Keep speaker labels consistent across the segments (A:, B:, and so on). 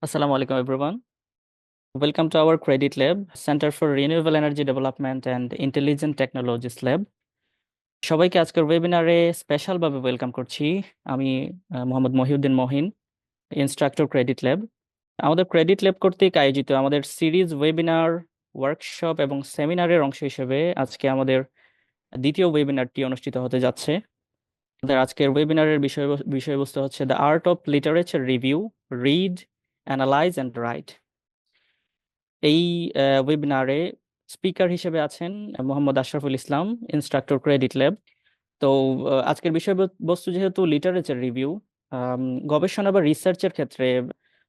A: Assalamu alaikum, everyone. Welcome to our Credit Lab, Center for Renewable Energy Development and Intelligent Technologies Lab. সবাইকে আজকের ওয়েবিনারে স্পেশালভাবে welcome করছি। আমি Mohammad Mohiuddin Mohin, instructor credit lab. আমাদের credit lab কর্তৃক আয়োজিত আমাদের সিরিজ ওয়েবিনার, ওয়ার্কশপ এবং সেমিনারের অংশ হিসেবে আজকে আমাদের দ্বিতীয় ওয়েবিনারটি অনুষ্ঠিত হতে যাচ্ছে। আমাদের আজকের ওয়েবিনারের বিষয়বস্তু হচ্ছে the art of literature review, read, analyse and right. এই ওয়েবিনারে স্পিকার হিসেবে আছেন Mohammad Ashraful Islam, instructor credit lab. তো আজকের বিষয়বস্তু যেহেতু লিটারেচার রিভিউ, গবেষণা বা রিসার্চের ক্ষেত্রে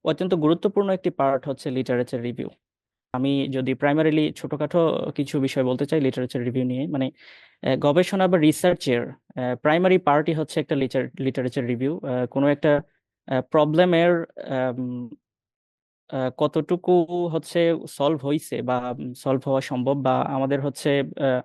A: অত্যন্ত গুরুত্বপূর্ণ একটি পার্ট হচ্ছে লিটারেচার রিভিউ। আমি যদি প্রাইমারিলি ছোটখাটো কিছু বিষয় বলতে চাই লিটারেচার রিভিউ নিয়ে, মানে গবেষণা বা রিসার্চের প্রাইমারি পার্টই হচ্ছে একটা লিটারেচার রিভিউ। কোনো একটা প্রবলেমের কতটুকু হচ্ছে সলভ হইছে বা সলভ হওয়া সম্ভব, বা আমাদের হচ্ছে আহ,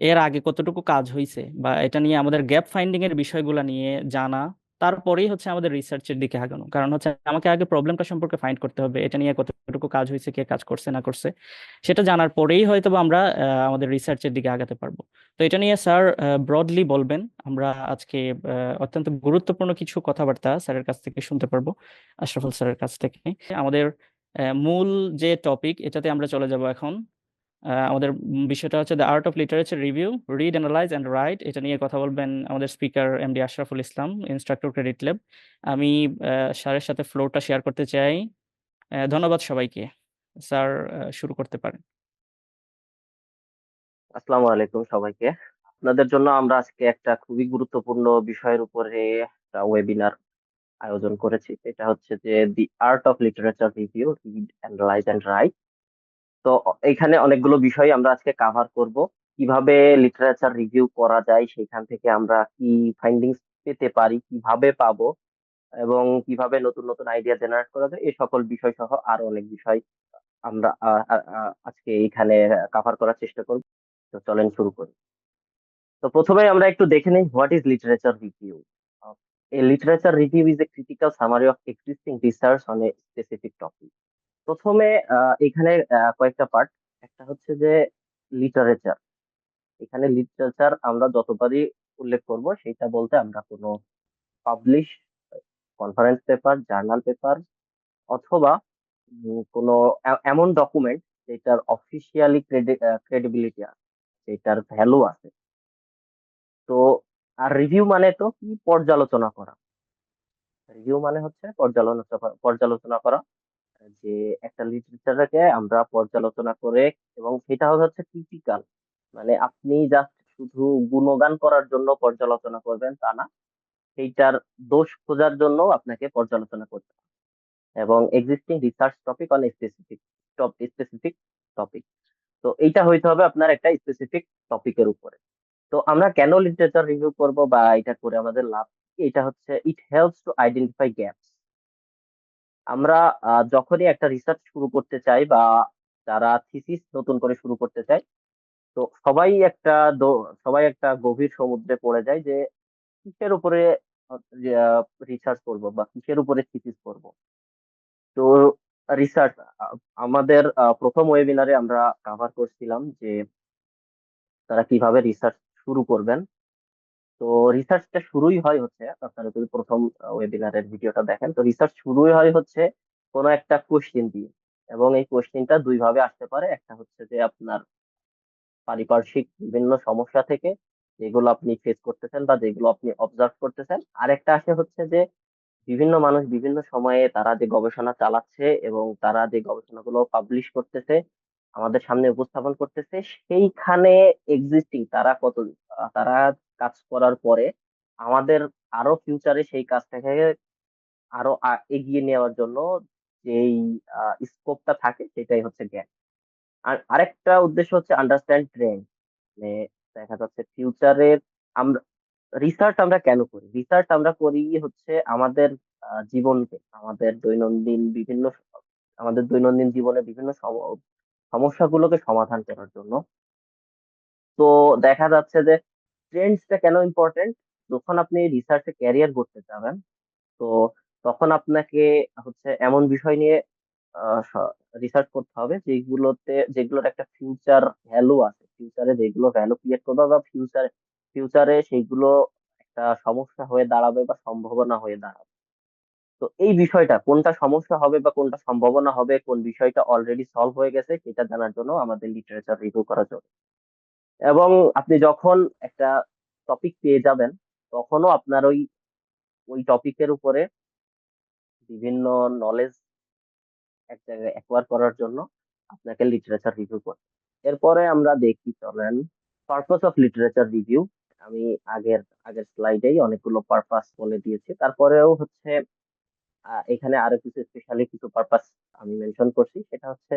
A: এর আগে কতটুকু কাজ হইছে, বা এটা নিয়ে আমাদের গ্যাপ ফাইন্ডিং এর বিষয়গুলো নিয়ে জানা, তারপরেই হচ্ছে আমাদের রিসার্চের দিকে আগানো। কারণ হচ্ছে আমাকে আগে প্রবলেমটা সম্পর্কে ফাইন্ড করতে হবে, এটা নিয়ে কতটুকু কাজ হয়েছে, কে কাজ করছে না করছে, সেটা জানার পরেই হয়তো বা আমরা আমাদের রিসার্চের দিকে আগাতে পারবো। তো এটা নিয়ে স্যার ব্রডলি বলবেন। আমরা আজকে অত্যন্ত গুরুত্বপূর্ণ কিছু কথাবার্তা স্যারের কাছ থেকে শুনতে পারবো, আশরাফুল স্যারের কাছ থেকে। আমাদের মূল যে টপিক, এটাতে আমরা চলে যাব এখন। আমাদের বিষয়টা হচ্ছে the art of literature review, read, analyse and right. এটা নিয়ে কথা বলবেন আমাদের speaker MD Ashraful Islam, instructor credit lab. আমি স্যারের সাথে ফ্লোরটা শেয়ার করতে চাই। ধন্যবাদ সবাইকে। স্যার, শুরু করতে পারেন।
B: আসসালামু আলাইকুম সবাইকে। আপনাদের জন্য আমরা আজকে একটা খুবই গুরুত্বপূর্ণ বিষয়ের উপরে একটা ওয়েবিনার আয়োজন করেছি। এটা হচ্ছে যে the art of literature review, read, analyze and write. তো এখানে অনেকগুলো বিষয় আমরা আজকে কাভার করব। কিভাবে লিটারেচার রিভিউ করা যায়, সেখান থেকে আমরা কি ফাইন্ডিংস পেতে পারি, কিভাবে পাবো, এবং কিভাবে নতুন নতুন আইডিয়া জেনারেট করা যায়, এই সকল বিষয় সহ আরো অনেক বিষয় আমরা আজকে এখানে কাভার করার চেষ্টা করব। তো চলেন শুরু করি। তো প্রথমে আমরা একটু দেখে নিই what is literature review. A literature review is a critical summary of existing research on a specific topic. প্রথমে এখানে কয়েকটা পার্ট। একটা হচ্ছে যে লিটারেচার। এখানে লিটারেচার আমরা যতবারই উল্লেখ করব, সেটা বলতে আমরা কোনো publish conference paper, journal paper, অথবা কোনো এমন ডকুমেন্ট যেটার অফিসিয়ালি ক্রেডিবিলিটি আছে, যেটার ভ্যালু আছে। তো আর রিভিউ মানে তো কি, পর্যালোচনা করা। রিভিউ মানে হচ্ছে পর্যালোচনা করা, যে একটা লিটারেচারকে আমরা পর্যালোচনা করে, এবং সেটা হচ্ছে ক্রিটিক্যাল। মানে আপনি জাস্ট শুধু গুণগান করার জন্য পর্যালোচনা করবেন তা না, সেইটার দোষ খোঁজার জন্য আপনাকে পর্যালোচনা করতে হবে। এবং existing research topic on specific topic. তো এইটা হইতে হবে আপনার একটা স্পেসিফিক টপিকের উপরে। তো আমরা কেন লিটারেচার রিভিউ করব বা এটা করে আমাদের লাভ কি? এটা হচ্ছে it helps to identify gaps. আমরা যখনই একটা রিসার্চ শুরু করতে চাই, বা যারা থিসিস নতুন করে শুরু করতে চায়, তো সবাই একটা গভীর সমুদ্রে পড়ে যায় যে কিসের উপরে রিসার্চ করব বা কিসের উপরে থিসিস করব। তো রিসার্চ, আমাদের প্রথম ওয়েবিনারে আমরা কভার করছিলাম যে তারা কিভাবে রিসার্চ শুরু করবেন। তো রিসার্চটা শুরুই হয় হচ্ছে, আপনারা যদি প্রথম ওয়েবিনারের ভিডিওটা দেখেন, তো রিসার্চ শুরুই হয় হচ্ছে কোনো একটা কোশ্চেন দিয়ে। এবং এই কোশ্চেনটা দুই ভাবে আসতে পারে। একটা হচ্ছে যে আপনার পারিপার্শ্বিক বিভিন্ন সমস্যা থেকে, যেগুলো আপনি ফেস করতেছেন বা যেগুলো আপনি অবজার্ভ করতেছেন। আরেকটা আসে হচ্ছে যে বিভিন্ন মানুষ বিভিন্ন সময়ে তারা যে গবেষণা চালাচ্ছে এবং তারা যে গবেষণাগুলো পাবলিশ করতেছে, আমাদের সামনে উপস্থাপন করতেছে, সেইখানে এক্সিস্টিং তারা কাজ করার পরে আমাদের আরো ফিউচারে সেই কাজটাকে আরো এগিয়ে নেওয়ার জন্য যেই স্কোপটা থাকে, সেটাই হচ্ছে জ্ঞান। আর আরেকটা উদ্দেশ্য হচ্ছে আন্ডারস্ট্যান্ড ট্রেন্ড। মানে দেখা যাচ্ছে ফিউচারের আমরা রিসার্চ আমরা কেন করি? রিসার্চ আমরা করি হচ্ছে আমাদের জীবনকে, আমাদের দৈনন্দিন জীবনে বিভিন্ন সমস্যাগুলোকে সমাধান করার জন্য। তো দেখা যাচ্ছে যে ট্রেন্ডসটা কেন ইম্পর্টেন্ট? যখন আপনি রিসার্চে ক্যারিয়ার করতে যাবেন, তো তখন আপনাকে হচ্ছে এমন বিষয় নিয়ে রিসার্চ করতে হবে যেগুলোর একটা ফিউচার ভ্যালু আছে, ফিউচারে যেগুলো ভ্যালু ক্রিয়েট করবে বা ফিউচারে সেইগুলো একটা সমস্যা হয়ে দাঁড়াবে বা সম্ভাবনা হয়ে দাঁড়াবে। তো এই বিষয়টা কোনটা সমস্যা হবে বা কোনটা সম্ভাবনা হবে, কোন বিষয়টা অলরেডি সলভ হয়ে গেছে, সেটা জানার জন্য আমাদের লিটারেচার রিভিউ করা জরুরি। এবং আপনি যখন একটা টপিক পেয়ে যাবেন, তখনও আপনার ওই ওই টপিকের উপরে বিভিন্ন নলেজ এক জায়গায় অ্যাকোয়ার করার জন্য আপনাকে লিটারেচার রিভিউ করতে হবে। এরপরে আমরা দেখি, চলেন, পারপাস অফ লিটারেচার রিভিউ। আমি আগের আগের স্লাইডেই অনেকগুলো পারপাস বলে দিয়েছি, তারপরেও হচ্ছে এখানে আরো কিছু স্পেশালি কিছু পারপাস আমি মেনশন করছি। সেটা হচ্ছে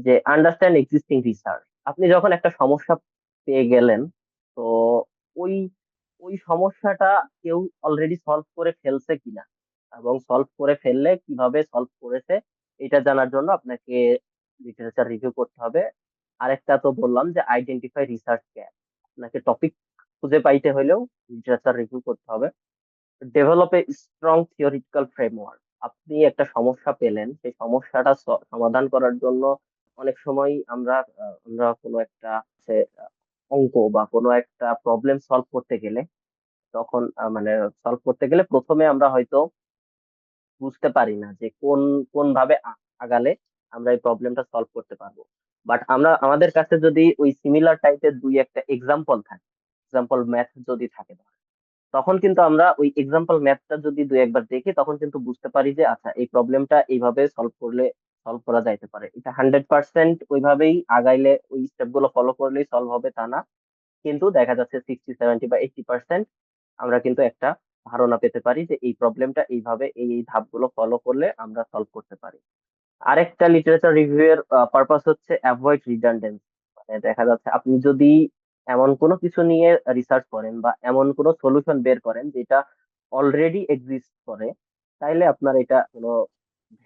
B: যে আন্ডারস্ট্যান্ড এক্সিস্টিং রিসার্চ। আপনি যখন একটা সমস্যা পেয়ে গেলেন, তো ওই ওই সমস্যাটা কেউ অলরেডি সলভ করে ফেলছে কিনা, এবং সলভ করে ফেললে কিভাবে সলভ করেছে, এটা জানার জন্য আপনাকে লিটারেচার রিভিউ করতে হবে। আরেকটা তো বললাম যে আইডেন্টিফাই রিসার্চ গ্যাপ, আপনাকে টপিক খুঁজে পাইতে হলেও লিটারেচার রিভিউ করতে হবে। Develop a strong theoretical framework. আপনি একটা সমস্যা পেলেন, সেই সমস্যাটা সমাধান করার জন্য অনেক সময় আমরা কোনো একটা অঙ্ক বা কোনো একটা প্রবলেম সলভ করতে গেলে, তখন মানে সলভ করতে গেলে প্রথমে আমরা হয়তো বুঝতে পারি না যে কোন কোন ভাবে আগালে আমরা এই প্রবলেমটা সলভ করতে পারবো। বাট আমাদের কাছে যদি ওই সিমিলার টাইপের দুই একটা এক্সাম্পল থাকে, এক্সাম্পল ম্যাথ যদি থাকে, তখন কিন্তু আমরা ওই এক্সাম্পল ম্যাথটা যদি দুই একবার দেখি, তখন কিন্তু বুঝতে পারি যে আচ্ছা এই প্রবলেমটা এইভাবে সলভ করলে সলভ করা যাইতে পারে। এটা 100% ওইভাবেই আগাইলে, ওই স্টেপ গুলো ফলো করলেই সলভ হবে তা না, কিন্তু দেখা যাচ্ছে 60, 70 বা 80% আমরা কিন্তু একটা ধারণা পেতে পারি যে এই প্রবলেমটা এইভাবে এই ধাপগুলো ফলো করলে আমরা সলভ করতে পারি। আরেকটা লিটারেচার রিভিউ এর পারপাস হচ্ছে অ্যাভয়েড রিডান্ডেন্সি। মানে দেখা যাচ্ছে আপনি যদি এমন কোনো কিছু নিয়ে রিসার্চ করেন বা এমন কোনো সলিউশন বের করেন যেটা অলরেডি এক্সিস্ট করে, তাইলে আপনার এটা কোনো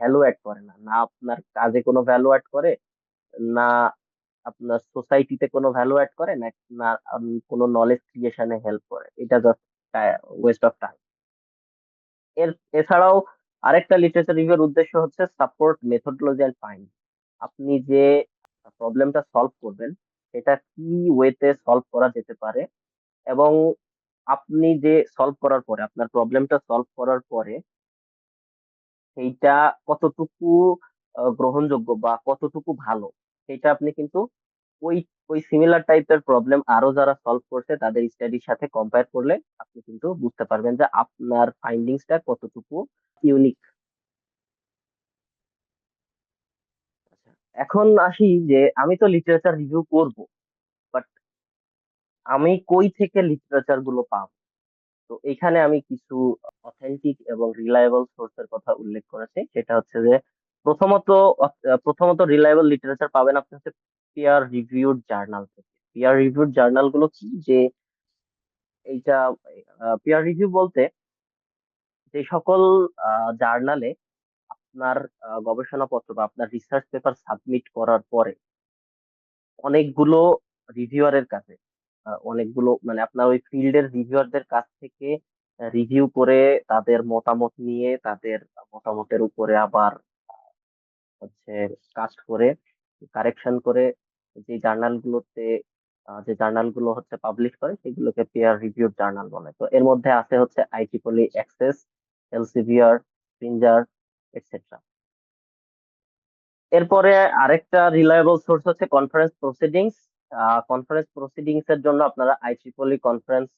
B: ভ্যালু অ্যাড করে না, না আপনার কাজে কোনো ভ্যালু অ্যাড করে, না আপনার সোসাইটিতে কোনো ভ্যালু অ্যাড করে, না না কোনো নলেজ ক্রিয়েশনে হেল্প করে। এটা জাস্ট ওয়েস্ট অফ টাইম। এছাড়াও আরেকটা লিটারেচার রিভিউর উদ্দেশ্য হচ্ছে সাপোর্ট মেথোডোলজি এন্ড ফাইন্ড। আপনি যে প্রবলেমটা সলভ করবেন, সেটা কি ওয়েতে সলভ করা যেতে পারে, এবং আপনি যে সলভ করার পরে, আপনার প্রবলেমটা সলভ করার পরে সেইটা কতটুকু গ্রহণযোগ্য বা কতটুকু ভালো, সেটা আপনি কিন্তু ওই ওই সিমিলার টাইপের প্রবলেম আরো যারা সলভ করছে তাদের স্টাডির সাথে কম্পেয়ার করলে আপনি কিন্তু বুঝতে পারবেন যে আপনার ফাইন্ডিংসটা কতটুকু ইউনিক। এখন আসি যে আমি তো লিটারেচার রিভিউ করব, বাট আমি কই থেকে লিটারেচার গুলো পাবো? তো এখানে আমি কিছু অথেন্টিক এবং রিলায়েবল সোর্সের কথা উল্লেখ করেছি। সেটা হচ্ছে যে প্রথমত প্রথমত রিলায়েবল লিটারেচার পাবেন আপনি হচ্ছে পিয়ার রিভিউড জার্নাল থেকে। পিয়ার রিভিউড জার্নাল গুলো কি, যে এইটা পিয়ার রিভিউ বলতে যে সকল জার্নালে আপনার গবেষণাপত্র বা আপনার রিসার্চ পেপার সাবমিট করার পরে অনেকগুলো রিভিউয়ারের কাছে, অনেকগুলো মানে আপনার ওই ফিল্ডের রিভিউয়ারদের কাছ থেকে রিভিউ করে তাদের মতামত নিয়ে, তাদের মতামতের উপরে আবার হচ্ছে কাজ করে, কারেকশন করে, যে জার্নালগুলোতে যে জার্নালগুলো হচ্ছে পাবলিশ করে সেগুলোকে পেয়ার রিভিউ জার্নাল বলে। তো এর মধ্যে আছে হচ্ছে আইট্রিপলি অ্যাক্সেস, এলসিভিআর, স্প্রিঞ্জার, এটসেট্রা। এরপরে আরেকটা রিলায়েবল সোর্স হচ্ছে কনফারেন্স প্রসিডিংস। কনফারেন্স প্রসিডিংস এর জন্য আপনারা আইট্রিপলি কনফারেন্স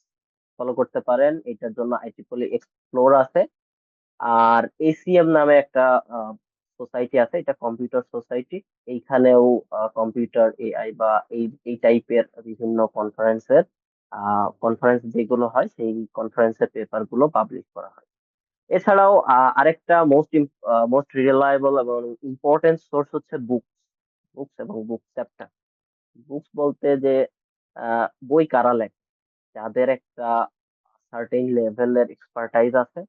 B: ফলো করতে পারেন, এটার জন্য আইট্রিপলি এক্সপ্লোর আছে। আর এসিএম নামে একটা সোসাইটি আছে, এটা কম্পিউটার সোসাইটি। এইখানেও কম্পিউটার এআই বা এই এই টাইপের বিভিন্ন কনফারেন্স যেগুলো হয়, সেই কনফারেন্সের পেপার গুলো পাবলিশ করা হয়। এছাড়াও আরেকটা মোস্ট রিলায়েবল এবং ইম্পর্টেন্ট সোর্স হচ্ছে বুকস এবং বুক চ্যাপ্টার। বুকস বলতে যে বই কারা লেখে, যাদের একটা সার্টেন লেভেলের এক্সপার্টাইজ আছে,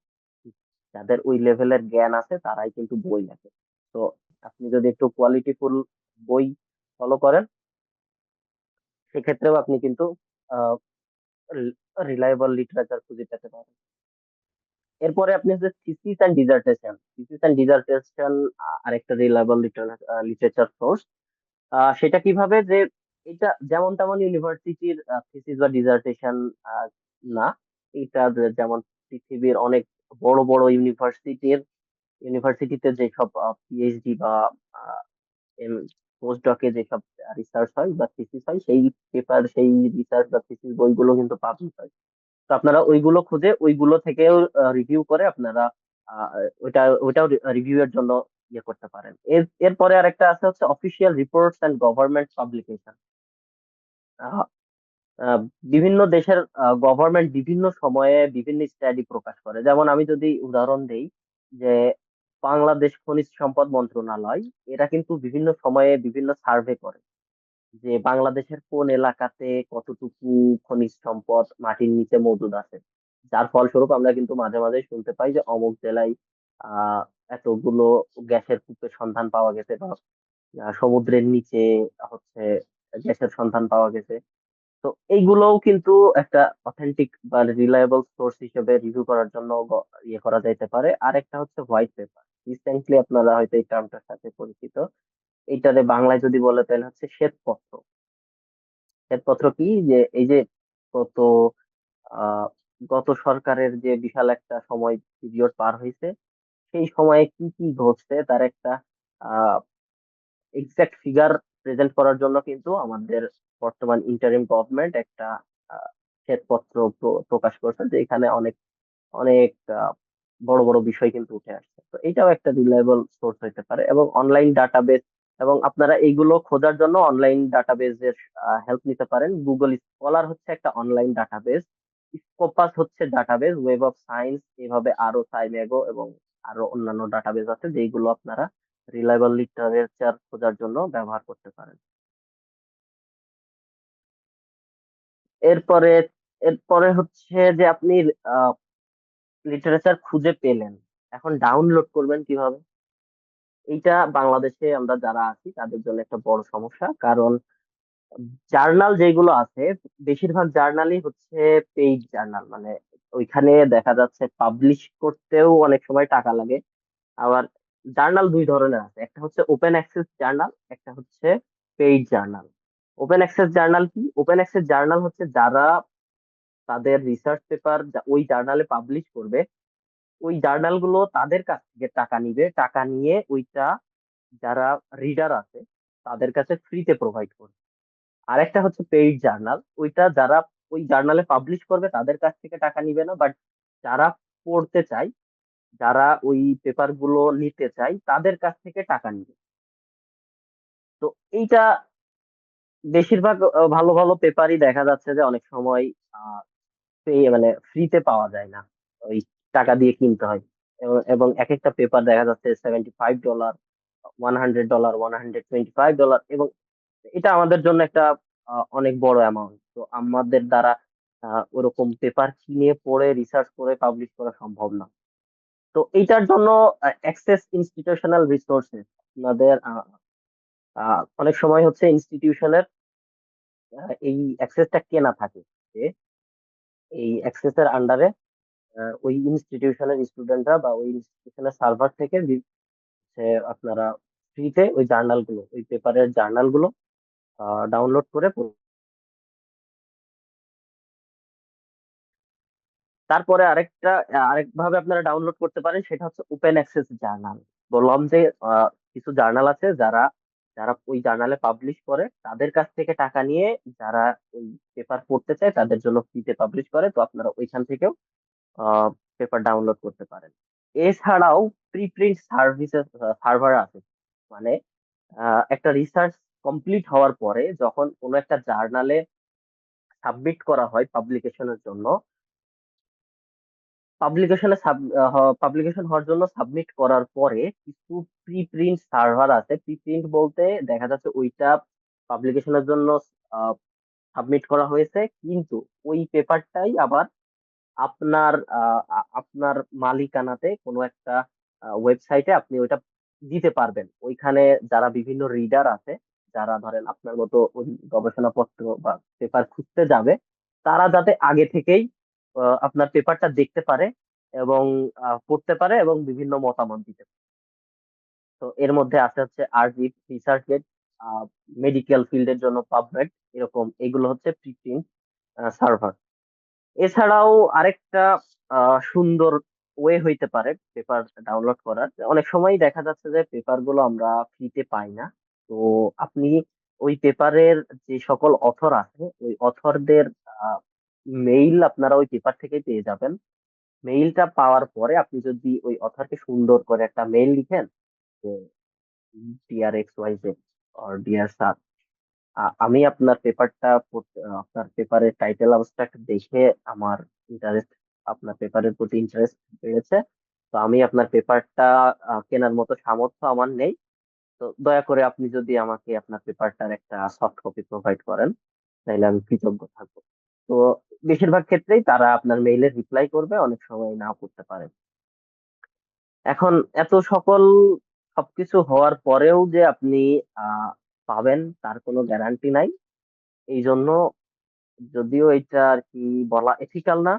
B: যাদের ওই লেভেলের জ্ঞান আছে, তারাই কিন্তু বই লেখে। তো আপনি যদি একটু কোয়ালিটিফুল বই ফলো করেন, সেক্ষেত্রেও আপনি কিন্তু রিলায়েবল লিটারেচার খুঁজে পেতে পারেন। এরপরে আপনি হচ্ছে thesis and dissertation. Thesis and dissertation আরেকটা রিলায়েবল লিটারেচার সোর্স। সেটা কিভাবে যে এটা যেমন তেমন ইউনিভার্সিটির থিসিস বা ডিজার্টেশন না। এটা যেমন পৃথিবীর অনেক বড় বড় ইউনিভার্সিটিতে যেসব পিএইচডি বা পোস্ট ডকে যেসব রিসার্চ হয় বা থিসিস হয়, সেই পেপার, সেই রিসার্চ বা থিসিস বইগুলো কিন্তু পাবলিশ হয়। তো আপনারা ওইগুলো খুঁজে ওইগুলো থেকেও রিভিউ করে আপনারা আহ, ওইটাও রিভিউ এর জন্য ইয়ে করতে পারেন। এরপরে আরেকটা আছে হচ্ছে official reports and government publication. বিভিন্ন দেশের গভর্নমেন্ট বিভিন্ন সময়ে বিভিন্ন স্টাডি প্রকাশ করে। যেমন আমি যদি উদাহরণ দেই, যে বাংলাদেশ খনিজ সম্পদ মন্ত্রণালয়, এরা কিন্তু বিভিন্ন সময়ে বিভিন্ন সার্ভে করে যে বাংলাদেশের কোন এলাকাতে কতটুকু খনিজ সম্পদ মাটির নিচে মজুদ আছে। যার ফলস্বরূপ আমরা কিন্তু মাঝে মাঝে শুনতে পাই যে অমুক জেলায় আহ এতগুলো গ্যাসের কূপের সন্ধান পাওয়া গেছে, বা সমুদ্রের নিচে হচ্ছে গ্যাসের সন্ধান পাওয়া গেছে। তো এইগুলোও কিন্তু একটা অথেন্টিক বা রিলায়েবল সোর্স হিসেবে রিভিউ করার জন্য ইয়ে করা যাইতে পারে। আর একটা হচ্ছে হোয়াইট পেপার। রিসেন্টলি আপনারা হয়তো এই টার্মটার সাথে পরিচিত। এইটারে বাংলায় যদি বলে তাহলে হচ্ছে শ্বেতপত্র। শ্বেতপত্র কি, যে এই যে গত আহ গত সরকারের যে বিশাল একটা সময় পিরিয়ড পার হয়েছে, সেই সময়ে কি কি ঘটছে তার একটা এক্সাক্ট ফিগার প্রেজেন্ট করার জন্য কিন্তু আমাদের বর্তমান ইন্টারিম গভর্নমেন্ট একটা আহ, শ্বেতপত্র প্রকাশ করছে, যে এখানে অনেক অনেক বড় বড় বিষয় কিন্তু উঠে আসছে। তো এটাও একটা রিলায়েবল সোর্স হতে পারে। এবং অনলাইন ডাটাবেস, এবং আপনারা এইগুলো খোঁজার জন্য অনলাইন ডাটাবেজের হেল্প নিতে পারেন। গুগল স্কলার হচ্ছে একটা অনলাইন ডাটাবেস, স্কোপাস হচ্ছে ডাটাবেস, ওয়েব অফ সায়েন্স, এভাবে আরো সাইমেগো এবং আরো অন্যান্য ডাটাবেস আছে যেগুলো আপনারা রিলায়েবল লিটারেচার খোঁজার জন্য ব্যবহার করতে পারেন। এরপরে এরপরে হচ্ছে যে আপনি লিটারেচার খুঁজে পেলেন, এখন ডাউনলোড করবেন কিভাবে? এইটা বাংলাদেশে আমরা যারা আছি তাদের জন্য একটা বড় সমস্যা। কারণ জার্নাল যেগুলো আছে, বেশিরভাগ জার্নালই হচ্ছে পেইড জার্নাল, মানে ওইখানে দেখা যাচ্ছে পাবলিশ করতেও অনেক সময় টাকা লাগে। আবার জার্নাল দুই ধরনের আছে, একটা হচ্ছে ওপেন অ্যাক্সেস জার্নাল, একটা হচ্ছে paid journal. Open access journal কি? ওপেন অ্যাক্সেস জার্নাল হচ্ছে যারা তাদের রিসার্চ পেপার ওই জার্নালে পাবলিশ করবে, ওই জার্নাল গুলো তাদের কাছ থেকে টাকা নিবে, টাকা নিয়ে ওইটা যারা রিডার আছে তাদের কাছে ফ্রিতে প্রোভাইড করবে। আরেকটা হচ্ছে পেইড জার্নাল, ওইটা যারা ওই জার্নালে পাবলিশ করবে তাদের কাছ থেকে টাকা নিবে না, বাট যারা পড়তে চায়, যারা ওই পেপার গুলো নিতে চায় তাদের কাছ থেকে টাকা নিবে। তো এইটা বেশিরভাগ ভালো ভালো পেপারই দেখা যাচ্ছে যে অনেক সময় মানে ফ্রিতে পাওয়া যায় না, ওই টাকা দিয়ে কিনতে হয়। এবং এক একটা পেপার দেখা যাচ্ছে $75, $100, $125, এবং এটা আমাদের জন্য একটা অনেক বড় অ্যামাউন্ট। তো আমাদের দ্বারা ওরকম পেপার কিনে পড়ে রিসার্চ করে পাবলিশ করা সম্ভব না। তো এইটার জন্য অ্যাক্সেস ইনস্টিটিউশনাল রিসোর্সেস আপনাদের অনেক সময় হচ্ছে ইনস্টিটিউশনের এই অ্যাক্সেসটা কেনা থাকে, যে এই অ্যাক্সেসের আন্ডারে ওই ইনস্টিটিউশনের স্টুডেন্টরা বা ওই ইনস্টিটিউশনের সার্ভার থেকে হচ্ছে আপনারা ফ্রিতে ওই জার্নাল গুলো, ওই পেপারের জার্নাল গুলো ডাউনলোড করে তারপরে আরেকভাবে আপনারা ডাউনলোড করতে পারেন, সেটা হচ্ছে ওপেন অ্যাক্সেস জার্নাল। বললাম যে কিছু জার্নাল আছে যারা যারা ওই জার্নালে পাবলিশ করে তাদের কাছ থেকে টাকা নিয়ে যারা ওই পেপার পড়তে চায় তাদের জন্য ফ্রিতে পাবলিশ করে। তো আপনারা ওইখান থেকেও পেপার ডাউনলোড করতে পারেন। এছাড়াও প্রিপ্রিন্ট সার্ভিসেস সার্ভার আছে। মানে একটা রিসার্চ কমপ্লিট হওয়ার পরে যখন কোনো একটা জার্নালে সাবমিট করা হয় পাবলিকেশনের জন্য, পাবলিকেশন হওয়ার জন্য সাবমিট করার পরে কিছু প্রি প্রিন্ট সার্ভার আছে। প্রি প্রিন্ট বলতে দেখা যাচ্ছে ওইটা পাবলিকেশনের জন্য সাবমিট করা হয়েছে, কিন্তু ওই পেপারটাই আবার আপনার আপনার মালিকানাতে কোনো একটা ওয়েবসাইটে আপনি ওইটা দিতে পারবেন। ওইখানে যারা বিভিন্ন রিডার আছে, যারা ধরেন আপনার মতো ওই গবেষণাপত্র বা পেপার খুঁজতে যাবে, তারা যাতে আগে থেকেই আপনার পেপারটা দেখতে পারে এবং পড়তে পারে এবং বিভিন্ন মতামত দিতে পারে। তো এর মধ্যে আছে হচ্ছে আরজিভ, রিসার্চগেট, মেডিকেল ফিল্ডের জন্য পাবমেড, এরকম এগুলো হচ্ছে প্রিপ্রিন্ট সার্ভার। এছাড়াও আরেকটা সুন্দর ওয়ে হইতে পারে পেপার ডাউনলোড করার। অনেক সময় দেখা যাচ্ছে যে পেপার গুলো আমরা ফ্রিতে পাই না। তো আপনি ওই পেপারের যে সকল অথর আছে ওই অথরদের মেইল আপনারা ওই পেপার থেকেই পেয়ে যাবেন। মেইলটা পাওয়ার পরে আপনি যদি ওই অথরকে সুন্দর করে একটা মেইল লিখেন যে D R X Y Z or D R sir, আমি আপনার পেপারটা আপনার পেপারের টাইটেল অবস্ট্রাক্ট দেখে আমার ইন্টারেস্ট, আপনার পেপারের প্রতি ইন্টারেস্ট বেড়েছে। তো আমি আপনার পেপারটা কেনার মতো সামর্থ্য আমার নেই। তো দয়া করে আপনি যদি আমাকে আপনার পেপারটার একটা সফট কপি প্রোভাইড করেন, তাহলে আমি কৃতজ্ঞ থাকবো। তো বেশিরভাগ ক্ষেত্রেই তারা আপনার মেইলের রিপ্লাই করবে, অনেক সময় নাও করতে পারে। এখন এত সকল সবকিছু হওয়ার পরেও যে আপনি আহ পাবেন তার কোনো গ্যারান্টি নাই। এই জন্য, যদিও এটা আর কি বলা এথিক্যাল না,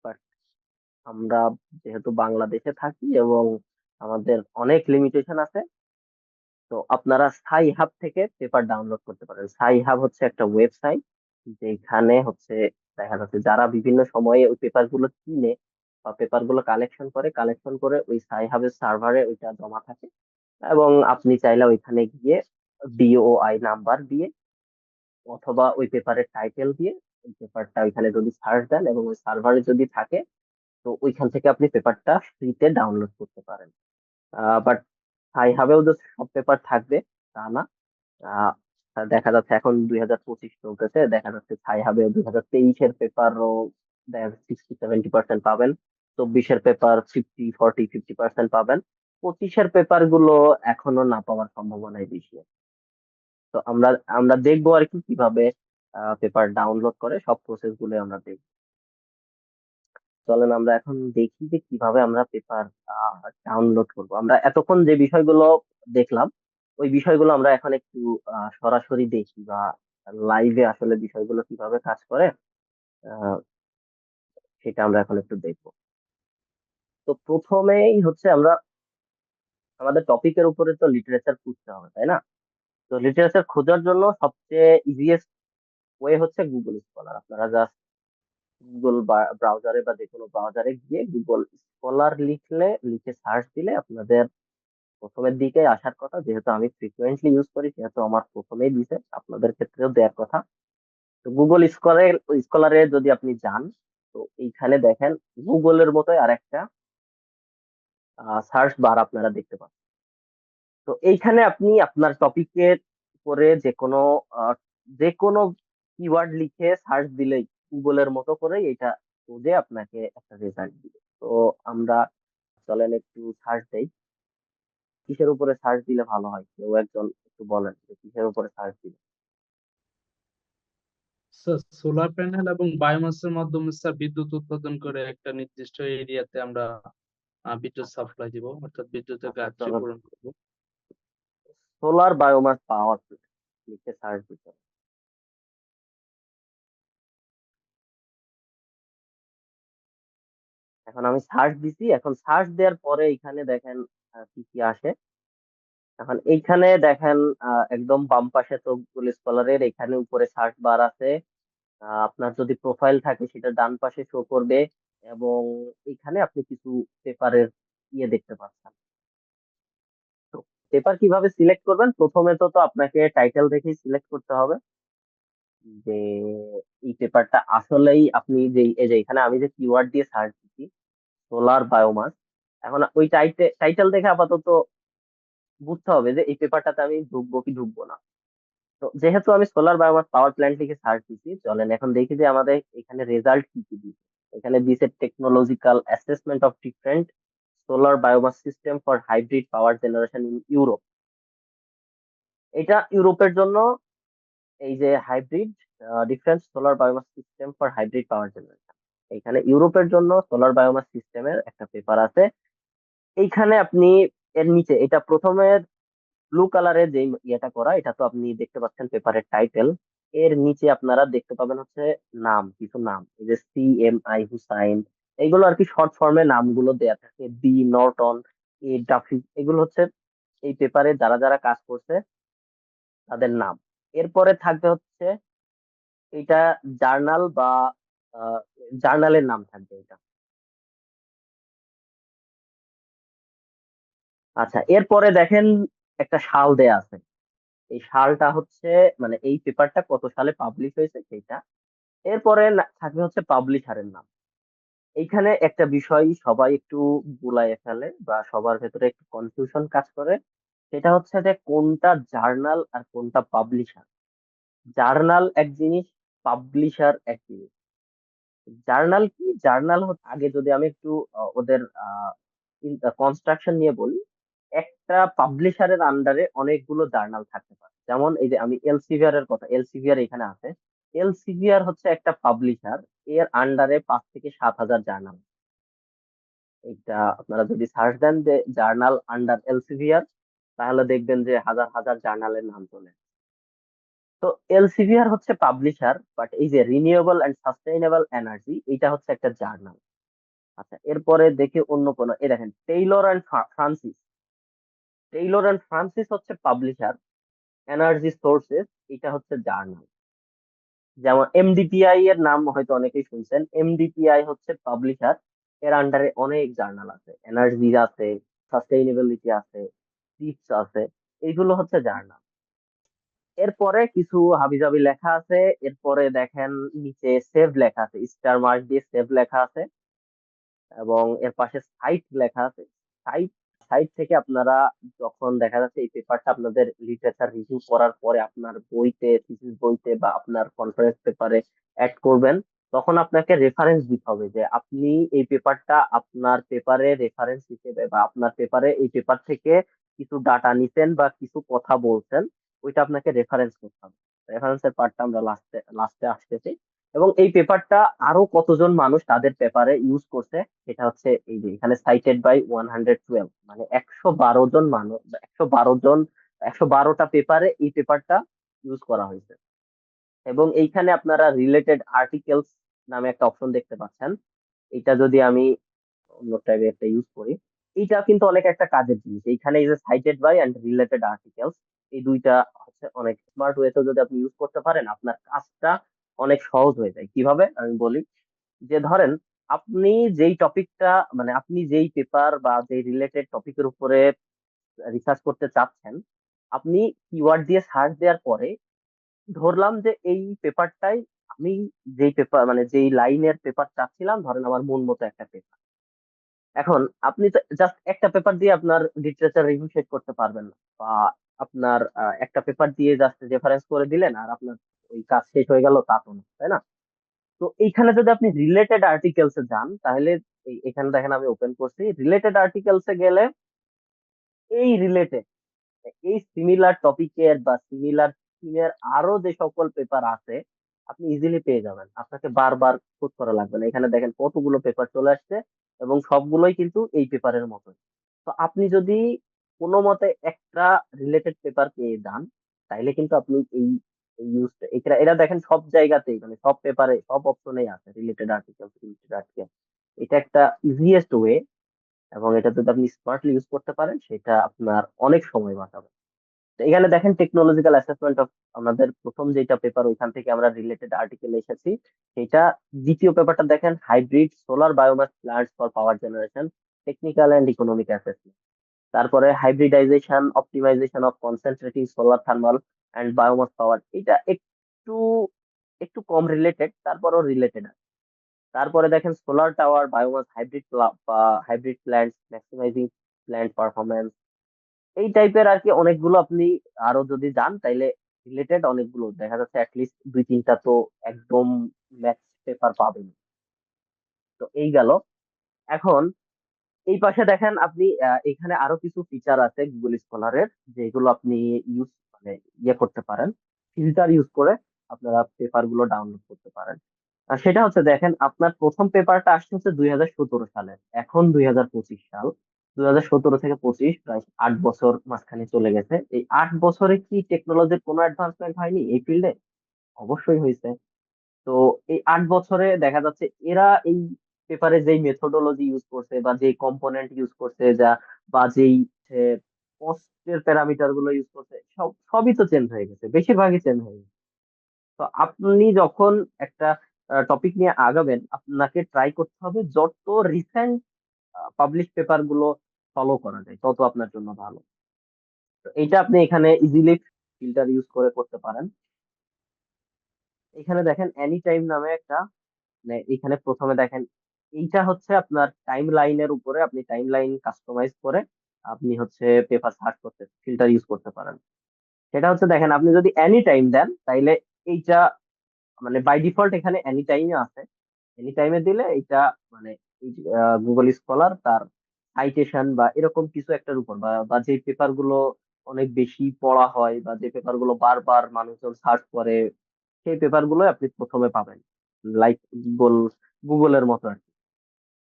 B: বাট আমরা যেহেতু বাংলাদেশে থাকি এবং আমাদের অনেক লিমিটেশন আছে, তো আপনারা সাই হাব থেকে পেপার ডাউনলোড করতে পারেন। সাই হাব হচ্ছে একটা ওয়েবসাইট যেখানে হচ্ছে দেখা যাচ্ছে যারা বিভিন্ন সময়ে ওই পেপার গুলো কিনে বা পেপার গুলো কালেকশন করে ওই সাই হাবের সার্ভারে ওইটা জমা থাকে। এবং আপনি চাইলে ওইখানে গিয়ে ডিওআই নাম্বার দিয়ে অথবা ওই পেপারের টাইটেল দিয়ে ওই পেপারটা ওইখানে যদি সার্চ দেন এবং ওই সার্ভারে যদি থাকে, তো ওইখান থেকে আপনি পেপারটা ফ্রিতে ডাউনলোড করতে পারেন। বাট সাই হাবেও যে সব পেপার থাকবে তা না। আহ, দেখা যাচ্ছে এখন 2025 চলতেছে, দেখা যাচ্ছে ছাই হাবে 2023-এর পেপারও দেখা যাচ্ছে 60-70% পাবেন। 24-এর পেপার 50-40-50% পাবেন। 25-এর পেপার গুলো এখনো না পাওয়ার সম্ভাবনাই বেশি। তো আমরা আমরা দেখবো আর কি কিভাবে পেপার ডাউনলোড করে, সব প্রসেস গুলো আমরা দেখবো। চলেন আমরা এখন দেখি যে কিভাবে আমরা পেপার ডাউনলোড করব। আমরা এতক্ষণ যে বিষয়গুলো দেখলাম ওই বিষয়গুলো আমরা এখন একটু সরাসরি দেখি বা লাইভে আসলে বিষয়গুলো কিভাবে কাজ করে, আহ, সেটা আমরা এখন একটু দেখবো। তো প্রথমেই হচ্ছে আমরা আমাদের টপিকের উপরে তো লিটারেচার খুঁজতে হবে, তাই না? তো লিটারেচার খোঁজার জন্য সবচেয়ে ইজিয়েস্ট ওয়ে হচ্ছে গুগল স্কলার। আপনারা জাস্ট গুগল ব্রাউজারে বা যে কোনো ব্রাউজারে গিয়ে গুগল স্কলার লিখে সার্চ দিলে আপনাদের প্রথমের দিকে আসার কথা। যেহেতু আমি ফ্রিকুয়েন্টলি ইউজ করি সেহেতু আমার প্রথমেই দিছে, আপনাদের ক্ষেত্রেও দেওয়ার কথা। তো গুগল স্কলারে যদি আপনি যান, তো এইখানে দেখেন গুগলের মতোই আরেকটা সার্চ বার আপনারা দেখতে পাচ্ছেন। তো এইখানে আপনি আপনার টপিকের উপরে যে কোনো কিওয়ার্ড লিখে সার্চ দিলেই গুগলের মতো করে এটা খুঁজে আপনাকে একটা রেজাল্ট দিবে। তো আমরা চলেন একটু সার্চ দেই। কিসের উপরে সার্চ দিলে ভালো হয়, কেউ একজন একটু বলেন যে কিসের উপরে সার্চ দিলে।
C: স্যার, সোলার প্যানেল এবং বায়োমাসের মাধ্যমে স্যার বিদ্যুৎ উৎপাদন করে একটা নির্দিষ্ট এরিয়াতে আমরা বিদ্যুৎ সাপ্লাই দিব, অর্থাৎ বিদ্যুতের
B: আচ্ছা
C: ঘাটতি
B: চলেন,
C: পূরণ করব।
B: সোলার বায়োমাস পাওয়ার প্ল্যান্ট লিখে সার্চ দিতে হবে। এখন আমি সার্চ দিছি, এখন সার্চ দেওয়ার পরে এখানে দেখেন কি কি আসে। এখন এইখানে দেখেন একদম বাম পাশে তো গুগল স্কলারের এখানে উপরে সার্চ বার আছে। আপনার যদি প্রোফাইল থাকে সেটা ডান পাশে শো করবে। এবং এখানে আপনি কিছু পেপারের দেখতে পাচ্ছেন। তো পেপার কিভাবে সিলেক্ট করবেন, প্রথমে তো আপনাকে টাইটেল দেখেই সিলেক্ট করতে হবে যে এই পেপারটা আসলেই আপনি যে এই যে এখানে আমি যে কিওয়ার্ড দিয়ে সার্চ দিচ্ছি সোলার বায়োমাস, এখন ওই টাইটেল দেখে আপাতত বুঝতে হবে যে এই পেপারটাতে আমি ঢুকবো কি ঢুকবো না। তো যেহেতু আমি সোলার বায়োমাস পাওয়ার প্ল্যান্ট লিখে সার্চ দিচ্ছি, চলেন এখন দেখি যে আমাদের এখানে রেজাল্ট কি কি দিচ্ছে। এখানে দিছে technological assessment of different solar biomass system for hybrid power generation in Europe. এটা ইউরোপের জন্য, এই যে hybrid different solar biomass system for hybrid power generation, এখানে ইউরোপের জন্য সোলার বায়োমাস সিস্টেমের একটা পেপার আছে। এইখানে আপনি এর নিচে এটা প্রথমে ব্লু কালারের যে ইয়েটা করা, এটা তো আপনি দেখতে পাচ্ছেন পেপারের টাইটেল। এর নিচে আপনারা দেখতে পাবেন হচ্ছে নাম, কিছু নাম, এই যে CMI হুসাইন, এইগুলো আর কি শর্ট ফর্মে নামগুলো দেয়া থাকে, বি নর্টন, এ ডাফি, এগুলো হচ্ছে এই পেপারে যারা যারা কাজ করছে তাদের নাম। এরপরে থাকবে হচ্ছে এটা জার্নাল বা জার্নালের নাম থাকবে এটা। আচ্ছা, এরপরে দেখেন একটা সাল দেয়া আছে। এই সালটা হচ্ছে মানে এই পেপারটা কত সালে পাবলিশ হয়েছে সেটা। এরপরে থাকবে হচ্ছে পাবলিশারের নাম। এইখানে একটা বিষয় সবাই একটু গুলায় ফেলে বা সবার ভেতরে একটু কনফিউশন কাজ করে, সেটা হচ্ছে যে কোনটা জার্নাল আর কোনটা পাবলিশার। জার্নাল এক জিনিস, পাবলিশার এক জিনিস। জার্নাল কি? জার্নাল আগে যদি আমি একটু ওদের কনস্ট্রাকশন নিয়ে বলি, একটা পাবলিশারের আন্ডারে অনেকগুলো জার্নাল থাকতে পারে। যেমন এই যে আমি এলসিভিআর এর কথা, এলসিভিআর এখানে আছে। এলসিভিআর হচ্ছে একটা পাবলিশার, এর আন্ডারে 5 থেকে 7 হাজার জার্নাল। এটা আপনারা যদি সার্চ দেন যে জার্নাল আন্ডার এলসিভিআর, তাহলে দেখবেন যে হাজার হাজার জার্নালের নাম চলে। তো এলসিভিআর হচ্ছে পাবলিশার, বাট এই যে রিনিউয়েবল এন্ড সাস্টেইনেবল এনার্জি, এটা হচ্ছে একটা জার্নাল। আচ্ছা, এরপরে দেখি অন্য কোনো, এই দেখেন Taylor and Francis. Taylor and Francis হচ্ছে পাবলিশার, এনার্জি সোর্সেস এটা হচ্ছে জার্নাল। যেমন এমডিপিআই এর নাম হয়তো অনেকেই শুনছেন, এমডিপিআই হচ্ছে পাবলিশার, এর আন্ডারে অনেক জার্নাল আছে, এনার্জি আছে, সাস্টেইনেবিলিটি আছে, টিপস আছে, এইগুলো হচ্ছে জার্নাল। এরপরে কিছু হাবিজাবি লেখা আছে। এরপরে দেখেন নিচে সেভ লেখা আছে, স্টার মার্ক দিয়ে সেভ লেখা আছে, এবং এর পাশে সাইট লেখা আছে। সাইট সাইট থেকে আপনারা যখন দেখা যাচ্ছে এই পেপারটা আপনাদের লিটারেচার রিভিউ করার পরে আপনার বইতে, থিসিস বইতে বা আপনার কনফারেন্স পেপারে অ্যাড করবেন, তখন আপনাকে রেফারেন্স দিতে হবে যে আপনি এই পেপারটা আপনার পেপারে রেফারেন্স হিসেবে বা আপনার পেপারে এই পেপার থেকে কিছু ডাটা নিছেন বা কিছু কথা বলছেন, ওইটা আপনাকে রেফারেন্স করতে হবে। রেফারেন্সের পার্টটা আমরা লাস্টে লাস্টে আসতেছি। এবং এই পেপারটা আরো কতজন মানুষ তাদের পেপারে ইউজ করছে সেটা হচ্ছে এই যে এখানে সাইটেড বাই 112, মানে 112 জন মানুষ, 112 জন, 112টা পেপারে এই পেপারটা ইউজ করা হয়েছে। এবং এইখানে আপনারা রিলেটেড আর্টিকেলস নামে একটা অপশন দেখতে পাচ্ছেন। এটা যদি আমি অন্য টাইপে একটা ইউজ করি, এইটা কিন্তু অনেক একটা কাজের জিনিস। এইখানে এই যে cited by and related articles, এই দুইটা হচ্ছে অনেক স্মার্ট ওয়েতে যদি আপনি ইউজ করতে পারেন, আপনার কাজটা অনেক সহজ হয়ে যায়। কিভাবে আমি বলি, যে ধরেন আপনি যেই টপিকটা মানে আপনি যেই পেপার বা যেই রিলেটেড টপিকের উপরে রিসার্চ করতে চাচ্ছেন, আপনি কিওয়ার্ড দিয়ে সার্চ দেওয়ার পরে ধরলাম যে এই পেপারটাই আমি যেই পেপার মানে যেই লাইনের পেপার চাচ্ছিলাম, ধরেন আমার মন মতো একটা পেপার। এখন আপনি তো জাস্ট একটা পেপার দিয়ে আপনার লিটারেচার রিভিউ শেষ করতে পারবেন না, বা আপনার একটা পেপার দিয়ে জাস্ট রেফারেন্স করে দিলেন আর আপনার ওই কাজ শেষ হয়ে গেল, তা তো না, তাই না? তো এইখানে যদি আপনি রিলেটেড আর্টিকেলস এ যান, তাহলে এখানে দেখেন আমি ওপেন করছি, রিলেটেড আর্টিকেলস এ গেলে এই রিলেটেড, এই সিমিলার টপিকের বা সিমিলার থিমের আরো যে সকল পেপার আছে আপনি ইজিলি পেয়ে যাবেন, আপনাকে বারবার খোঁজ করা লাগবে না। এখানে দেখেন কতগুলো পেপার চলে আসছে, এবং সবগুলোই কিন্তু এই পেপারের মতো। তো আপনি যদি কোনো মতে একটা রিলেটেড পেপার পেয়ে যান, তাইলে কিন্তু আপনি এই ইউজ, এটা এটা দেখেন সব জায়গাতেই মানে সব পেপারে সব অপশনেই আছে রিলেটেড আর্টিকেল, রিলেটেড আর্টিকেল। এটা একটা ইজিয়েস্ট ওয়ে, এবং এটা যদি আপনি স্মার্টলি ইউজ করতে পারেন সেটা আপনার অনেক সময় বাঁচাবে। তো এখানে দেখেন টেকনোলজিক্যাল অ্যাসেসমেন্ট অফ, আমাদের প্রথম যেটা পেপার ওইখান থেকে আমরা রিলেটেড আর্টিকেল এসেছি সেটা। দ্বিতীয় পেপারটা দেখেন hybrid solar biomass plants for power generation, technical and economic assessment. তারপরে hybridisation optimisation of concentrating solar thermal and biomass power, এটা একটু একটু কম রিলেটেড, তারপরও রিলেটেড। তারপরে দেখেন সোলার টাওয়ার বায়োমাস হাইব্রিড বা hybrid plants maximising plant performance, এই টাইপের আর কি অনেকগুলো। আপনি আরো যদি যান তাইলে রিলেটেড অনেকগুলো দেখা যাচ্ছে, অ্যাটলিস্ট 2-3টা তো একদম ম্যাথ পেপার পাবেন। তো এই গেল। এখন এই পাশে দেখেন আপনি এখানে আরো কিছু ফিচার আছে গুগল স্কলারের, যেগুলো আপনি ইউজ মানে ইয়ে করতে পারেন, ফিল্টার ইউজ করে আপনারা পেপার গুলো ডাউনলোড করতে পারেন। আর সেটা হচ্ছে দেখেন আপনার প্রথম পেপারটা আসছে হচ্ছে 2017 সালে, এখন 2025 সাল। 2017 থেকে 25 প্রায় 8 বছর মাঝখানে চলে গেছে। এই 8 বছরে কি টেকনোলজির কোনো অ্যাডভান্সমেন্ট হয়নি এই ফিল্ডে? অবশ্যই হয়েছে। তো এই 8 বছরে দেখা যাচ্ছে এরা এই পেপারে যেই মেথোডোলজি ইউজ করছে বা যেই কম্পোনেন্ট ইউজ করছে যা বা যেই কস্টের প্যারামিটার গুলো ইউজ করছে সবই তো চেঞ্জ হয়ে গেছে, বেশিরভাগই চেঞ্জ হয়ে গেছে। তো আপনি যখন একটা টপিক নিয়ে আগাবেন, আপনাকে ট্রাই করতে হবে যত রিসেন্ট পাবলিশ পেপার গুলো ফলো করা যায় তত আপনার জন্য ভালো। তো এটা আপনি এখানে ইজিলি ফিল্টার ইউজ করে করতে পারেন। এখানে দেখেন এনি টাইম নামে একটা, মানে এখানে প্রথমে দেখেন এইটা হচ্ছে আপনার টাইম লাইনের উপরে, আপনি টাইম লাইন কাস্টমাইজ করে আপনি হচ্ছে পেপার সার্চ করতে ফিল্টার ইউজ করতে পারেন। সেটা হচ্ছে দেখেন আপনি যদি এনি টাইম দেন তাইলে এইটা মানে বাই ডিফল্ট এখানে এনি টাইমে আছে। এনি টাইমে দিলে এটা মানে গুগল স্কলার তার সাইটেশন বা এরকম কিছু একটার উপর বা যে পেপার গুলো অনেক বেশি পড়া হয় বা যে পেপার গুলো বারবার মানুষজন সার্চ করে সেই পেপার গুলো আপনি প্রথমে পাবেন, লাইক গুগল গুগলের মতো আর কি।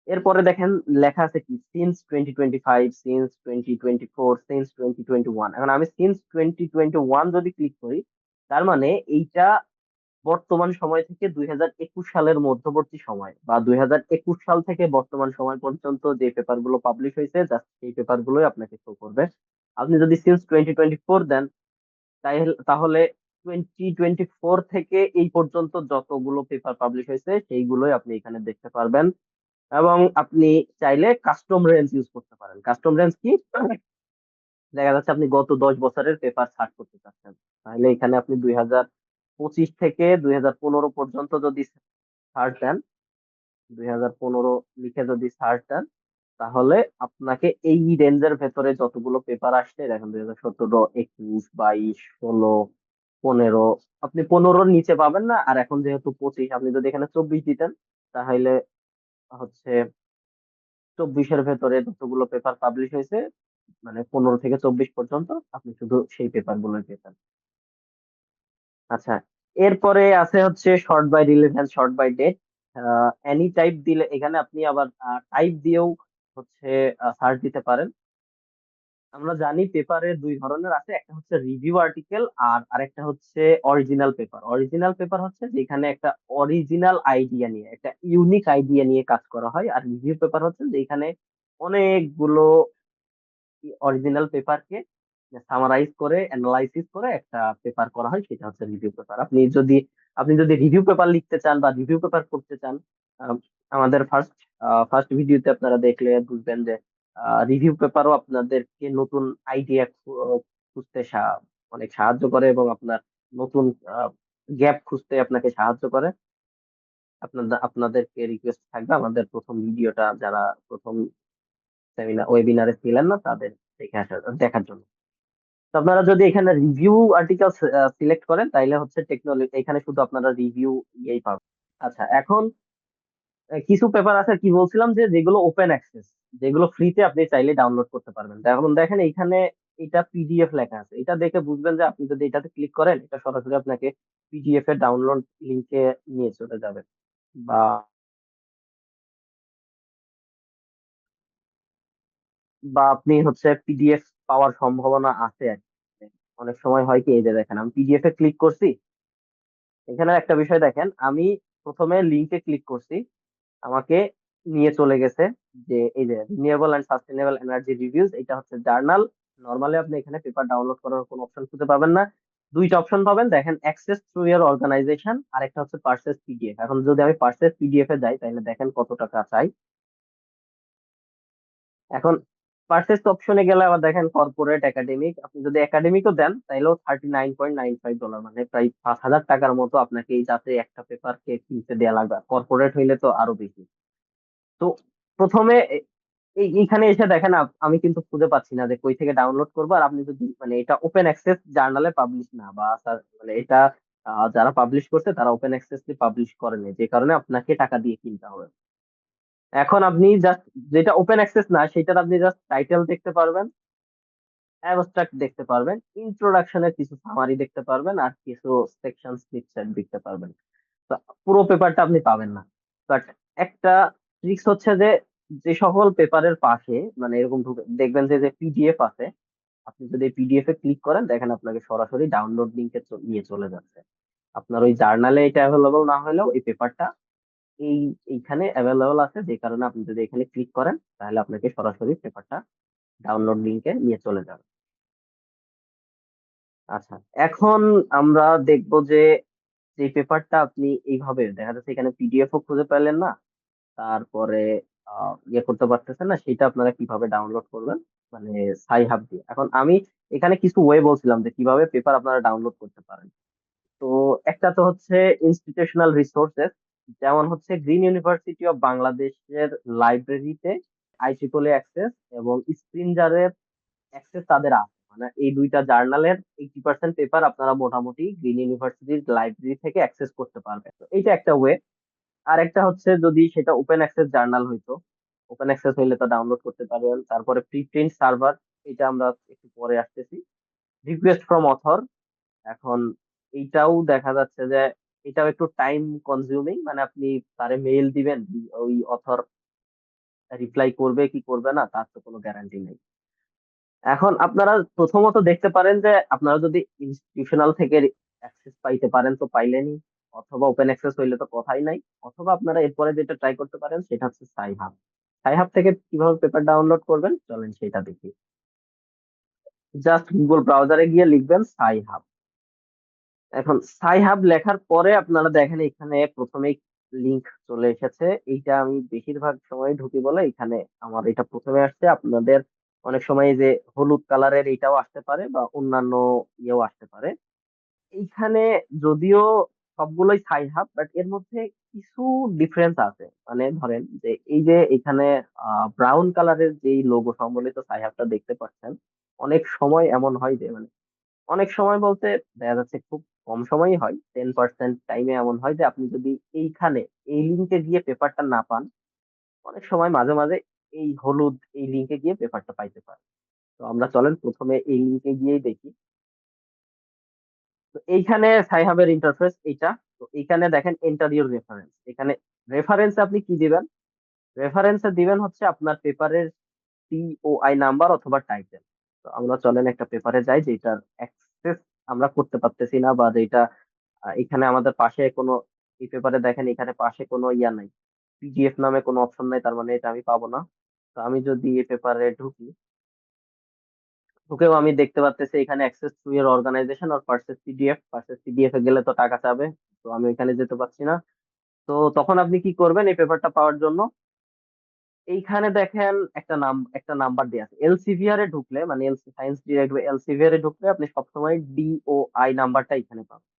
B: এরপরে দেখেন লেখা আছে কি সিন্স 2025, সিন্স 2024, সিন্স 2021। এখন আমি সিন্স 2021 যদি ক্লিক করি, তার মানে এইটা বর্তমান সময় থেকে 2021 সালের মধ্যবর্তী সময় বা 2021 সাল থেকে বর্তমান সময় পর্যন্ত যে পেপার গুলো পাবলিশ হয়েছে জাস্ট সেই পেপার গুলোই আপনাকে শো করবে। আপনি যদি সিন্স 2024 দেন তাহলে 2024 থেকে এই পর্যন্ত যতগুলো পেপার পাবলিশ হয়েছে সেইগুলোই আপনি এখানে দেখতে পারবেন। এবং আপনি চাইলে কাস্টম রেঞ্জ ইউজ করতে পারেন। কাস্টম রেঞ্জ কি? দেখা যাচ্ছে আপনি গত 10 বছরের পেপার সার্চ করতে চাচ্ছেন, তাহলে এখানে আপনি 2025 থেকে 2015 পর্যন্ত যদি সার্চ দেন, 2015 লিখে যদি সার্চ দেন, তাহলে আপনাকে এই রেঞ্জের ভেতরে যতগুলো পেপার আসছে দেখেন 2017, 21, 22, 16, 15, আপনি 15-র নিচে পাবেন না। আর এখন যেহেতু 25, আপনি যদি এখানে 24 দিতেন তাহলে হচ্ছে 24-এর ভেতরে যতগুলো পেপার পাবলিশ হয়েছে মানে 15 থেকে 24 পর্যন্ত আপনি শুধু সেই পেপার গুলোই পেতেন। আচ্ছা, এরপরে আছে হচ্ছে sort by relevance, sort by date. Any type দিলে এখানে আপনি আবার টাইপ দিয়েও হচ্ছে সার্চ দিতে পারেন। আমরা জানি পেপারে দুই ধরনের আছে, একটা হচ্ছে রিভিউ আর্টিকেল আর আরেকটা হচ্ছে অরিজিনাল পেপার। অরিজিনাল পেপার হচ্ছে যেখানে একটা অরিজিনাল আইডিয়া নিয়ে একটা ইউনিক আইডিয়া নিয়ে কাজ করা হয়, আর রিভিউ পেপার হচ্ছে যেখানে অনেকগুলো অরিজিনাল পেপারকে সামারাইজ করে অ্যানালাইসিস করে একটা পেপার করা হয়, সেটা হচ্ছে রিভিউ পেপার। আপনি যদি রিভিউ পেপার লিখতে চান বা রিভিউ পেপার করতে চান, আম, আমাদের ফার্স্ট ভিডিওতে আপনারা দেখলে বুঝবেন যে রিভিউ পেপারও আপনাদেরকে নতুন আইডিয়া খুঁজতে অনেক সাহায্য করে এবং আপনার নতুন গ্যাপ খুঁজতে আপনাকে সাহায্য করে। আপনাদেরকে রিকোয়েস্ট থাকবে আমাদের প্রথম ভিডিওটা যারা প্রথম সেমিনার ওয়েবিনারে ছিলেন না তাদের দেখার জন্য। তো আপনারা যদি এখানে রিভিউ আর্টিকেল সিলেক্ট করেন তাইলে হচ্ছে টেকনোলজি এখানে শুধু আপনারা রিভিউ ইয়েই পাবেন। আচ্ছা, এখন কিছু পেপার আছে কি বলছিলাম যে যেগুলো ওপেন অ্যাক্সেস, যেগুলো ফ্রিতে আপনি চাইলে ডাউনলোড করতে পারবেন। এখন দেখেন এইখানে এটা পিডিএফ লেখা আছে, এটা দেখে বুঝবেন যে আপনি যদি এটাতে ক্লিক করেন এটা সরাসরি আপনাকে পিডিএফ এর ডাউনলোড লিংকে নিয়ে চলে যাবে। বা বা আপনি হচ্ছে পিডিএফ পাওয়ার সম্ভাবনা আছে আর কি। অনেক সময় হয় কি, এই যে দেখেন আমি পিডিএফ এ ক্লিক করছি, এখানে একটা বিষয় দেখেন আমি প্রথমে লিংকে ক্লিক করছি, আমাকে নিয়ে চলে গেছে যে এই যে renewable and sustainable energy reviews, এটা হচ্ছে জার্নাল। নরমালি আপনি এখানে পেপার ডাউনলোড করার কোনো অপশন খুঁজে পাবেন না। দুইটা অপশন পাবেন দেখেন, অ্যাক্সেস থ্রু ইয়ার অর্গানাইজেশন আর একটা হচ্ছে পারচেজ পিডিএফ। এখন যদি আমি পারচেজ পিডিএফ এ যাই তাহলে দেখেন কত টাকা চাই। এখন পারচেজ অপশনে গেলে আবার দেখেন কর্পোরেট একাডেমিক, আপনি যদি একাডেমিকও দেন তাইলেও $39.95, মানে প্রায় 5,000 টাকার মতো আপনাকে এই যাতে একটা পেপারকে কিনতে দেওয়া লাগবে। কর্পোরেট হইলে তো আরো বেশি। তো প্রথমে এইখানে এসে দেখেন আমি কিন্তু খুঁজে পাচ্ছি না যে কই থেকে ডাউনলোড করবো। আর আপনি যদি মানে এটা ওপেন অ্যাক্সেস জার্নালে পাবলিশ না বা মানে এটা যারা পাবলিশ করছে তারা ওপেন অ্যাক্সেসলি পাবলিশ করেনি, যে কারণে আপনাকে টাকা দিয়ে কিনতে হবে। এখন আপনি জাস্ট যেটা ওপেন অ্যাক্সেস না সেটার আপনি জাস্ট টাইটেল দেখতে পারবেন, অ্যাবস্ট্রাক্ট দেখতে পারবেন, ইন্ট্রোডাকশনের কিছু সামারি দেখতে পারবেন আর কিছু সেকশন স্নিপেট দেখতে পারবেন। তো পুরো পেপারটা আপনি পাবেন না। বাট একটা ট্রিক্স হচ্ছে যে যে সকল পেপারের পাশে মানে এরকম দেখবেন যে পিডিএফ আছে, আপনি যদি পিডিএফ এ ক্লিক করেন দেখেন আপনাকে সরাসরি ডাউনলোড লিংকে নিয়ে চলে যাচ্ছে। আপনার ওই জার্নালে এটা অ্যাভেলেবল না হলেও এই পেপারটা এই এইখানে অ্যাভেলেবল আছে, যে কারণে আপনি যদি এখানে ক্লিক করেন তাহলে আপনাকে সরাসরি পেপারটা ডাউনলোড লিংকে নিয়ে চলে যাবে। আচ্ছা, এখন আমরা দেখব যে যে পেপারটা আপনি এইভাবে দেখা যাচ্ছে এখানে পিডিএফ ও খুঁজে পেলেন না, তারপরে ইয়ে করতে পারতেছেন না, সেটা আপনারা কিভাবে ডাউনলোড করবেন মানে সাই হাব দিয়ে। এখন আমি এখানে কিছু ওয়ে বলছিলাম যে কিভাবে পেপার আপনারা ডাউনলোড করতে পারেন। তো একটা তো হচ্ছে ইনস্টিটিউশনাল রিসোর্সেস, যেমন হচ্ছে গ্রিন ইউনিভার্সিটি অফ বাংলাদেশের লাইব্রেরিতে আইট্রিপল অ্যাক্সেস এবং স্প্রিনজারের অ্যাক্সেস তাদের আছে, মানে এই দুইটা জার্নালের 80% পেপার আপনারা মোটামুটি গ্রিন ইউনিভার্সিটির লাইব্রেরি থেকে অ্যাক্সেস করতে পারবেন। তো এইটা একটা ওয়ে। আর একটা হচ্ছে যদি সেটা ওপেন অ্যাক্সেস জার্নাল হইতো, ওপেন অ্যাক্সেস হইলে তো ডাউনলোড করতে পারবেন। তারপরে প্রিপ্রিন্ট সার্ভার, এটা আমরা একটু পরে আসতেছি। রিকোয়েস্ট ফ্রম অথর, এখন এইটাও দেখা যাচ্ছে যে এটাও একটু টাইম কনজিউমিং, মানে আপনি তারে মেইল দিবেন, ওই অথর রিপ্লাই করবে কি করবে না তার তো কোনো গ্যারান্টি নেই। এখন আপনারা প্রথমত দেখতে পারেন যে আপনারা যদি ইনস্টিটিউশনাল থেকে অ্যাক্সেস পাইতে পারেন তো পাইলেনই, অথবা ওপেন অ্যাক্সেস হইলে তো কথাই নাই, অথবা আপনারা এরপরে যেটা ট্রাই করতে পারেন সেটা হচ্ছে সাই হাব। সাই হাব থেকে কিভাবে পেপার ডাউনলোড করবেন চলেন সেটা দেখি। জাস্ট গুগল ব্রাউজারে গিয়ে লিখবেন সাই হাব। এখন সাই হাব লেখার পরে আপনারা দেখেন এখানে প্রথমেই লিংক চলে এসেছে। এইটা আমি বেশিরভাগ সময় ঢুকি বলে এখানে আমার এটা প্রথমে আসছে। আপনাদের অনেক সময় এই যে হলুদ কালারের এইটাও আসতে পারে বা অন্যান্য ইয়েও আসতে পারে। এইখানে যদিও সবগুলোই সাই হাব, বাট এর মধ্যে কিছু ডিফারেন্স আছে। মানে ধরেন যে এই যে এখানে ব্রাউন কালারের যেই লোগো সম্বলিত সাই হাবটা দেখতে পাচ্ছেন, অনেক সময় এমন হয় যে মানে অনেক সময় বলতে দেখা যাচ্ছে খুব কম সময়ই হয়, 10% টাইমে এমন হয় যে আপনি যদি এইখানে এই লিঙ্কে গিয়ে পেপারটা না পান, অনেক সময় মাঝে মাঝে এই হলুদ এই লিঙ্কে গিয়ে পেপারটা পাইতে পারেন। তো আমরা চলেন প্রথমে এই লিঙ্কে গিয়েই দেখি। তো এইখানে সাইহাবের ইন্টারফেস এইটা। তো এইখানে দেখেন এন্টার ইউর রেফারেন্স, এখানে রেফারেন্স আপনি কি দিবেন? রেফারেন্সে দিবেন হচ্ছে আপনার পেপারের সিওআই নাম্বার অথবা টাইটেল। তো আমরা চলেন একটা পেপারে যাই যেটার অ্যাক্সেস আমরা করতে পারতেছি না, বা যেটা এখানে আমাদের পাশে কোনো, এই পেপারে দেখেন এখানে পাশে কোনো ইয়া নাই, পিডিএফ নামে কোনো অপশন নাই, তার মানে এটা আমি পাবো না। তো আমি যদি এই পেপারে ঢুকি, ঢুকেও আমি দেখতে পাচ্তেছি এখানে অ্যাক্সেস টু ইয়ার অর্গানাইজেশন আর পার্সেস পিডিএফ, পার্সেস পিডিএফ এ গেলে তো টাকা চাবে, তো আমি এখানে যেতে পারছি না। তো তখন আপনি কি করবেন এই পেপারটা পাওয়ার জন্য? এইখানে দেখেন একটা নাম্বার দেওয়া আছে। এলসিভিআর এ ঢুকলে মানে এলসি সায়েন্স ডিরেক্ট বা এলসিভিআর এ ঢুকলে আপনি সবসময় ডিওআই নাম্বারটা এখানে পাবেন।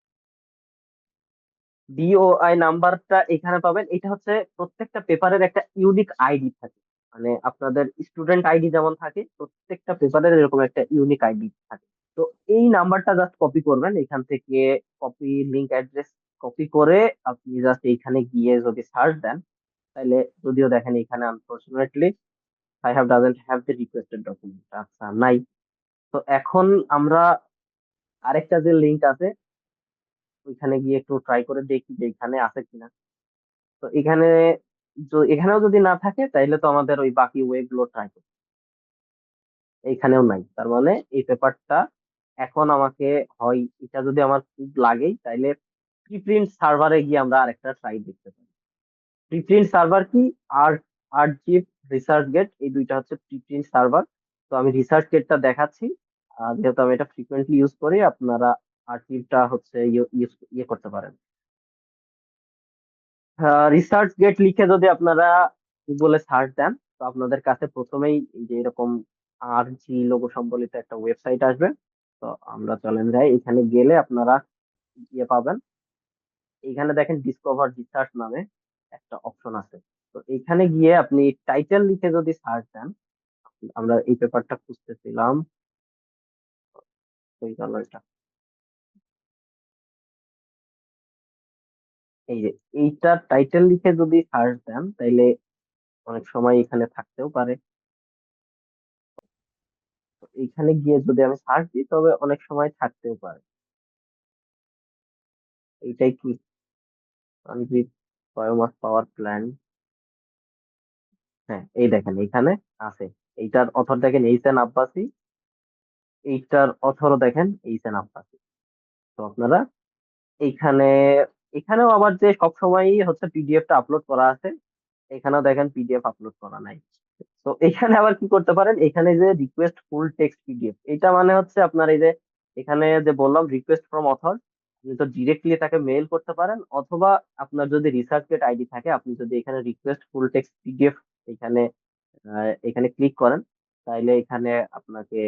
B: ডিওআই নাম্বারটা এখানে পাবেন। এটা হচ্ছে প্রত্যেকটা পেপারের একটা ইউনিক আইডি থাকে, মানে আপনাদের স্টুডেন্ট আইডি যেমন থাকে, প্রত্যেকটা পেপারের এরকম একটা ইউনিক আইডি থাকে। তো এই নাম্বারটা জাস্ট কপি করবেন এখান থেকে, কপি লিংক অ্যাড্রেস কপি করে আপনি জাস্ট এইখানে গিয়ে যদি সার্চ দেন, তাহলে যদিও দেখেন এখানে unfortunately I have doesn't have the requested document, আচ্ছা নাই। তো এখন আমরা আরেকটা যে লিংক আছে ওইখানে গিয়ে একটু ট্রাই করে দেখি যে এখানে আছে কিনা। তো এখানে এখানেও যদি না থাকে তাইলে তো আমাদের ওই বাকি ওয়ে গুলো ট্রাই করতে, এইখানেও নাই। তার মানে এই পেপারটা এখন আমাকে হয় এটা যদি আমার খুব লাগেই তাইলে প্রিপ্রিন্ট সার্ভারে গিয়ে আমরা আরেকটা ট্রাই দেখতে পারি। প্রিপ্রিন্ট সার্ভার কি? আর আর্চিভ, রিসার্চ গেট, এই দুইটা হচ্ছে প্রিপ্রিন্ট সার্ভার। তো আমি রিসার্চ গেটটা দেখাচ্ছি, যেহেতু আমি এটা ফ্রিকোয়েন্টলি ইউজ করি, আপনারা আর্চিভটা হচ্ছে ইয়ে করতে পারেন। রিসার্চ গেট লিখে যদি আপনারা গুগলে সার্চ দেন, তো আপনাদের কাছে প্রথমেই এই যে এরকম আর জি লোগো সম্বলিত একটা ওয়েবসাইট আসবে। তো আমরা চলেন যাই, এখানে গেলে আপনারা ইয়ে পাবেন। এখানে দেখেন ডিসকভার রিসার্চ নামে একটা অপশন আছে। তো এখানে গিয়ে আপনি টাইটেল লিখে যদি সার্চ দেন, আমরা এই পেপারটা খুঁজতেছিলাম, ওই গেল এটা। এই যে এইটা টাইটেল লিখে যদি সার্চ দেন তাইলে অনেক সময় এখানে থাকতেও পারে। তো এইখানে গিয়ে যদি আমি সার্চ দিই তবে অনেক সময় থাকতেও পারে। এইটাই কি আনজিপ বায়োমাস পাওয়ার প্ল্যান্ট? হ্যাঁ, এই দেখেন এখানে আছে। এইটার অথর দেখেন এইচএন আব্বাসি, এইটার অথরও দেখেন এইচএন আব্বাসি। তো আপনারা এইখানে এখানেও আবার যে সবসময়ই হচ্ছে পিডিএফটা আপলোড করা আছে, এখানেও দেখেন পিডিএফ আপলোড করা নাই। তো এখানে আবার কি করতে পারেন, এখানে যে রিকোয়েস্ট ফুল টেক্সট পিডিএফ, এটা মানে হচ্ছে আপনার এই যে এখানে যে বললাম রিকোয়েস্ট ফ্রম অথর, আপনি তো ডিরেক্টলি তাকে মেইল করতে পারেন, অথবা আপনার যদি রিসার্চগেট আইডি থাকে, আপনি যদি এখানে রিকোয়েস্ট ফুল টেক্সট পিডিএফ এখানে এখানে ক্লিক করেন, তাইলে এখানে আপনাকে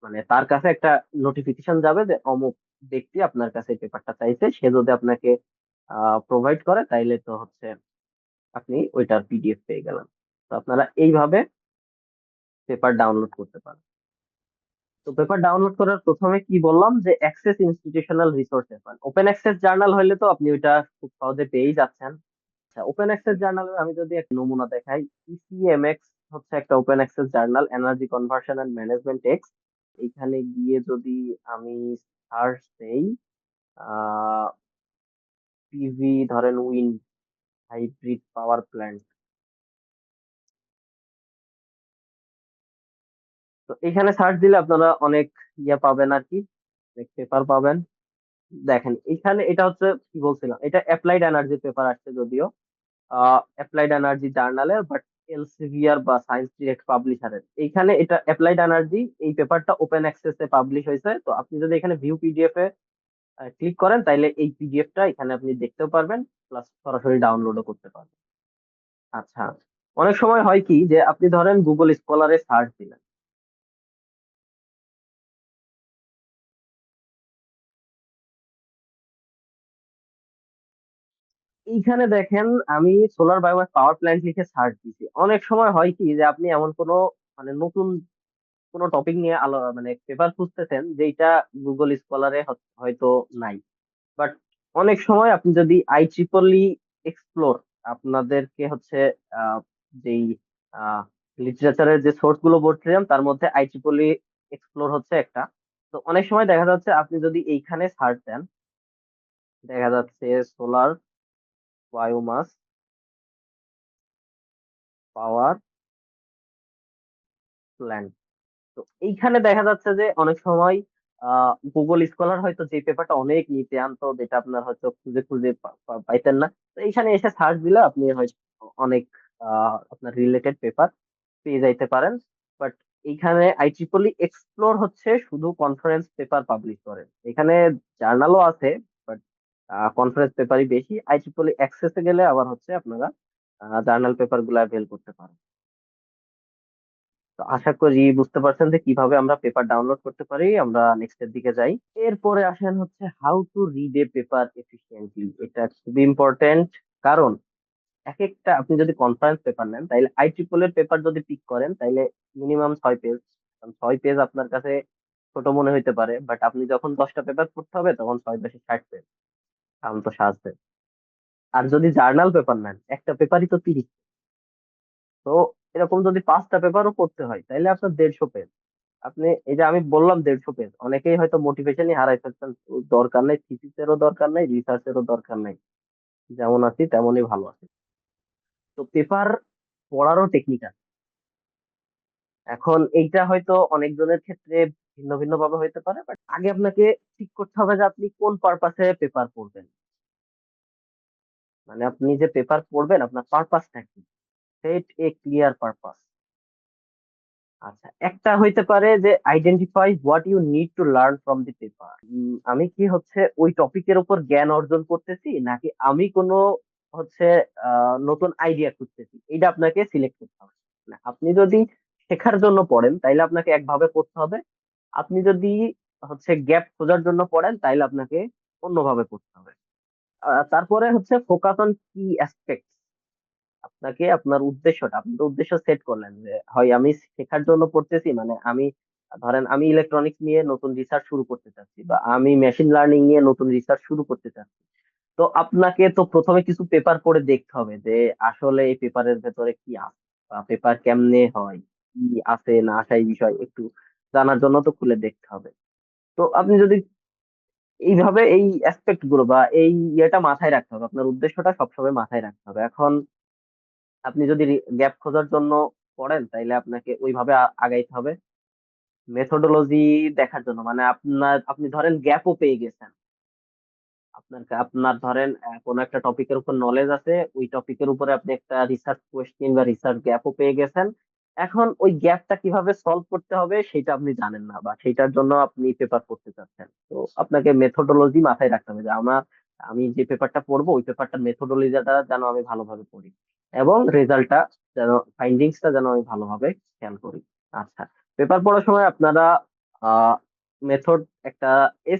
B: মানে তার কাছে একটা নোটিফিকেশন যাবে যে অমুক ব্যক্তি আপনার কাছে পেপারটা চাইছে। সে যদি আপনাকে প্রোভাইড করে, তাইলে তো হচ্ছে আপনি ওইটার পিডিএফ পেয়ে গেলেন। তো আপনারা এইভাবে পেপার ডাউনলোড করতে পারেন। তো পেপার ডাউনলোড করার প্রথমে কি বললাম যে access institutional resource paper, open access journal হলে তো আপনি ওইটা খুব সহজে পেয়েই যাচ্ছেন। আচ্ছা, ওপেন অ্যাক্সেস জার্নালের আমি যদি একটা নমুনা দেখাই, ইসিএমএক্স হচ্ছে একটা open access journal, energy conversion and management x. এইখানে গিয়ে যদি আমি সার্চ দেই পিভি ধরেন উইন্ড হাইব্রিড পাওয়ার প্ল্যান্ট, তো এখানে সার্চ দিলে আপনারা অনেক ইয়ে পাবেন আর কি, অনেক পেপার পাবেন। দেখেন এখানে এটা হচ্ছে কি বলছিলাম, এটা অ্যাপ্লাইড এনার্জি পেপার আসছে যদিও, অ্যাপ্লাইড এনার্জি জার্নালের, বাট এলসেভিয়ার বা সায়েন্স ডিরেক্ট পাবলিশারের। এইখানে এটা অ্যাপ্লাইড এনার্জি, এই পেপারটা ওপেন অ্যাক্সেসে পাবলিশ হয়েছে। তো আপনি যদি এখানে ভিউ পিডিএফ এ ক্লিক করেন, তাইলে এই পিডিএফটা এখানে আপনি দেখতেও পারবেন, প্লাস সরাসরি ডাউনলোডও করতে পারবেন। আচ্ছা, অনেক সময় হয় কি যে আপনি ধরেন গুগল স্কলারে সার্চ দিলেন, এইখানে দেখেন আমি সোলার বায়োমাস পাওয়ার প্ল্যান্ট লিখে সার্চ দিছি। অনেক সময় হয় কি যে আপনি এমন কোনো মানে নতুন কোনো টপিক নিয়ে আলো মানে পেপার খুঁজতেছেন যেটা গুগল স্কলারে হয়তো নাই। বাট অনেক সময় আপনি যদি IEEE এক্সপ্লোর, আপনাদেরকে হচ্ছে আহ, যেই লিটারেচারের যে সোর্স গুলো পড়ছিলাম তার মধ্যে IEEE এক্সপ্লোর হচ্ছে একটা। তো অনেক সময় দেখা যাচ্ছে আপনি যদি এইখানে সার্চ দেন, দেখা যাচ্ছে সোলার বায়োমাস পাওয়ার প্ল্যান্ট। তো এইখানে দেখা যাচ্ছে যে অনেক সময় গুগল স্কলার হয়তো যে পেপারটা অনেক নিচে আনতো, যেটা আপনার হয়তো খুঁজে খুঁজে পাইতেন না, তো এইখানে এসে সার্চ দিলে আপনি হয়তো অনেক আপনার রিলেটেড পেপার পেয়ে যাইতে পারেন। বাট এইখানে IEEE এক্সপ্লোর হচ্ছে শুধু কনফারেন্স পেপার পাবলিশ করে, এখানে জার্নালও আছে, বাট কনফারেন্স পেপারই বেশি। IEEE অ্যাক্সেসে গেলে আবার হচ্ছে আপনারা জার্নাল পেপার গুলো অ্যাভেল করতে পারেন। তো আশা করি বুঝতে পারছেন যে কিভাবে আমরা পেপার ডাউনলোড করতে পারি। আমরা নেক্সট এর দিকে যাই। এরপরে আসেন হচ্ছে how to read a paper efficiently. এটা খুবই ইম্পর্টেন্ট, কারণ এক একটা আপনি যদি কনফারেন্স পেপার নেন, তাইলে IEEE এর পেপার যদি পিক করেন, তাইলে মিনিমাম 6 পেজ। 6 পেজ আপনার কাছে ছোট মনে হইতে পারে, বাট আপনি যখন 10টা পেপার পড়তে হবে তখন 6 10 60 পেজ, কারণ তো সাজবে। আর যদি জার্নাল পেপার নেন, একটা পেপারই তো 30। তো এরকম যদি 5টা পেপারও পড়তে হয়, তাইলে আপনার 150 পেজ। আপনি এই যে আমি বললাম 150 পেজ, অনেকেই হয়তো মোটিভেশনই হারাই ফেলছেন। দরকার নাই, থিসিসেরও দরকার নাই, রিসার্চেরও দরকার নাই, যেমন আছি তেমনই ভালো আছি। তো পেপার পড়ারও টেকনিক আছে। এখন এইটা হয়তো অনেকজনের ক্ষেত্রে ভিন্ন ভিন্ন ভাবে হইতে পারে, বাট আগে আপনাকে ঠিক করতে হবে যে আপনি কোন পারপাসে পেপার পড়বেন। মানে আপনি যে পেপার পড়বেন, আপনার পারপাসটা কি, সেট এ ক্লিয়ার পারপাস। আচ্ছা, একটা হইতে পারে যে identify what you need to learn from the paper. আমি কি হচ্ছে ওই টপিকের উপর জ্ঞান অর্জন করতেছি, নাকি আমি কোনো হচ্ছে নতুন আইডিয়া খুঁজতেছি, এটা আপনাকে সিলেক্ট করতে হবে। না, আপনি যদি শেখার জন্য পড়েন তাইলে আপনাকে একভাবে পড়তে হবে। আপনি যদি হচ্ছে গ্যাপ খোঁজার জন্য পড়েন, তাইলে আপনাকে অন্যভাবে পড়তে হবে। তারপরে হচ্ছে ফোকাস অন কি অ্যাসপেক্ট। আপনাকে আপনার উদ্দেশ্যটা, আপনি তো উদ্দেশ্য সেট করলেন যে হয় আমি শেখার জন্য পড়তেছি, মানে আমি ধরেন আমি ইলেকট্রনিক্স নিয়ে নতুন রিসার্চ শুরু করতে চাচ্ছি, বা আমি মেশিন লার্নিং নিয়ে নতুন রিসার্চ শুরু করতে চাচ্ছি। তো আপনাকে তো প্রথমে কিছু পেপার পড়ে দেখতে হবে যে আসলে এই পেপারের ভেতরে কি আছে, বা পেপার কেমনে হয়, কি আছে না আছে, এই বিষয় একটু জানার জন্য তো খুলে দেখতে হবে। তো আপনি যদি এইভাবে এই অ্যাসপেক্ট গুলো বা এই ইয়েটা মাথায় রাখতে হবে, আপনার উদ্দেশ্যটা সবসময় মাথায় রাখতে হবে। এখন আপনি যদি গ্যাপ খোঁজার জন্য পড়েন, তাইলে আপনাকে ওইভাবে আগাইতে হবে। মেথোডোলজি দেখার জন্য, মানে আপনি ধরেন গ্যাপও পেয়ে গেছেন, আপনার ধরেন কোনো একটা টপিকের উপর নলেজ আছে, ওই টপিকের উপরে আপনি একটা রিসার্চ কোয়েশ্চেন বা রিসার্চ গ্যাপও পেয়ে গেছেন। এখন ওই গ্যাপটা কিভাবে সলভ করতে হবে সেটা আপনি জানেন না, বা সেটার জন্য আপনি পেপার পড়তে চাচ্ছেন। তো আপনাকে মেথোডোলজি মাথায় রাখতে হবে যে আমি যে পেপারটা পড়বো ওই পেপারটার মেথোডোলজিটা যেন আমি ভালোভাবে পড়ি, এবং রেজাল্টটা যেন, ফাইন্ডিংসটা যেন আমি ভালোভাবে খেয়াল করি। আচ্ছা, পেপার পড়ার সময় আপনারা মেথড একটা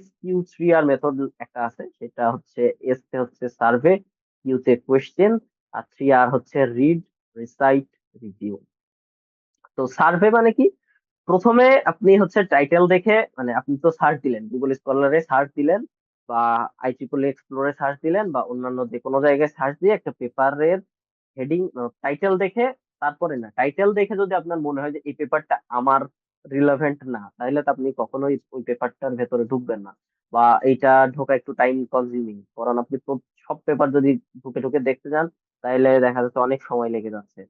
B: SQ3R মেথড একটা আছে, সেটা হচ্ছে এস তে হচ্ছে সার্ভে, কিউ তে কোয়েশ্চেন, আর 3R হচ্ছে রিড, রিসাইট, রিভিউ। তো সার্ভে মানে কি? প্রথমে আপনি হচ্ছে টাইটেল দেখে, মানে আপনি তো সার্চ দিলেন, গুগল স্কলারে সার্চ দিলেন, বা IEEE এক্সপ্লোরে সার্চ দিলেন, বা অন্যান্য যে কোনো জায়গায় সার্চ দিয়ে একটা পেপারের হেডিং, টাইটেল দেখে, তারপরে না, টাইটেল দেখে যদি আপনার মনে হয় যে এই পেপারটা আমার রিলেভেন্ট না, তাহলে তো আপনি কখনোই ওই পেপারটার ভেতরে ঢুকবেন না, বা এইটা ঢোকা একটু টাইম কনজিউমিং। কারণ আপনি তো সব পেপার যদি ঢুকে ঢুকে দেখতে যান, তাহলে দেখা যাচ্ছে অনেক সময় লেগে যাচ্ছে।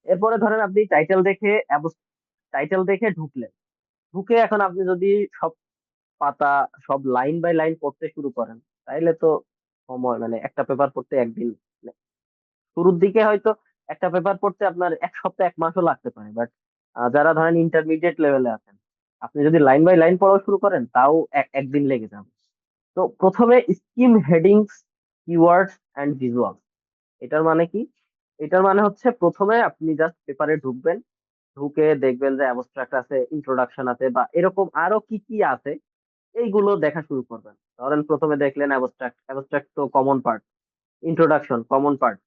B: এরপরে ধরেন আপনি টাইটেল দেখে ঢুকলেন, ঢুকে এখন আপনি যদি সব পাতা, সব লাইন বাই লাইন পড়তে শুরু করেন, তাইলে তো সময়, মানে একটা পেপার পড়তে একদিন, মানে শুরুর দিকে হয়তো একটা পেপার পড়তে আপনার এক সপ্তাহ এক মাসও লাগতে পারে, বাট যারা ধরেন ইন্টারমিডিয়েট লেভেলে আছেন, আপনি যদি লাইন বাই লাইন পড়া শুরু করেন, তাও একদিন লেগে যাবে। তো প্রথমে skim headings, keywords and visual. এটার মানে কি? এটার মানে হচ্ছে প্রথমে আপনি জাস্ট পেপারে ঢুকবেন, ঢুকে দেখবেন যে অ্যাবস্ট্রাক্ট আছে, ইন্ট্রোডাকশন আছে, বা এরকম আরো কি কি আছে, এইগুলো দেখা শুরু করবেন। ধরেন প্রথমে দেখলেন অ্যাবস্ট্রাক্ট, অ্যাবস্ট্রাক্ট তো common part, introduction common part.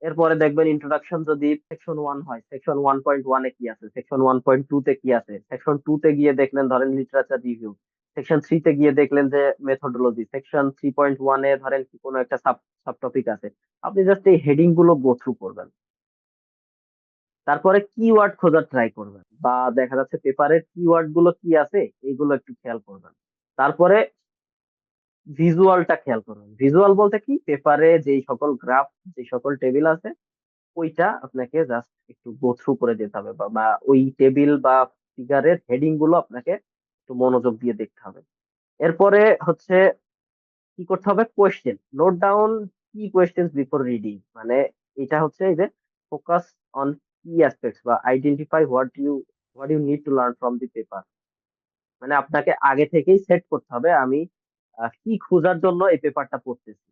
B: এরপরে দেখবেন ইন্ট্রোডাকশন যদি সেকশন 1 হয়, সেকশন 1.1 এ কি আছে, সেকশন 1.2 তে কি আছে, সেকশন 2 তে গিয়ে দেখলেন ধরেন লিটারেচার রিভিউ, সেকশন 3 তে গিয়ে দেখলেন যে মেথোডোলজি, সেকশন 3.1 এ ধরেন কি কোনো একটা সাব সাব টপিক আছে। আপনি জাস্ট এই হেডিং গুলো গো থ্রু করবেন, তারপরে কিওয়ার্ড খোঁজার ট্রাই করবেন, বা দেখা যাচ্ছে পেপারের কিওয়ার্ড গুলো কি আছে এইগুলো একটু খেয়াল করবেন। তারপরে ভিজুয়ালটা খেয়াল করবেন। ভিজুয়াল বলতে কি? পেপারে যেই সকল গ্রাফ, যে সকল টেবিল আছে, ওইটা আপনাকে জাস্ট একটু গো থ্রু করে যেতে হবে, বা ওই টেবিল বা ফিগারের হেডিং গুলো আপনাকে একটু মনোযোগ দিয়ে দেখতে হবে। এরপরে হচ্ছে কি করতে হবে? Question note down, key question before reading, মানে এটা হচ্ছে এই যে ফোকাস অন কি অ্যাসপেক্টস, বা identify what you need to learn from the paper. মানে আপনাকে আগে থেকেই সেট করতে হবে, আমি কি খোঁজার জন্য এই পেপারটা পড়তেছি।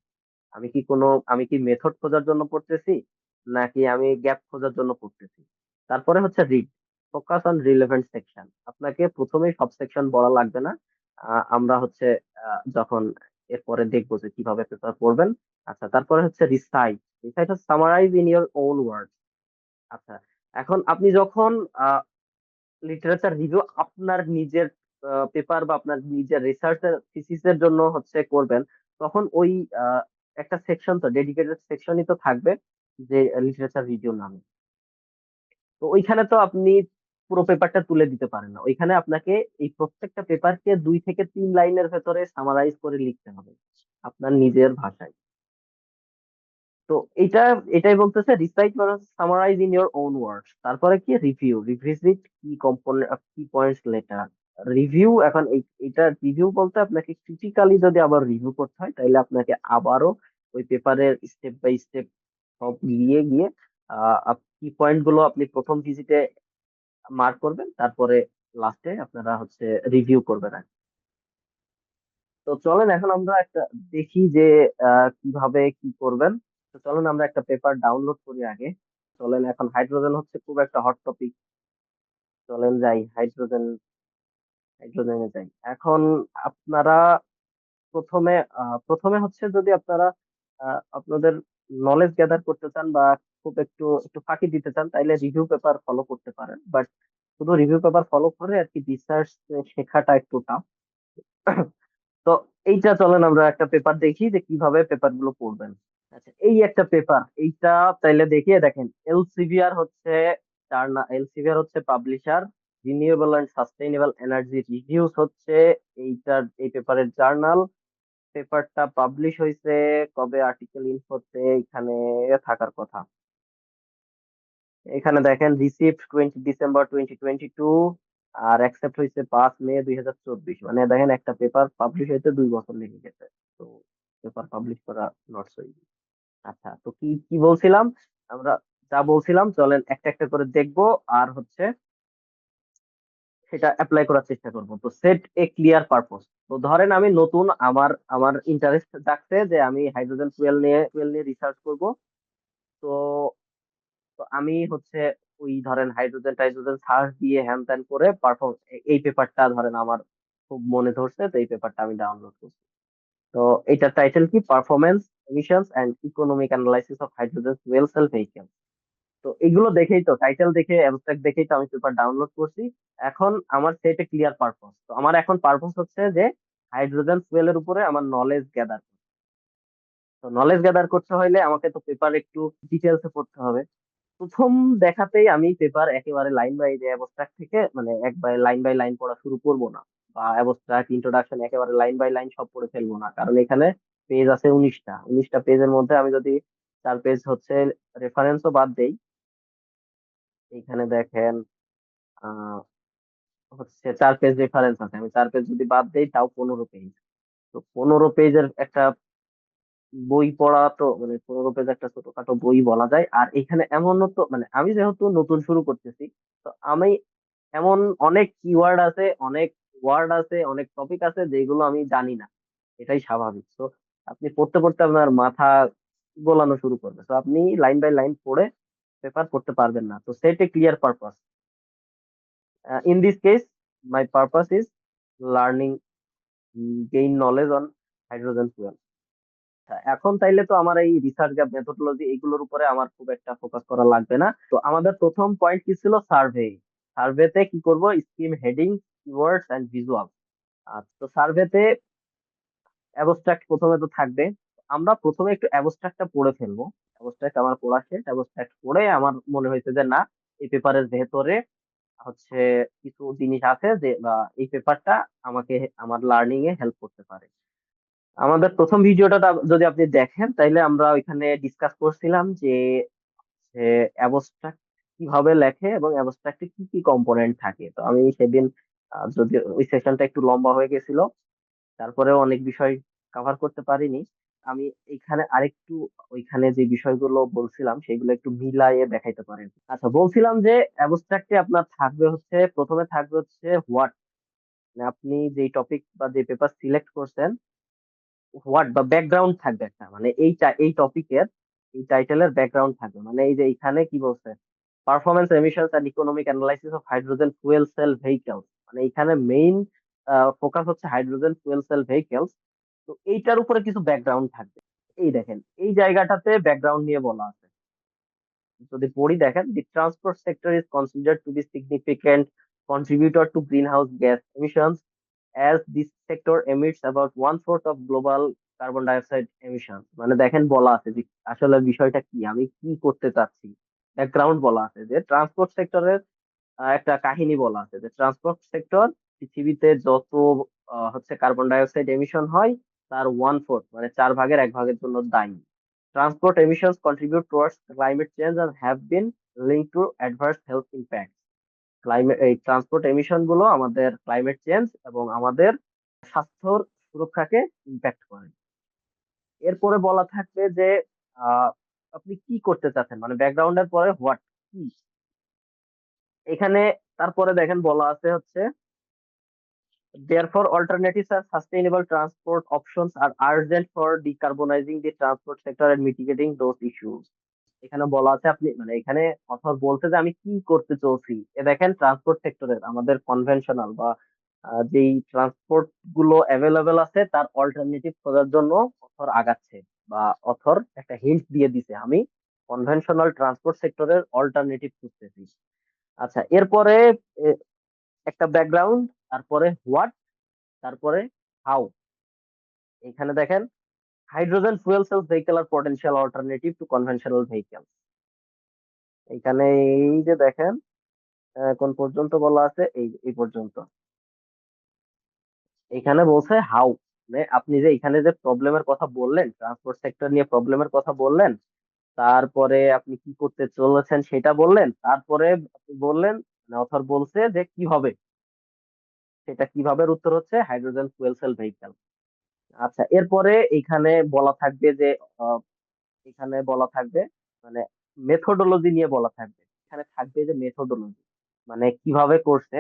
B: আমি কি মেথড খোঁজার জন্য পড়তেছি, নাকি আমি গ্যাপ খোঁজার জন্য পড়তেছি। তারপরে হচ্ছে read, focus on relevant section. আপনাকে প্রথমেই সব সেকশন বলা লাগবে না, আমরা হচ্ছে যখন এরপরে দেখবো যে কিভাবে পেপার পড়বেন। আচ্ছা, তারপরে হচ্ছে রিসাইট। রিসাইট হচ্ছে summarize in your own word. আচ্ছা, এখন আপনি যখন লিটারেচার রিভিউ আপনার নিজের পেপার বা আপনার নিজের রিসার্চের থিসিসের জন্য হচ্ছে করবেন, তখন ওই একটা সেকশন, তো ডেডিকেটেড সেকশনই তো থাকবে যে লিটারেচার রিভিউ নামে। তো ওইখানে তো আপনি পুরো পেপারটা তুলে দিতে পারেন না, ওইখানে আপনাকে এই প্রত্যেকটা পেপারকে 2 থেকে 3 লাইনের ভেতরে সামারাইজ করে লিখতে হবে আপনার নিজের ভাষায়। তো এটাই বলতেছে রিসাইট মানে summarize in your own words. তারপরে কি? Review, revisit key component, key points later. Review, এখন এটা রিভিউ বলতে আপনাকে ক্রিটিক্যালি যদি আবার রিভিউ করতে হয়, তাহলে আপনাকে আবারও ওই পেপারের স্টেপ বাই স্টেপ সব গিয়ে গিয়ে কি পয়েন্ট গুলো আপনি প্রথম ভিজিটে মার্ক করবেন, তারপরে লাস্টে আপনারা হচ্ছে রিভিউ করবেন আর কি। তো চলেন এখন আমরা একটা দেখি যে কিভাবে কি করবেন। তো চলেন আমরা একটা পেপার ডাউনলোড করি আগে। চলেন, এখন হাইড্রোজেন হচ্ছে খুব একটা হট টপিক। চলেন যাই হাইড্রোজেনে যাই এখন। আপনারা প্রথমে হচ্ছে যদি আপনারা আপনাদের নলেজ গ্যাদার করতে চান, বা খুব একটু একটু ফাঁকি দিতে চান, তাইলে রিভিউ পেপার ফলো করতে পারেন, বাট শুধু রিভিউ পেপার ফলো করে আর কি রিসার্চ শেখাটা একটু টাফ। তো এইটা চলেন আমরা একটা পেপার দেখি যে কিভাবে পেপার গুলো পড়বেন। আচ্ছা, এই একটা পেপার, এইটা তাইলে দেখিয়ে দেখেন। এলসিভিআর হচ্ছে publisher, renewable and sustainable energy reviews হচ্ছে এই পেপারের জার্নাল। পেপারটা পাবলিশ হয়েছে কবে? আর্টিকেল ইনফোতে এখানে থাকার কথা। এখানে দেখেন রিসিভড 20 ডিসেম্বর 2022, আর অ্যাকসেপ্ট হয়েছে 5 মে 2024। মানে দেখেন একটা পেপার পাবলিশ হইতে 2 বছর লেগে গেছে। তো পেপার পাবলিশ করা নট সো ইজি। আচ্ছা, তো কি কি বলছিলাম আমরা? যা বলছিলাম চলেন একটা একটা করে দেখবো, আর হচ্ছে সেটা অ্যাপ্লাই করার চেষ্টা করব। তো সেট এ ক্লিয়ার পারপোজ। তো ধরেন আমি নতুন, আমার আমার ইন্টারেস্ট থাকছে যে আমি হাইড্রোজেন ফুয়েল নিয়ে রিসার্চ করব। তো তো আমি হচ্ছে ওই ধরেন হাইড্রোজেন টাইড্রোজেন সার্চ দিয়ে হ্যান ত্যান করে পারফর্ম, এই পেপারটা ধরেন আমার খুব মনে ধরছে, তো এই পেপারটা আমি ডাউনলোড করছি। তো এটার টাইটেল কি? Performance, emissions and economic analysis of hydrogen fuel cell vehicle. তো এগুলো দেখেই তো, টাইটেল দেখে, অ্যাবস্ট্রাক্ট দেখেই তো আমি পেপার ডাউনলোড করছি। এখন আমার সেটা ক্লিয়ার পারপস। তো আমার এখন পারপস হচ্ছে যে হাইড্রোজেন ফুয়েলের উপরে আমার নলেজ গ্যাদার। তো নলেজ গ্যাদার করতে হইলে আমাকে তো পেপার একটু ডিটেলসে পড়তে হবে। প্রথম দেখাতেই আমি পেপার একেবারে লাইন বাই যে অ্যাবস্ট্রাক্ট থেকে, মানে একবারে লাইন বাই লাইন পড়া শুরু করব না, বা অ্যাবস্ট্রাক্ট ইন্ট্রোডাকশন একেবারে লাইন বাই লাইন সব পড়ে ফেলবো না, কারণ এখানে পেজ আছে 19টা পেজের মধ্যে আমি যদি 4 পেজ হচ্ছে রেফারেন্সও বাদ দেই, এইখানে দেখেন হচ্ছে 4 পেজ রেফারেন্স আছে, আমি 4 পেজ যদি বাদ দেই তাও 15 পেজ। তো 15 পেজের একটা বই পড়া তো, মানে 15 পেজ একটা ছোটখাটো বই বলা যায়। আর এখানে এমনও তো, মানে আমি যেহেতু নতুন শুরু করতেছি, তো আমি এমন অনেক কিওয়ার্ড আছে, অনেক ওয়ার্ড আছে, অনেক টপিক আছে যেগুলো আমি জানি না। এটাই স্বাভাবিক। তো আপনি পড়তে পড়তে আপনার মাথা গোলানো শুরু করবে, তো আপনি লাইন বাই লাইন পড়ে পেপার পড়তে পারবেন না। তো set A clear purpose. In this case my purpose is learning, gain knowledge on hydrogen fuel. এখন তাইলে তো আমার এই রিসার্চ গ্যাপ মেথোডোলজি এগুলোর উপরে আমার খুব একটা ফোকাস করা লাগবে না। তো আমাদের প্রথম পয়েন্ট কি ছিল? সার্ভে। সার্ভেতে কি করব? Skim, heading, keywords and visual. তো সার্ভেতে অ্যাবস্ট্রাক্ট প্রথমে তো থাকবে। আমরা প্রথমে একটু অ্যাবস্ট্রাক্টটা পড়ে ফেলবো। অ্যাবস্ট্রাক্ট আমার পড়া শেষ। অ্যাবস্ট্রাক্ট পড়ে আমার মনে হয়েছে যে না, এই পেপারের ভেতরে হচ্ছে কিছু জিনিস আছে যে, বা এই পেপারটা আমাকে আমার লার্নিং এ হেল্প করতে পারে। আমাদের প্রথম ভিডিওটা যদি আপনি দেখেন, তাইলে আমরা ওইখানে ডিসকাস করছিলাম যে অ্যাবস্ট্রাক্ট কিভাবে লেখে এবং অ্যাবস্ট্রাক্টে কি কি কম্পোনেন্ট থাকে। তো আমি সেদিন যদি ওই সেশনটা একটু লম্বা হয়ে গেছিল, তারপরেও অনেক বিষয় কভার করতে পারিনি। আমি এখানে আরেকটু ওইখানে যে বিষয়গুলো বলছিলাম সেগুলো একটু মিলাইয়ে দেখাইতে পারেন। আচ্ছা, বলছিলাম যে অ্যাবস্ট্রাক্টে আপনার থাকবে হচ্ছে, প্রথমে থাকবে হচ্ছে হোয়াট, মানে আপনি যে টপিক বা যে পেপার সিলেক্ট করছেন, হোয়াট বা ব্যাকগ্রাউন্ড থাকবে একটা, মানে এই টপিকের এই টাইটেলের ব্যাকগ্রাউন্ড থাকবে। মানে এই যে এখানে কি বলছে, performance, emissions and economic analysis of hydrogen fuel cell vehicles, মানে এখানে মেইন ফোকাস হচ্ছে হাইড্রোজেন ফুয়েল সেল ভেহিকলস। তো এইটার উপরে কিছু ব্যাকগ্রাউন্ড থাকবে। এই দেখেন, এই জায়গাটাতে ব্যাকগ্রাউন্ড নিয়ে বলা আছে। যদি পড়ি, দেখেন, the transport sector is considered to be significant contributor to greenhouse gas emissions, as this sector emits about 1/4 of global carbon dioxide emissions। মানে দেখেন বলা আছে যে আসলে বিষয়টা কি, আমি কি করতে চাচ্ছি। ব্যাকগ্রাউন্ড বলা আছে যে ট্রান্সপোর্ট সেক্টরের একটা কাহিনী বলা আছে যে ট্রান্সপোর্ট সেক্টর পৃথিবীতে যত হচ্ছে কার্বন ডাই অক্সাইড এমিশন হয় তার 1/4, মানে 4/1 জন্য দায়ী। Transport emissions contribute towards climate change and have been linked to adverse health impacts। Climate, এই ট্রান্সপোর্ট এমিশন গুলো আমাদের ক্লাইমেট চেঞ্জ এবং আমাদের স্বাস্থ্যর সুরক্ষাকে ইম্প্যাক্ট করে। এরপরে বলা থাকবে যে আহ, আপনি কি করতে চাচ্ছেন, মানে ব্যাকগ্রাউন্ডের পরে হোয়াট, কি এখানে। তারপরে দেখেন বলা আছে হচ্ছে therefore alternatives and sustainable transport options are urgent for decarbonizing the transport sector and mitigating those issues। এখানে বলা আছে আপনি, মানে এখানে অথর বলতে যে আমি কি করতে চলছি। এ দেখেন ট্রান্সপোর্ট সেক্টরের আমাদের কনভেনশনাল বা যেই ট্রান্সপোর্ট গুলো অ্যাভেলেবেল আছে তার অল্টারনেটিভ খোঁজার জন্য অথর আগাচ্ছে, বা অথর একটা হিন্ট দিয়ে দিছে আমি কনভেনশনাল ট্রান্সপোর্ট সেক্টরের অল্টারনেটিভ খুঁজতেছি। আচ্ছা, এরপরে এ, একটা ব্যাকগ্রাউন্ড, তারপরে হোয়াট, তারপরে হাউ। এখানে দেখেন hydrogen fuel cell vehicle are potential alternative to conventional vehicle. এখানে এই যে দেখেন কোন পর্যন্ত বলা আছে, এই এই পর্যন্ত। এখানে বলছে হাউ, মানে আপনি যে এখানে যে প্রবলেমের কথা বললেন, ট্রান্সপোর্ট সেক্টর নিয়ে প্রবলেমের কথা বললেন, তারপরে আপনি কি করতে চলেছেন সেটা বললেন, তারপরে আপনি বললেন, মানে অথর বলছে যে কিভাবে, সেটা কিভাবে উত্তর হচ্ছে হাইড্রোজেন ফুয়েল সেল ভেহিকল। আচ্ছা, এরপরে এখানে বলা থাকবে যে আহ, এখানে বলা থাকবে মানে মেথোডোলজি নিয়ে বলা থাকবে। এখানে থাকবে যে মেথোডোলজি মানে কিভাবে করছে,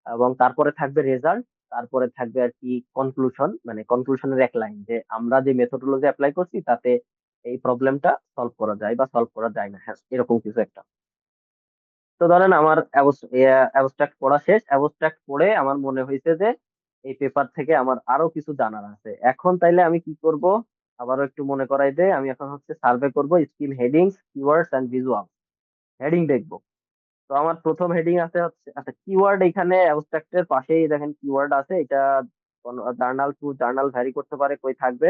B: এবং তারপরে থাকবে রেজাল্ট, তারপরে থাকবে আর কি কনক্লুশন, মানে কনক্লুশনের এক লাইন যে আমরা যে মেথোডোলজি অ্যাপ্লাই করছি তাতে এই প্রবলেমটা সলভ করা যায় বা সলভ করা যায় না, হ্যাঁ এরকম কিছু একটা। তো ধরেন আমার অ্যাবস্ট্রাক্ট পড়া শেষ, অ্যাবস্ট্রাক্ট পড়ে আমার মনে হয়েছে যে এই পেপার থেকে আমার আরো কিছু জানার আছে। এখন তাইলে আমি কি করব, আবারও একটু মনে করাই দে, আমি এখন হচ্ছে সার্ভে করব skim headings keywords and visual. Heading দেখবো। তো আমার প্রথম হেডিং আছে হচ্ছে, আচ্ছা কিওয়ার্ড, এখানে অ্যাবস্ট্রাক্টের পাশেই দেখেন কিওয়ার্ড আছে, এটা জার্নাল টু জার্নাল ভ্যারি করতে পারে কই থাকবে।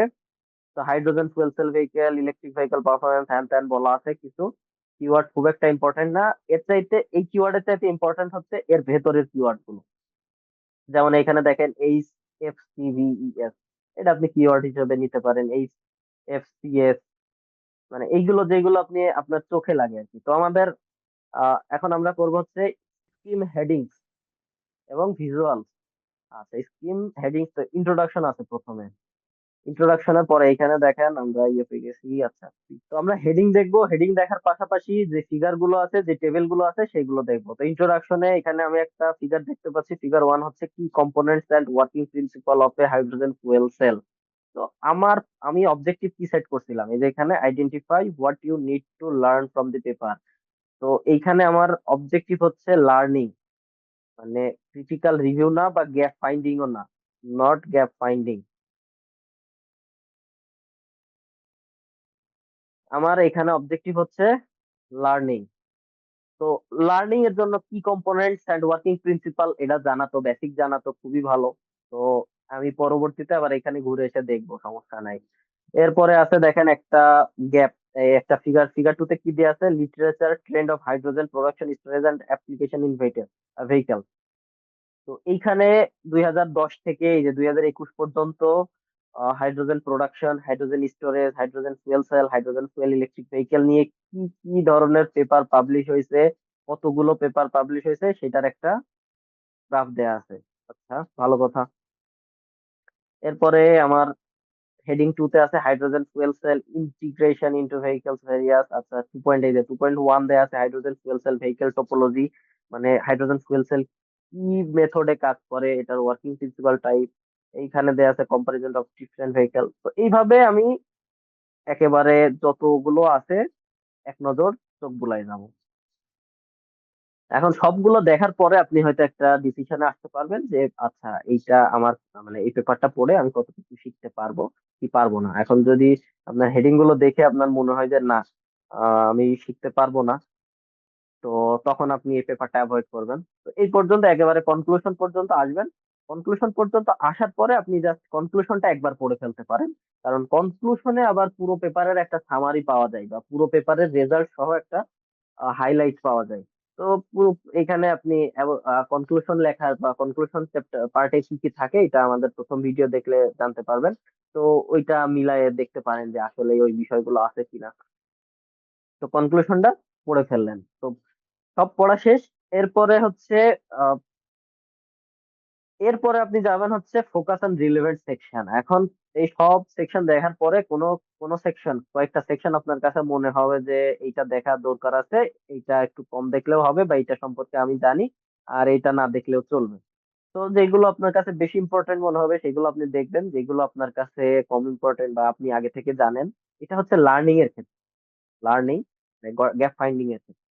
B: তো hydrogen fuel cell vehicle, electric vehicle performance, হ্যান ত্যান বলা আছে কিছু। কিওয়ার্ড খুব একটা ইম্পর্টেন্ট না, এর চাইতে এই কিওয়ার্ডের চাইতে ইম্পর্টেন্ট হচ্ছে এর ভেতরের কিওয়ার্ড গুলো। যেমন এখানে দেখেন HFCVES, এটা আপনি কিওয়ার্ড হিসেবে নিতে পারেন। HFCS, মানে এইগুলো যেগুলো আপনি আপনার চোখে লাগে আর কি। তো আমাদের এখন আমরা করব হচ্ছে স্কিম হেডিংস এবং ভিজুয়াল। আচ্ছা, স্কিম হেডিংস ইন্ট্রোডাকশন আছে প্রথমে। ইন্ট্রোডাকশনের পরে এখানে দেখেন আমরা ইয়ে পেয়ে গেছি। আচ্ছা, তো আমরা হেডিং দেখবো, হেডিং দেখার পাশাপাশি যে ফিগার গুলো আছে, যে টেবিল গুলো আছে সেগুলো দেখবো। তো ইন্ট্রোডাকশনে এখানে আমি একটা ফিগার দেখতে পাচ্ছি, ফিগার 1 হচ্ছে key components and working principal of a hydrogen fuel cell. তো আমার আমি অবজেক্টিভ কি সেট করছিলাম, এই যে এখানে identify what you need to learn from the paper. তো এইখানে আমার অবজেক্টিভ হচ্ছে লার্নিং, মানে ক্রিটিক্যাল রিভিউ না বা গ্যাপ ফাইন্ডিং ও না, নট গ্যাপ ফাইন্ডিং। আমার এখানে অবজেক্টিভ হচ্ছে লার্নিং। তো লার্নিং এর জন্য কি কম্পোনেন্টস এন্ড ওয়ার্কিং প্রিন্সিপাল এটা জানা তো, বেসিক জানা তো খুবই ভালো। তো আমি পরবর্তীতে আবার এখানে ঘুরে এসে দেখবো, সমস্যা নাই। এরপরে আছে দেখেন একটা গ্যাপ, একটা ফিগার, ফিগার 2 তে কি দেয়া আছে, literature trend of hydrogen production storage and application in vehicle. তো এইখানে 2010 থেকে এই যে 2021 পর্যন্ত hydrogen production, hydrogen storage, hydrogen fuel cell, hydrogen fuel electric vehicle নিয়ে কি কি ধরনের পেপার পাবলিশ হয়েছে, কতগুলো পেপার পাবলিশ হয়েছে সেটার একটা গ্রাফ দেয়া আছে। আচ্ছা, ভালো কথা। এরপরে আমার হেডিং 2 তে আছে hydrogen fuel sell integration into vehicles various. আচ্ছা, 2.1 দেয়া আছে hydrogen fuel cell vehicle topology, মানে হাইড্রোজেন ফুয়েল সেল কি মেথডে কাজ করে, এটার ওয়ার্কিং প্রিন্সিপাল টাইপ। এইখানে দেয়া আছে কম্পারিজন অফ ডিফারেন্ট ভেহিকল। তো এইভাবে আমি একেবারে যতগুলো আছে এক নজর চোখ বুলাই যাবো। এখন সবগুলো দেখার পরে আপনি হয়তো একটা ডিসিশনে আসতে পারবেন যে আচ্ছা এইটা আমার, মানে এই পেপারটা পড়ে আমি কতটুকু শিখতে পারবো কি পারবো না। এখন যদি আপনার হেডিং গুলো দেখে আপনার মনে হয় যে না, আমি শিখতে পারবো না, তো তখন আপনি এই পেপারটা অ্যাভয়েড করবেন। তো এই পর্যন্ত একেবারে কনক্লুশন পর্যন্ত আসবেন। কনক্লুশন পর্যন্ত আসার পরে আপনি জাস্ট কনক্লুশনটা একবার পড়ে ফেলতে পারেন, কারণ কনক্লুশনে আবার পুরো পেপারের একটা সামারি পাওয়া যায় বা পুরো পেপারের রেজাল্ট সহ একটা হাইলাইট পাওয়া যায়। তো পুরো এখানে আপনি কনক্লুশন লেখার বা কনক্লুশন পার্টে কি কি থাকে এটা আমাদের প্রথম ভিডিও দেখলে জানতে পারবেন। তো ওইটা মিলায়ে দেখতে পারেন যে আসলে ওই বিষয়গুলো আছে কিনা। তো কনক্লুশনটা পড়ে ফেললেন, তো সব পড়া শেষ। এরপরে হচ্ছে আহ, এরপরে আপনি যাবেন হচ্ছে ফোকাস অন রিলেভেন্ট সেকশন। এখন এই সব সেকশন দেখার পরে কোনো কোনো সেকশন, কয়েকটা সেকশন আপনার কাছে মনে হবে যে এইটা দেখা দরকার আছে, এইটা একটু কম দেখলেও হবে বা এইটা সম্পর্কে আমি জানি, আর এইটা না দেখলেও চলবে। তো যেগুলো আপনার কাছে বেশি ইম্পর্টেন্ট মনে হবে সেগুলো আপনি দেখবেন, যেগুলো আপনার কাছে কম ইম্পর্টেন্ট বা আপনি আগে থেকে জানেন, এটা হচ্ছে লার্নিং এর ক্ষেত্রে। লার্নিং, গ্যাপ ফাইন্ডিং এর ক্ষেত্রে।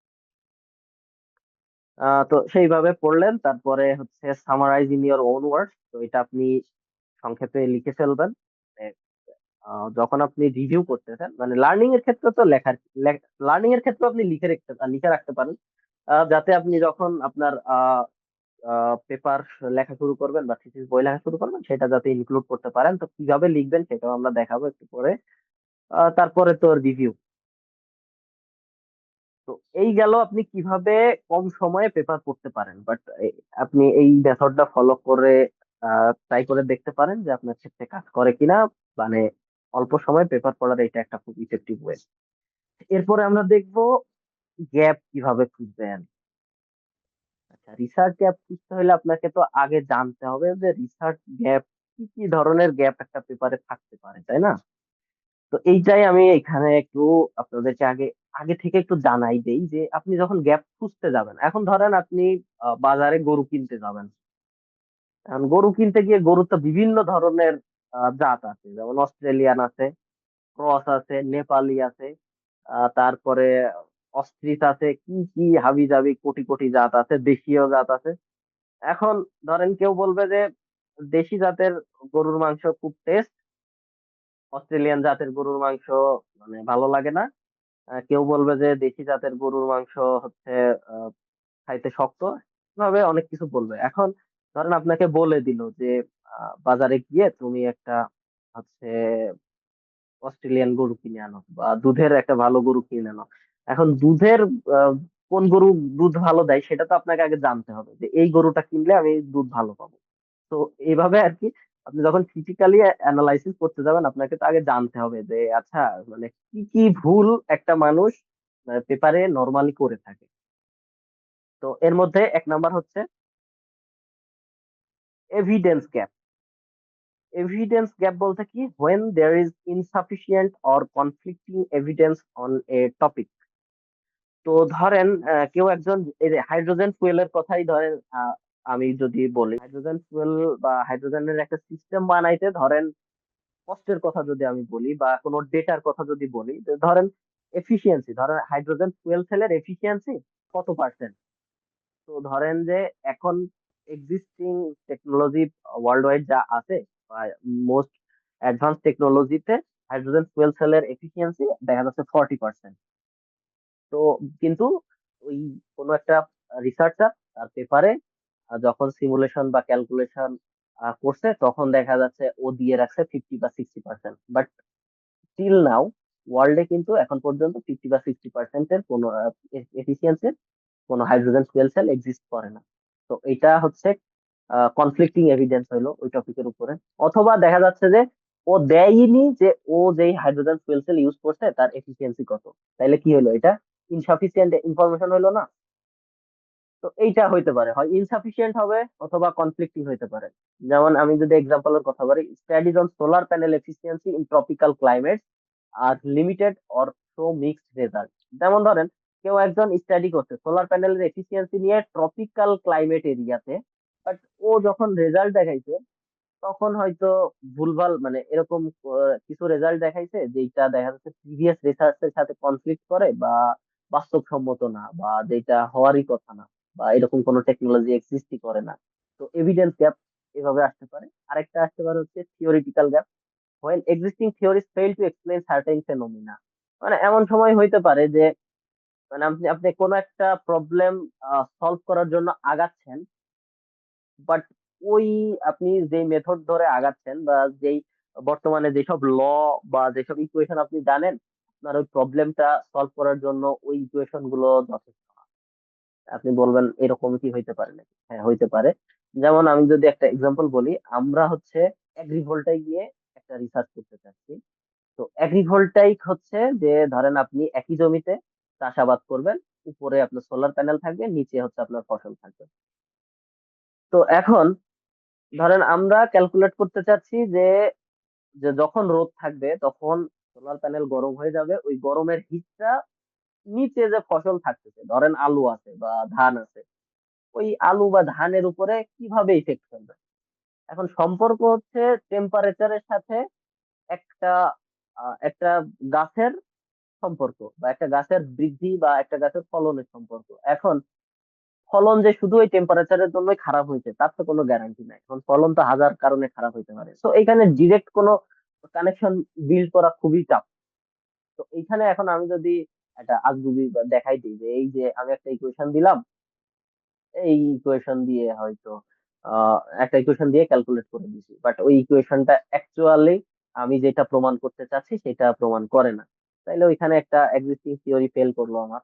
B: তো সেইভাবে পড়লেন, তারপরে হচ্ছে summarize in your own words. তো এটা আপনি সংক্ষেপে লিখে ফেলবেন। মানে, যখন আপনি রিভিউ করতেছেন, মানে লার্নিং এর ক্ষেত্রে তো লার্নিং এর ক্ষেত্রে আপনি লিখে রাখতে পারেন, যাতে আপনি যখন আপনার পেপার লেখা শুরু করবেন বা থিসিস বই লেখা শুরু করবেন সেটা যাতে ইনক্লুড করতে পারেন। তো কিভাবে লিখবেন সেটাও আমরা দেখাবো একটু পরে। তারপরে তো রিভিউ। তো এই গেল আপনি কিভাবে কম সময়ে পেপার পড়তে পারেন। বাট আপনি এই মেথডটা ফলো করে ট্রাই করে দেখতে পারেন যে আপনার ক্ষেত্রে কাজ করে কিনা। মানে অল্প সময় পেপার পড়ার এটা একটা খুব ইফেক্টিভ ওয়ে। এরপরে আমরা দেখবো গ্যাপ কিভাবে খুঁজবেন। আচ্ছা, রিসার্চ গ্যাপ খুঁজতে হলে আপনাকে তো আগে জানতে হবে যে রিসার্চ গ্যাপ কি কি ধরনের গ্যাপ একটা পেপারে থাকতে পারে, তাই না? তো এইটাই আমি এখানে একটু আপনাদেরকে আগে আগে থেকে একটু জানাই দেই যে আপনি যখন গ্যাপ খুঁজতে যাবেন, এখন ধরেন আপনি বাজারে গরু কিনতে যাবেন। এখন গরু কিনতে গিয়ে গরু তো বিভিন্ন ধরনের জাত আছে, যেমন অস্ট্রেলিয়ান আছে, ক্রস আছে, নেপালি আছে, তারপরে অস্ট্রিচ আছে, কি কি হাবি জাবি কোটি কোটি জাত আছে, দেশীয় জাত আছে। এখন ধরেন কেউ বলবে যে দেশি জাতের গরুর মাংস খুব টেস্ট, অস্ট্রেলিয়ান জাতের গরুর মাংস মানে ভালো লাগে না। কেউ বলবে যে দেশি জাতের গরুর মাংস হচ্ছে আহ, খাইতে শক্ত, এভাবে অনেক কিছু বলবে। এখন ধরেন আপনাকে বলে দিল যে বাজারে গিয়ে তুমি একটা হচ্ছে অস্ট্রেলিয়ান গরু কিনে আনো বা দুধের একটা ভালো গরু কিনে আনো। এখন দুধের আহ, কোন গরু দুধ ভালো দেয় সেটা তো আপনাকে আগে জানতে হবে যে এই গরুটা কিনলে আমি দুধ ভালো পাবো। তো এইভাবে আর কি আপনি যখন ফিজিক্যালি অ্যানালাইসিস করতে যাবেন, আপনাকে তো আগে জানতে হবে যে আচ্ছা মানে কি কি ভুল একটা মানুষ পেপারে নর্মালি করে থাকে। তো এর মধ্যে এক নাম্বার হচ্ছে এভিডেন্স গ্যাপ। এভিডেন্স গ্যাপ বলতে কি, when there is insufficient or conflicting evidence on a topic. তো ধরেন কেউ একজন, এই যে হাইড্রোজেন ফুয়েলের কথাই ধরেন, আমি যদি বলি হাইড্রোজেন ফুয়েল বা হাইড্রোজেনের একটা সিস্টেম বানাইতে ধরেন কষ্টের কথা যদি আমি বলি বা কোনো ডেটার কথা যদি বলি, যে ধরেন এফিসিয়েন্সি, ধরেন হাইড্রোজেন ফুয়েল সেলের এফিসিয়েন্সি কত পার্সেন্ট। তো ধরেন যে এখন এক্সিস্টিং টেকনোলজি ওয়ার্ল্ড ওয়াইড যা আছে বা মোস্ট অ্যাডভান্স টেকনোলজিতে হাইড্রোজেন ফুয়েল সেলের এফিসিয়েন্সি দেখা যাচ্ছে 40%। তো কিন্তু ওই কোনো একটা রিসার্চার তার পেপারে যখন সিমুলেশন বা ক্যালকুলেশন করছে, তখন দেখা যাচ্ছে ও দিয়ে রাখছে 50 বা 60%। বাট স্টিল নাও ওয়ার্ল্ডে কিন্তু এখন পর্যন্ত 50 বা 60%-এর কোনো এফিসিয়েন্সির কোনো হাইড্রোজেন ফুয়েল সেল এক্সিস্ট করে না। তো এটা হচ্ছে কনফ্লিক্টিং এভিডেন্স হইলো ওই টপিকের উপরে। অথবা দেখা যাচ্ছে যে ও দেয়নি যে ও যেই হাইড্রোজেন ফুয়েল সেল ইউজ করছে তার এফিসিয়েন্সি কত, তাইলে কি হলো, এটা ইনসাফিসিয়েন্ট ইনফরমেশন হইলো না। তো এইটা হইতে পারে, হয় ইনসাফিসিয়েন্ট হবে অথবা কনফ্লিক্টিং হইতে পারে। যেমন আমি যদি এক্সাম্পলের কথা বলি, studies on solar panel efficiency in tropical climate are limited or show mixed result. যেমন ধরেন কেউ একজন স্টাডি করছে সোলার প্যানেলের এফিসিয়েন্সি নিয়ে ট্রপিক্যাল ক্লাইমেট এরিয়াতে, বাট ও যখন রেজাল্ট দেখাইছে তখন হয়তো ভুলভাল মানে এরকম কিছু রেজাল্ট দেখাইছে যেটা দেখা যাচ্ছে প্রিভিয়াস রিসার্চের সাথে কনফ্লিক্ট করে বা বাস্তবসম্মত না, বা যেটা হওয়ারই কথা না, বা এরকম কোনো টেকনোলজি এক্সিস্টই করে না। তো এভিডেন্স গ্যাপ এভাবে আসতে পারে। আরেকটা আসতে পারে হচ্ছে theoretical gap, when existing theories fail to explain certain phenomena। মানে এমন সময় হইতে পারে যে মানে আপনি আপনি কোনো একটা প্রবলেম সলভ করার জন্য আগাচ্ছেন, বাট ওই আপনি যে মেথড ধরে আগাচ্ছেন বা যেই বর্তমানে যেসব ল বা যেসব ইকুয়েশন আপনি জানেন, আপনার ওই প্রবলেমটা সলভ করার জন্য ওই ইকুয়েশন গুলো যথেষ্ট না। আপনি বলবেন এরকম কি হইতে পারে নাকি? হ্যাঁ, হইতে পারে। যেমন আমি যদি একটা এক্সাম্পল বলি, আমরা হচ্ছে এগ্রিভোল্টাইক নিয়ে একটা রিসার্চ করতে চাচ্ছি। তো এগ্রিভোল্টাইক হচ্ছে যে ধরেন আপনি একই জমিতে চাষাবাদ করবেন, উপরে আপনার সোলার প্যানেল থাকবে, নিচে হচ্ছে আপনার ফসল থাকবে। তো এখন ধরেন আমরা ক্যালকুলেট করতে চাচ্ছি যে যে যখন রোদ থাকবে তখন সোলার প্যানেল গরম হয়ে যাবে, ওই গরমের হিটটা নিচে যে ফসল থাকতেছে, ধরেন আলু আছে বা ধান আছে, ওই আলু বা ধানের উপরে কিভাবে ইফেক্ট ফেলবে। এখন সম্পর্ক হচ্ছে টেম্পারেচারের সাথে একটা একটা গাছের সম্পর্ক বা একটা গাছের বৃদ্ধি বা একটা গাছের ফলনের সম্পর্ক। এখন ফলন যে শুধু ওই টেম্পারেচারের জন্যই খারাপ হয়েছে তার তো কোনো গ্যারান্টি নাই, এখন ফলন তো হাজার কারণে খারাপ হইতে পারে। তো এখানে ডিরেক্ট কোনো কানেকশন বিল্ড করা খুবই টাফ। তো এইখানে এখন আমি যদি একটা আজগুবি দেখাই দিই যে এই যে আমি একটা ইকুয়েশন দিলাম, এই ইকুয়েশন দিয়ে হয়তো একটা ইকুয়েশন দিয়ে ক্যালকুলেট করে দিছি, বাট ওই ইকুয়েশনটা অ্যাকচুয়ালি আমি যেটা প্রমাণ করতে চাচ্ছি সেটা প্রমাণ করে না। তাইলে ওইখানে একটা এক্সিস্টিং থিওরি ফেল করলো আমার।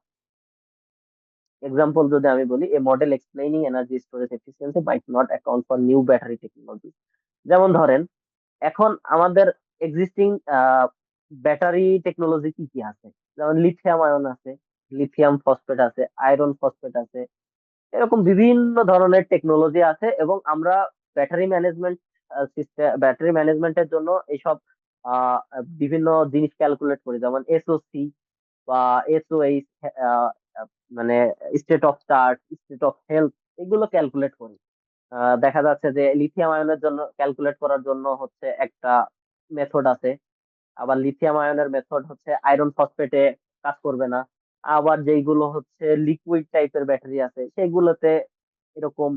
B: এক্সাম্পল যদি আমি বলি, a model explaining energy storage efficiency might not account for new battery technology. যেমন ধরেন এখন আমাদের এক্সিস্টিং ব্যাটারি টেকনোলজি কি কি আছে, যেমন লিথিয়াম আয়ন আছে, লিথিয়াম ফসফেট আছে, আয়রন ফসফেট আছে, এরকম বিভিন্ন ধরনের টেকনোলজি আছে। এবং আমরা ব্যাটারি ম্যানেজমেন্ট সিস্টেম, ব্যাটারি ম্যানেজমেন্টের জন্য এইসব বিভিন্ন জিনিস ক্যালকুলেট করি, যেমন এসওসি বা এসওএইচ, মানে state of charge, state of health, এগুলো ক্যালকুলেট করি। দেখা যাচ্ছে যে লিথিয়াম আয়নের জন্য ক্যালকুলেট করার জন্য হচ্ছে একটা মেথড আছে, আবার লিথিয়াম আয়নের মেথড হচ্ছে আয়রন ফসফেটে কাজ করবে না। আবার যেইগুলো হচ্ছে লিকুইড টাইপের ব্যাটারি আছে সেগুলোতে এরকম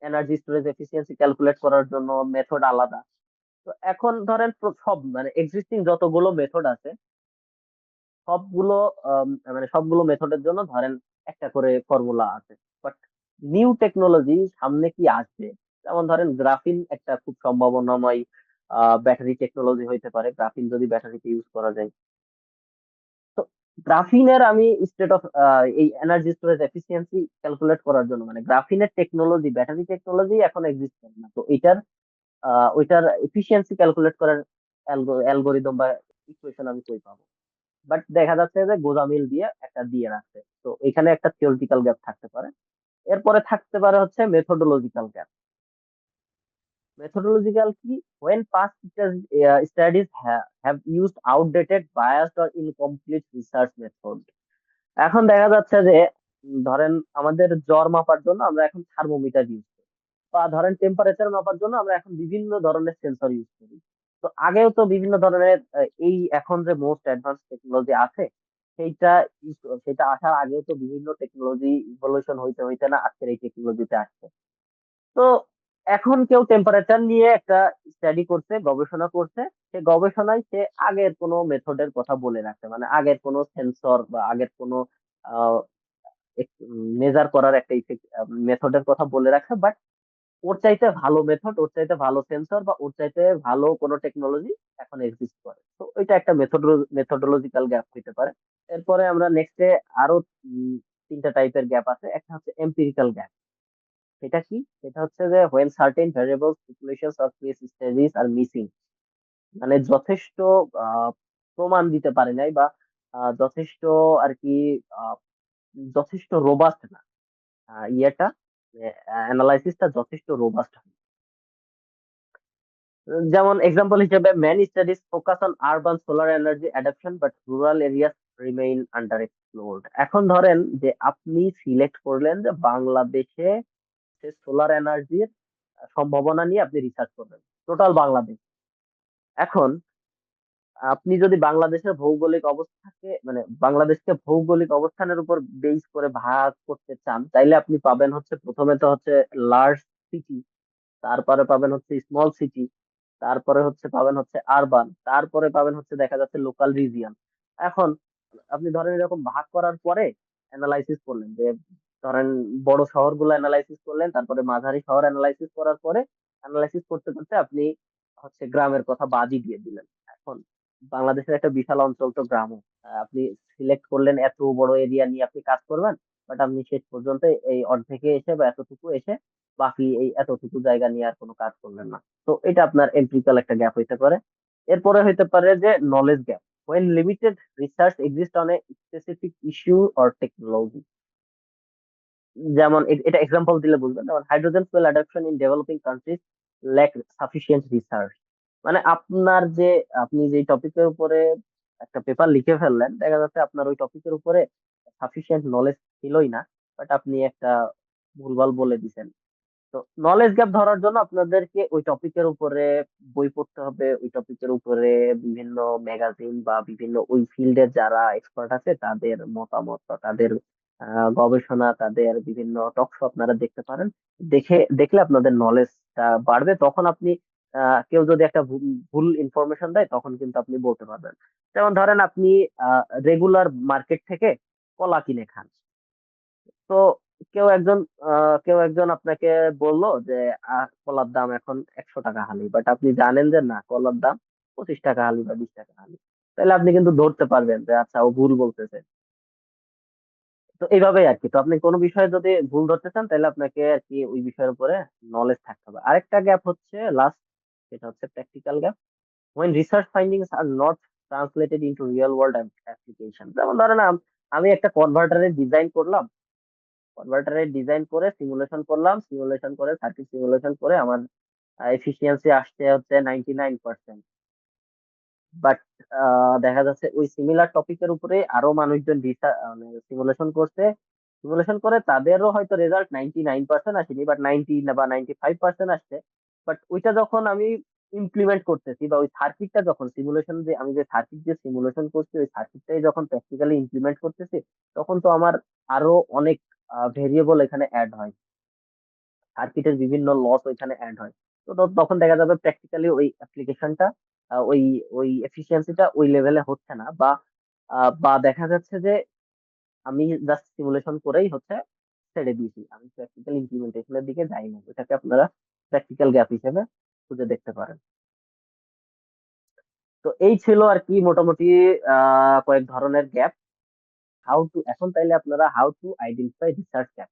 B: এনার্জি স্টোরেজ এফিসিয়েন্সি ক্যালকুলেট করার জন্য মেথড আলাদা। তো এখন ধরেন সব মানে এক্সিস্টিং যতগুলো মেথড আছে সবগুলো মানে সবগুলো মেথডের জন্য ধরেন একটা করে ফর্মুলা আছে। বাট নিউ টেকনোলজি সামনে কি আসবে, যেমন ধরেন গ্রাফিন একটা খুব সম্ভাবনাময় ব্যাটারি টেকনোলজি হইতে পারে, গ্রাফিন যদি ব্যাটারিতে ইউজ করা যায়। তো গ্রাফিনের আমি স্টেট অফ এই এনার্জি স্টোরেজ এফিসিয়েন্সি ক্যালকুলেট করার জন্য, মানে গ্রাফিনের টেকনোলজি, ব্যাটারি টেকনোলজি এখন এক্সিস্ট করে না, তো এটার ওইটার এফিসিয়েন্সি ক্যালকুলেট করার অ্যালগোরিদম বা ইকুয়েশন আমি কই পাবো? বাট দেখা যাচ্ছে যে গোজামিল দিয়ে একটা দিয়ে রাখছে, তো এখানে একটা থিওরিটিক্যাল গ্যাপ থাকতে পারে। এরপরে থাকতে পারে হচ্ছে মেথোডোলজিক্যাল গ্যাপ। Methodological কি, when past studies have used outdated, biased or incomplete research method। এখন দেখা যাচ্ছে যে ধরেন আমাদের জ্বর মাপার জন্য আমরা এখন থার্মোমিটার ইউজ করি, বা ধরেন টেম্পারেচার মাপার জন্য আমরা এখন বিভিন্ন ধরনের সেন্সর ইউজ করি। তো আগেও তো বিভিন্ন ধরনের এই এখন যে মোস্ট অ্যাডভান্স টেকনোলজি আছে সেইটা সেটা আসার আগেও তো বিভিন্ন টেকনোলজি ইভলিউশন হইতে হইতে না আজকের এই টেকনোলজিতে আসছে। তো এখন কেউ টেম্পারেচার নিয়ে একটা স্টাডি করছে, গবেষণা করছে, সে গবেষণায় সে আগের কোনো মেথডের কথা বলে রাখছে, মানে আগের কোনো সেন্সর বা আগের কোনো মেজার করার একটা মেথডের কথা বলে রাখছে। বাট ওর চাইতে ভালো মেথড, ওর চাইতে ভালো সেন্সর বা ওর চাইতে ভালো কোনো টেকনোলজি এখন এক্সিস্ট করে, তো এটা একটা মেথডোলজিক্যাল গ্যাপ হইতে পারে। এরপরে আমরা নেক্সটে আরো তিনটা টাইপের গ্যাপ আছে। একটা হচ্ছে এম্পিরিক্যাল গ্যাপ। এটা কি? এটা হচ্ছে যে when certain variables, populations or case studies are missing, মানে যথেষ্ট আহ, প্রমাণ দিতে পারে নাই, বা যথেষ্ট আর কি আহ, যথেষ্ট রোবাস্ট না, ইয়েটা অ্যানালাইসিসটা যথেষ্ট রোবাস্ট। যেমন এক্সাম্পল হিসেবে many studies focus on urban solar energy adoption but rural areas remain under explored। এখন ধরেন যে আপনি সিলেক্ট করলেন যে বাংলাদেশে সোলার এনার্জির সম্ভাবনা নিয়ে আপনি রিসার্চ করবেন টোটাল বাংলাদেশ। এখন আপনি যদি বাংলাদেশের ভৌগোলিক অবস্থাকে, মানে বাংলাদেশকে ভৌগোলিক অবস্থানের উপর বেস করে ভাগ করতে চান, তাইলে আপনি পাবেন হচ্ছে প্রথমে তো হচ্ছে লার্জ সিটি, তারপরে পাবেন হচ্ছে স্মল সিটি, তারপরে হচ্ছে পাবেন হচ্ছে আরবান, তারপরে পাবেন হচ্ছে দেখা যাচ্ছে লোকাল রিজিয়ন। এখন আপনি ধরেন এরকম ভাগ করার পরে অ্যানালাইসিস করলেন যে ধরেন বড় শহরগুলো অ্যানালাইসিস করলেন, তারপরে মাঝারি শহর অ্যানালাইসিস করার পরে অ্যানালাইসিস করতে করতে আপনি হচ্ছে গ্রামের কথা বাদই দিয়ে দিলেন। এখন বাংলাদেশের একটা বিশাল অঞ্চল তো গ্রামও, আপনি সিলেক্ট করলেন এত বড় এরিয়া নিয়ে আপনি কাজ করবেন, বাট আপনি শেষ পর্যন্ত এই অর্ধেকে এসে বা এতটুকু এসে বাকি এই এতটুকু জায়গা নিয়ে আর কোনো কাজ করলেন না। তো এটা আপনার এমপিরিক্যাল একটা গ্যাপ হইতে পারে। এরপরে হইতে পারে যে knowledge gap, when limited research exists on a specific issue or technology। যেমন এটা এক্সাম্পল দিলে বুঝবেন, যেমন hydrogen fuel adoption in developing countries lack sufficient research. মানে আপনার যে আপনি যে টপিকের উপরে একটা পেপার লিখে ফেললেন, দেখা যাচ্ছে আপনার ওই টপিকের উপরে সাফিসিয়েন্ট নলেজ ছিলই না, বাট আপনি একটা ভুলভাল বলে দিছেন। তো নলেজ গ্যাপ ধরার জন্য আপনাদেরকে ওই টপিকের উপরে বই পড়তে হবে, ওই টপিকের উপরে বিভিন্ন ম্যাগাজিন বা বিভিন্ন ওই ফিল্ডের যারা এক্সপার্ট আছে তাদের মতামত বা তাদের গবেষণা, তাদের বিভিন্ন টক শো আপনারা দেখতে পারেন। দেখলে আপনাদের নলেজটা বাড়বে, তখন আপনি কেউ যদি একটা ভুল ইনফরমেশন দেয় তখন কিন্তু আপনি বলতে পারবেন। যেমন ধরেন আপনি রেগুলার মার্কেট থেকে কলা কিনে খান, তো কেউ একজন আপনাকে বললো যে কলার দাম এখন 100 টাকা হালি, বাট আপনি জানেন যে না, কলার দাম 25 টাকা হালি বা 20 টাকা হালি। তাহলে আপনি কিন্তু ধরতে পারবেন যে আচ্ছা ও ভুল বলতেছে। তো এইভাবেই আর কি, তো আপনি কোনো বিষয়ে যদি ভুল ধরতে চান তাহলে আপনাকে আর কি ওই বিষয়ের উপরে নলেজ থাকতে হবে। আরেকটা গ্যাপ হচ্ছে লাস্ট, সেটা হচ্ছে practical gap, when research findings are not translated into real world application। যেমন ধরেন আমি একটা কনভার্টারের ডিজাইন করলাম, কনভার্টারের ডিজাইন করে সিমুলেশন করলাম, সিমুলেশন করে সার্কিট সিমুলেশন করে আমার এফিসিয়েন্সি আসছে হচ্ছে 99%। বাট দেখা যাচ্ছে ওই সিমিলার টপিকের উপরে আরো মানুষজন মানে সিমুলেশন করছে। সিমুলেশন করে তাদেরও হয়তো রেজাল্ট 99% আসেনি, বাট 90 বা 95% আসছে। বাট ওইটা যখন আমি ইমপ্লিমেন্ট করতেছি, বা ওই সার্কিটটা যখন সিমুলেশন, যে আমি যে সার্কিট দিয়ে সিমুলেশন করছি ওই সার্কিটটাই যখন প্র্যাকটিক্যালি ইমপ্লিমেন্ট করতেছি, তখন তো আমার আরো অনেক ভেরিয়েবল এখানে অ্যাড হয়, সার্কিটের বিভিন্ন লস ওইখানে অ্যাড হয়। তো তখন দেখা যাবে প্র্যাকটিক্যালি ওই অ্যাপ্লিকেশনটা, ওই ওই এফিসিয়েন্সিটা ওই লেভেলে হচ্ছে না, বা দেখা যাচ্ছে যে আমি জাস্ট সিমুলেশন করেই হচ্ছে ছেড়ে দিয়েছি, আমি প্র্যাকটিক্যাল ইমপ্লিমেন্টেশনের দিকে যাই না। এটাকে আপনারা প্র্যাকটিক্যাল গ্যাপ হিসেবে খুঁজে দেখতে পারেন। তো এই ছিল আর কি মোটামুটি কয়েক ধরনের গ্যাপ। এখন তাইলে আপনারা how to identify research gap.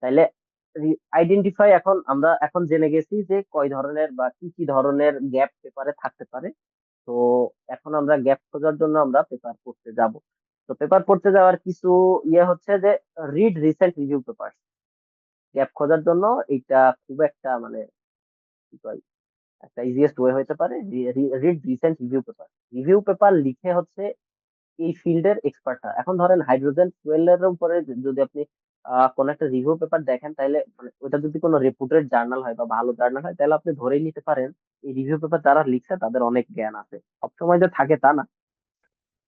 B: তাইলে আইডেন্টিফাই, আমরা এখন জেনে গেছি যে কয় ধরনের বা কি কি ধরনের গ্যাপ পেপারে থাকতে পারে। তো এখন আমরা গ্যাপ খোঁজার জন্য আমরা পেপার পড়তে যাব। তো পেপার পড়তে যাওয়ার কিছু হচ্ছে যে read recent review paper. Gap খোঁজার জন্য এটা খুব একটা মানে কি কয়, একটা ইজিয়েস্ট ওয়ে হতে পারে। Read recent review paper. Review paper লিখে হচ্ছে এই ফিল্ডের এক্সপার্টরা। এখন ধরেন হাইড্রোজেন ফুয়েলের উপরে যদি আপনি কোন একটা রিভিউ পেপার দেখেন, তাহলে মানে ওটা যদি কোনো রেপুটেড জার্নাল হয় বা ভালো জার্নাল হয়, তাহলে আপনি ধরেই নিতে পারেন এই রিভিউ পেপার যারা লিখছে তাদের অনেক জ্ঞান আছে। সবসময় যে থাকে তা না।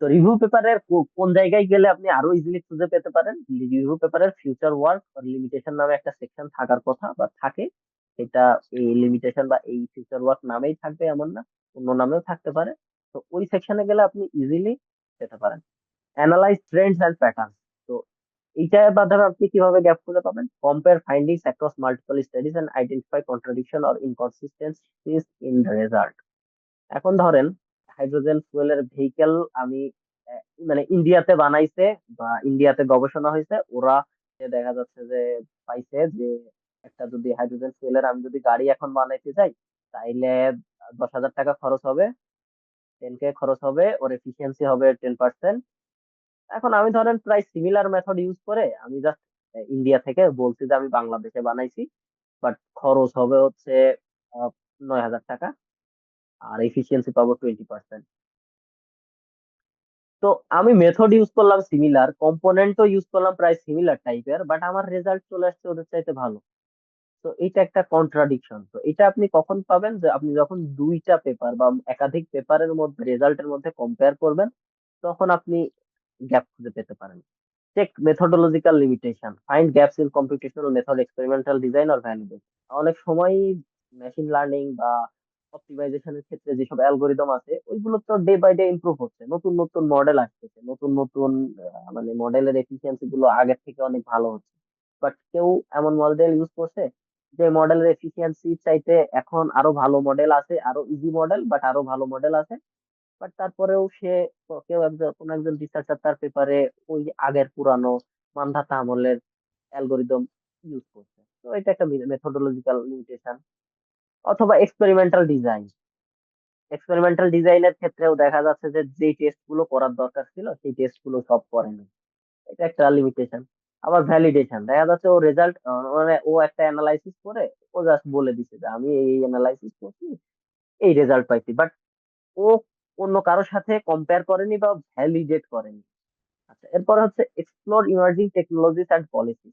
B: তো রিভিউ পেপারের কোন জায়গায় গেলে আপনি আরো ইজিলি খুঁজে পেতে পারেন, রিভিউ পেপারের ফিউচার ওয়ার্ক লিমিটেশন নামে একটা সেকশন থাকার কথা বা থাকে। এটা এই লিমিটেশন বা এই ফিউচার ওয়ার্ক নামেই থাকবে এমন না, অন্য নামেও থাকতে পারে। তো ওই সেকশনে গেলে আপনি ইজিলি পেতে পারেন। Analyse trends and pattern. তো এইটার মাধ্যমে আপনি কিভাবে গ্যাপ খুঁজে পাবেন? Compare findings across multiple studies and identify contradiction or inconsistencies in the result. এখন ধরেন হাইড্রোজেন ফুয়েলের ভেহিকেল আমি মানে ইন্ডিয়াতে বানাইছে বা ইন্ডিয়াতে গবেষণা হয়েছে, ওরা দেখা যাচ্ছে যে পাইছে যে একটা যদি হাইড্রোজেন ফুয়েলের আমি যদি গাড়ি এখন বানাইতে যাই, তাইলে 10,000 টাকা খরচ হবে, 10K খরচ হবে, ওর এফিসিয়েন্সি হবে 10%। এখন আমি ধরেন প্রায় সিমিলার মেথড ইউজ করে আমি জাস্ট ইন্ডিয়া থেকে বলছি যে আমি বাংলাদেশে বানাইছি, বাট খরচ হবে হচ্ছে 9,000 টাকা, আর এফিসিয়েন্সি পাবো 20%। তো আমি মেথড ইউজ করলাম সিমিলার, কম্পোনেন্টও ইউজ করলাম প্রায় সিমিলার টাইপের, বাট আমার রেজাল্ট চলে আসছে ওদের চাইতে ভালো। তো এটা একটা কন্ট্রাডিকশন। তো এটা আপনি কখন পাবেন? যে আপনি যখন দুইটা পেপার বা একাধিক পেপারের মধ্যে রেজাল্টের মধ্যে কম্পেয়ার করবেন, তখন আপনি গ্যাপ খুঁজে পেতে পারেন। Check methodological limitation, find gaps in computational method, experimental design or validation. অনেক সময় মেশিন লার্নিং বা অপটিমাইজেশনের ক্ষেত্রে যেসব অ্যালগোরিদম আছে ওইগুলো তো ডে বাই ডে ইমপ্রুভ হচ্ছে, নতুন নতুন মডেল আসতেছে, নতুন নতুন মানে মডেলের এফিসিয়েন্সি গুলো আগের থেকে অনেক ভালো হচ্ছে। বাট কেউ এমন মডেল ইউজ করছে যে মডেলের এফিসিয়েন্সি চাইতে এখন আরো ভালো মডেল আছে, আরো ইজি মডেল, বাট আরো ভালো মডেল আছে। বাট তারপরেও কেউ একজন কোন একজন রিসার্চার তার পেপারে ওই আগের পুরানো মানধাতা আমলের অ্যালগোরিদম ইউজ করছে। তো এটা একটা মেথোডোলজিক্যাল লিমিটেশন। অথবা এক্সপেরিমেন্টাল ডিজাইন। এক্সপেরিমেন্টাল ডিজাইনের ক্ষেত্রেও দেখা যাচ্ছে যে যেই টেস্ট গুলো করার দরকার ছিল সেই টেস্ট গুলো সব করেনি। এটা একটা লিমিটেশন। আবার ভ্যালিডেশন, দেখা যাচ্ছে ও রেজাল্ট মানে ও একটা অ্যানালাইসিস করে ও জাস্ট বলে দিছে যে আমি এই অ্যানালাইসিস করছি, এই রেজাল্ট পাইছি, বাট ও অন্য কারোর সাথে কম্পেয়ার করেনি বা ভ্যালিডেট করেনি। আচ্ছা, এরপর হচ্ছে explore emerging technologies and policy.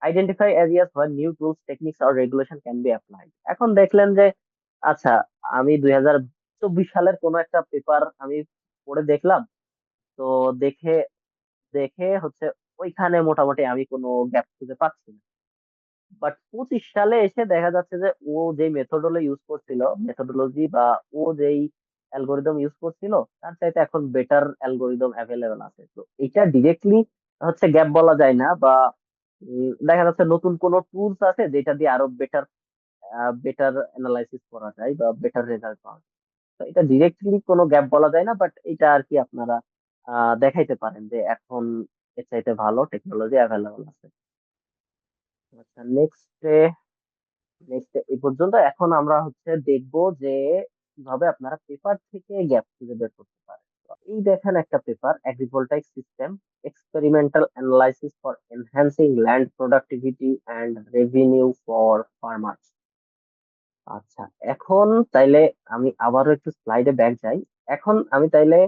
B: Identify areas where new tools techniques or regulation can be applied. এখন দেখলেন যে আচ্ছা, আমি 2024 সালের কোন একটা পেপার আমি পড়ে দেখলাম। তো দেখে দেখে হচ্ছে ওইখানে মোটামুটি আমি কোনো গ্যাপ খুঁজে পাচ্ছি না। বাট 25 সালে এসে দেখা যাচ্ছে যে ও যে মেথোডোলজি বা ও যেই অ্যালগোরিদম ইউজ করছিল তার চাইতে এখন বেটার অ্যালগোরিদম অ্যাভেলেবেল আছে। তো এটা ডিরেক্টলি হচ্ছে গ্যাপ বলা যায় না, বা দেখা যাচ্ছে নতুন কোন টুলস আছে যেটা দিয়ে আরো বেটার বেটার অ্যানালাইসিস করা যায় বা বেটার রেজাল্ট পাওয়া যায়। তো এটা ডিরেক্টলি কোনো গ্যাপ বলা যায় না, বাট এটা আর কি আপনারা দেখাইতে পারেন যে এখন এর চাইতে ভালো টেকনোলজি অ্যাভেলেবল আছে। আচ্ছা, নেক্সট এই পর্যন্ত। এখন আমরা হচ্ছে দেখবো যে কিভাবে আপনারা পেপার থেকে গ্যাপ খুঁজে বের করতে পারেন। তো এই দেখেন একটা paper, agrivoltaic system, experimental analysis for enhancing land productivity and revenue for farmers. আচ্ছা, এখন তাইলে আমি আবারও একটু স্লাইডে ব্যাক যাই। এখন আমি তাইলে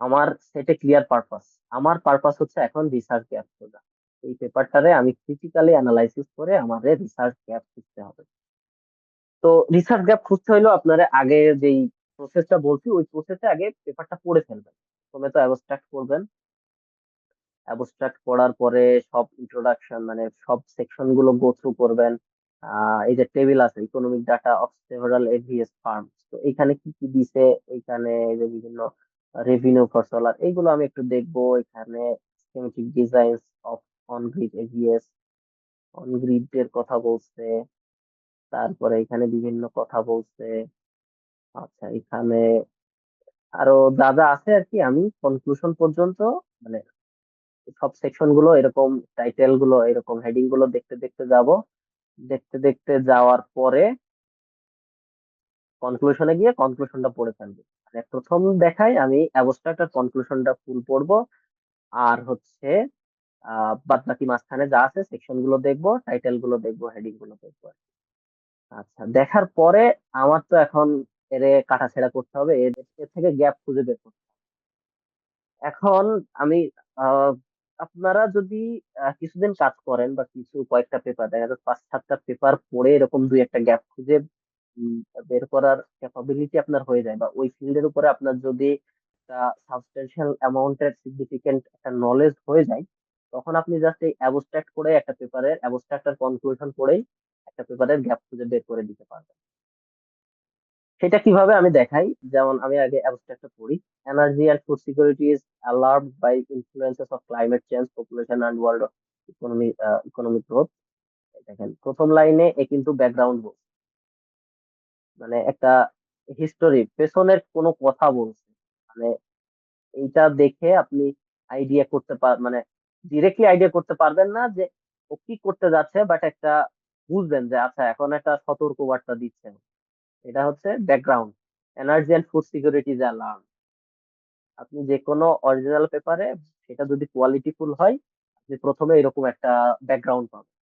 B: আমার সেটে ক্লিয়ার পারপাস, আমার পারপাস হচ্ছে এখন রিসার্চ গ্যাপ খোঁজা। এই পেপারটারে আমি ক্রিটিক্যালি অ্যানালাইসিস করে আমাদের রিসার্চ গ্যাপ খুঁজতে হবে। তো রিসার্চ গ্যাপ খুঁজতে হইলো আপনারা আগে যেই প্রসেসটা বলছি ওই প্রসেসে আগে পেপারটা পড়ে ফেলবেন। প্রথমে তো অ্যাবস্ট্রাক্ট করবেন। অ্যাবস্ট্রাক্ট পড়ার পরে সব ইন্ট্রোডাকশন মানে সব সেকশন গুলো গো থ্রু করবেন। এই যে টেবিল আছে economic data of several AVS farms, তো এখানে কি কি দিছে, এখানে এই যে বিভিন্ন রেভিনিউ ফর সোলার এইগুলো আমি একটু দেখবো। এখানে schematic designs of on grid AVS, on grid এর কথা বলছে। তারপরে এখানে বিভিন্ন কথা বলছে। আচ্ছা, এখানে আরো যা যা আছে আর কি আমি কনক্লুশন পর্যন্ত মানে সব সেকশন গুলো এরকম টাইটেল গুলো এরকম হেডিং গুলো দেখতে দেখতে যাব। দেখতে দেখতে যাওয়ার পরে কনক্লুশনে গিয়ে কনক্লুশনটা পড়ে ফেলবো। মানে প্রথম দেখায় আমি অ্যাবস্ট্রাক্ট আর কনক্লুশনটা ফুল পড়বো। আর হচ্ছে বাদ বাকি মাঝখানে যা আছে সেকশন গুলো দেখবো, টাইটেল গুলো দেখবো, হেডিং গুলো দেখবো। আচ্ছা, দেখার পরে আমার তো এখন এর কাটাছেঁড়া করতে হবে, এর থেকে গ্যাপ খুঁজে বের করতে হবে। এখন আমি আহ, আপনারা যদি কিছুদিন কাজ করেন বা কিছু কয়েকটা পেপার দেখা যাচ্ছে 5-7টা পেপার পড়ে এরকম দুই একটা গ্যাপ খুঁজে উম, বের করার ক্যাপাবিলিটি আপনার হয়ে যায়, বা ওই ফিল্ডের উপরে আপনার যদি একটা সাবস্টেন্সিয়াল অ্যামাউন্টের সিগনিফিকেন্ট একটা নলেজ হয়ে যায়, তখন আপনি জাস্ট এই অ্যাবস্ট্রাক্ট করে একটা পেপারের অ্যাবস্ট্রাক্ট আর কনক্লুশন পড়েই একটা পেপারের গ্যাপ খুঁজে বের করে দিতে পারবেন। সেটা কিভাবে আমি দেখাই, যেমন আমি আগে অ্যাবস্ট্রাক্টটা পড়ি। Energy and food security is alarmed by influences of climate change, population and world economy, economic growth। দেখেন প্রথম লাইনে এ কিন্তু ব্যাকগ্রাউন্ড বলছে, মানে একটা হিস্টোরি পেছনের কোনো কথা বলছে। মানে এইটা দেখে আপনি আইডিয়া করতে মানে ডিরেক্টলি আইডিয়া করতে পারবেন না যে ও কি করতে যাচ্ছে, বাট একটা বুঝবেন যে আচ্ছা এখন একটা সতর্ক বার্তা দিচ্ছে। এটা হচ্ছে background. Energy and food security is alarm. আপনি যে কোনো অরিজিনাল পেপারে সেটা যদি কোয়ালিটিফুল হয়, আপনি প্রথমে এরকম একটা ব্যাকগ্রাউন্ড পাবেন।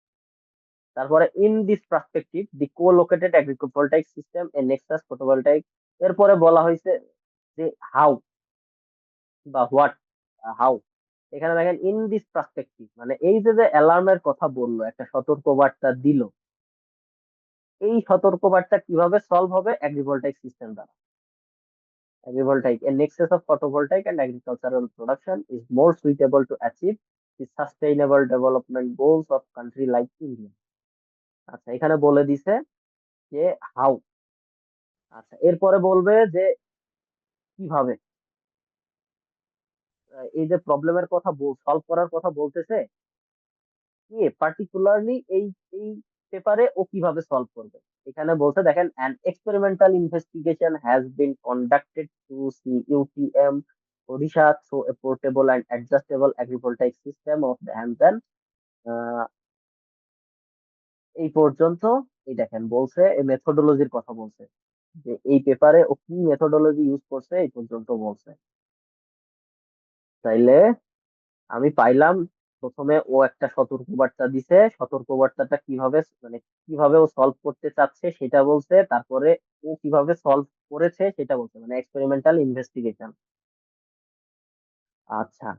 B: তারপরে in this perspective the co located agrivoltaic system a nexus photovoltaic. এরপরে বলা হয়েছে যে হাউ বা হোয়াট, হাউ। এখানে দেখেন ইন দিস পার্সপেক্টিভ মানে এই যে যে অ্যালার্মের কথা বললো, একটা সতর্কবার্তা দিল, এই সতর্কবার্তা কিভাবে সলভ হবে এগ্রিভোল্টাইক সিস্টেম দ্বারা। Agrivoltaic, a nexus of photovoltaic and agricultural production, is more suitable to achieve the sustainable development goals of country like India. আচ্ছা, এখানে বলে দিছে যে হাউ। আচ্ছা, এরপরে বলবে যে কিভাবে এই যে প্রবলেমের কথা সলভ করার কথা বলতেছে, কি পার্টিকুলারলি এই এই পেপারে ও কিভাবে সলভ করবে। এখানে বলতে দেখেন an experimental investigation has been conducted to see UTM Odisha through a portable and adjustable agrivoltaic system of the Hamdan। আহ, এই পর্যন্ত এই দেখেন বলছে এই মেথোডোলজির কথা বলছে, যে এই পেপারে ও কি মেথোডোলজি ইউজ করছে এই পর্যন্ত বলছে। তাইলে আমি পাইলাম প্রথমে ও একটা সতর্কবার্তা দিছে, সতর্কবার্তাটা কিভাবে মানে কিভাবে ও সলভ করতে চাচ্ছে সেটা বলছে। তারপরে ও কিভাবে সলভ করেছে সেটা বলছে, মানে এক্সপেরিমেন্টাল ইনভেস্টিগেশন। আচ্ছা,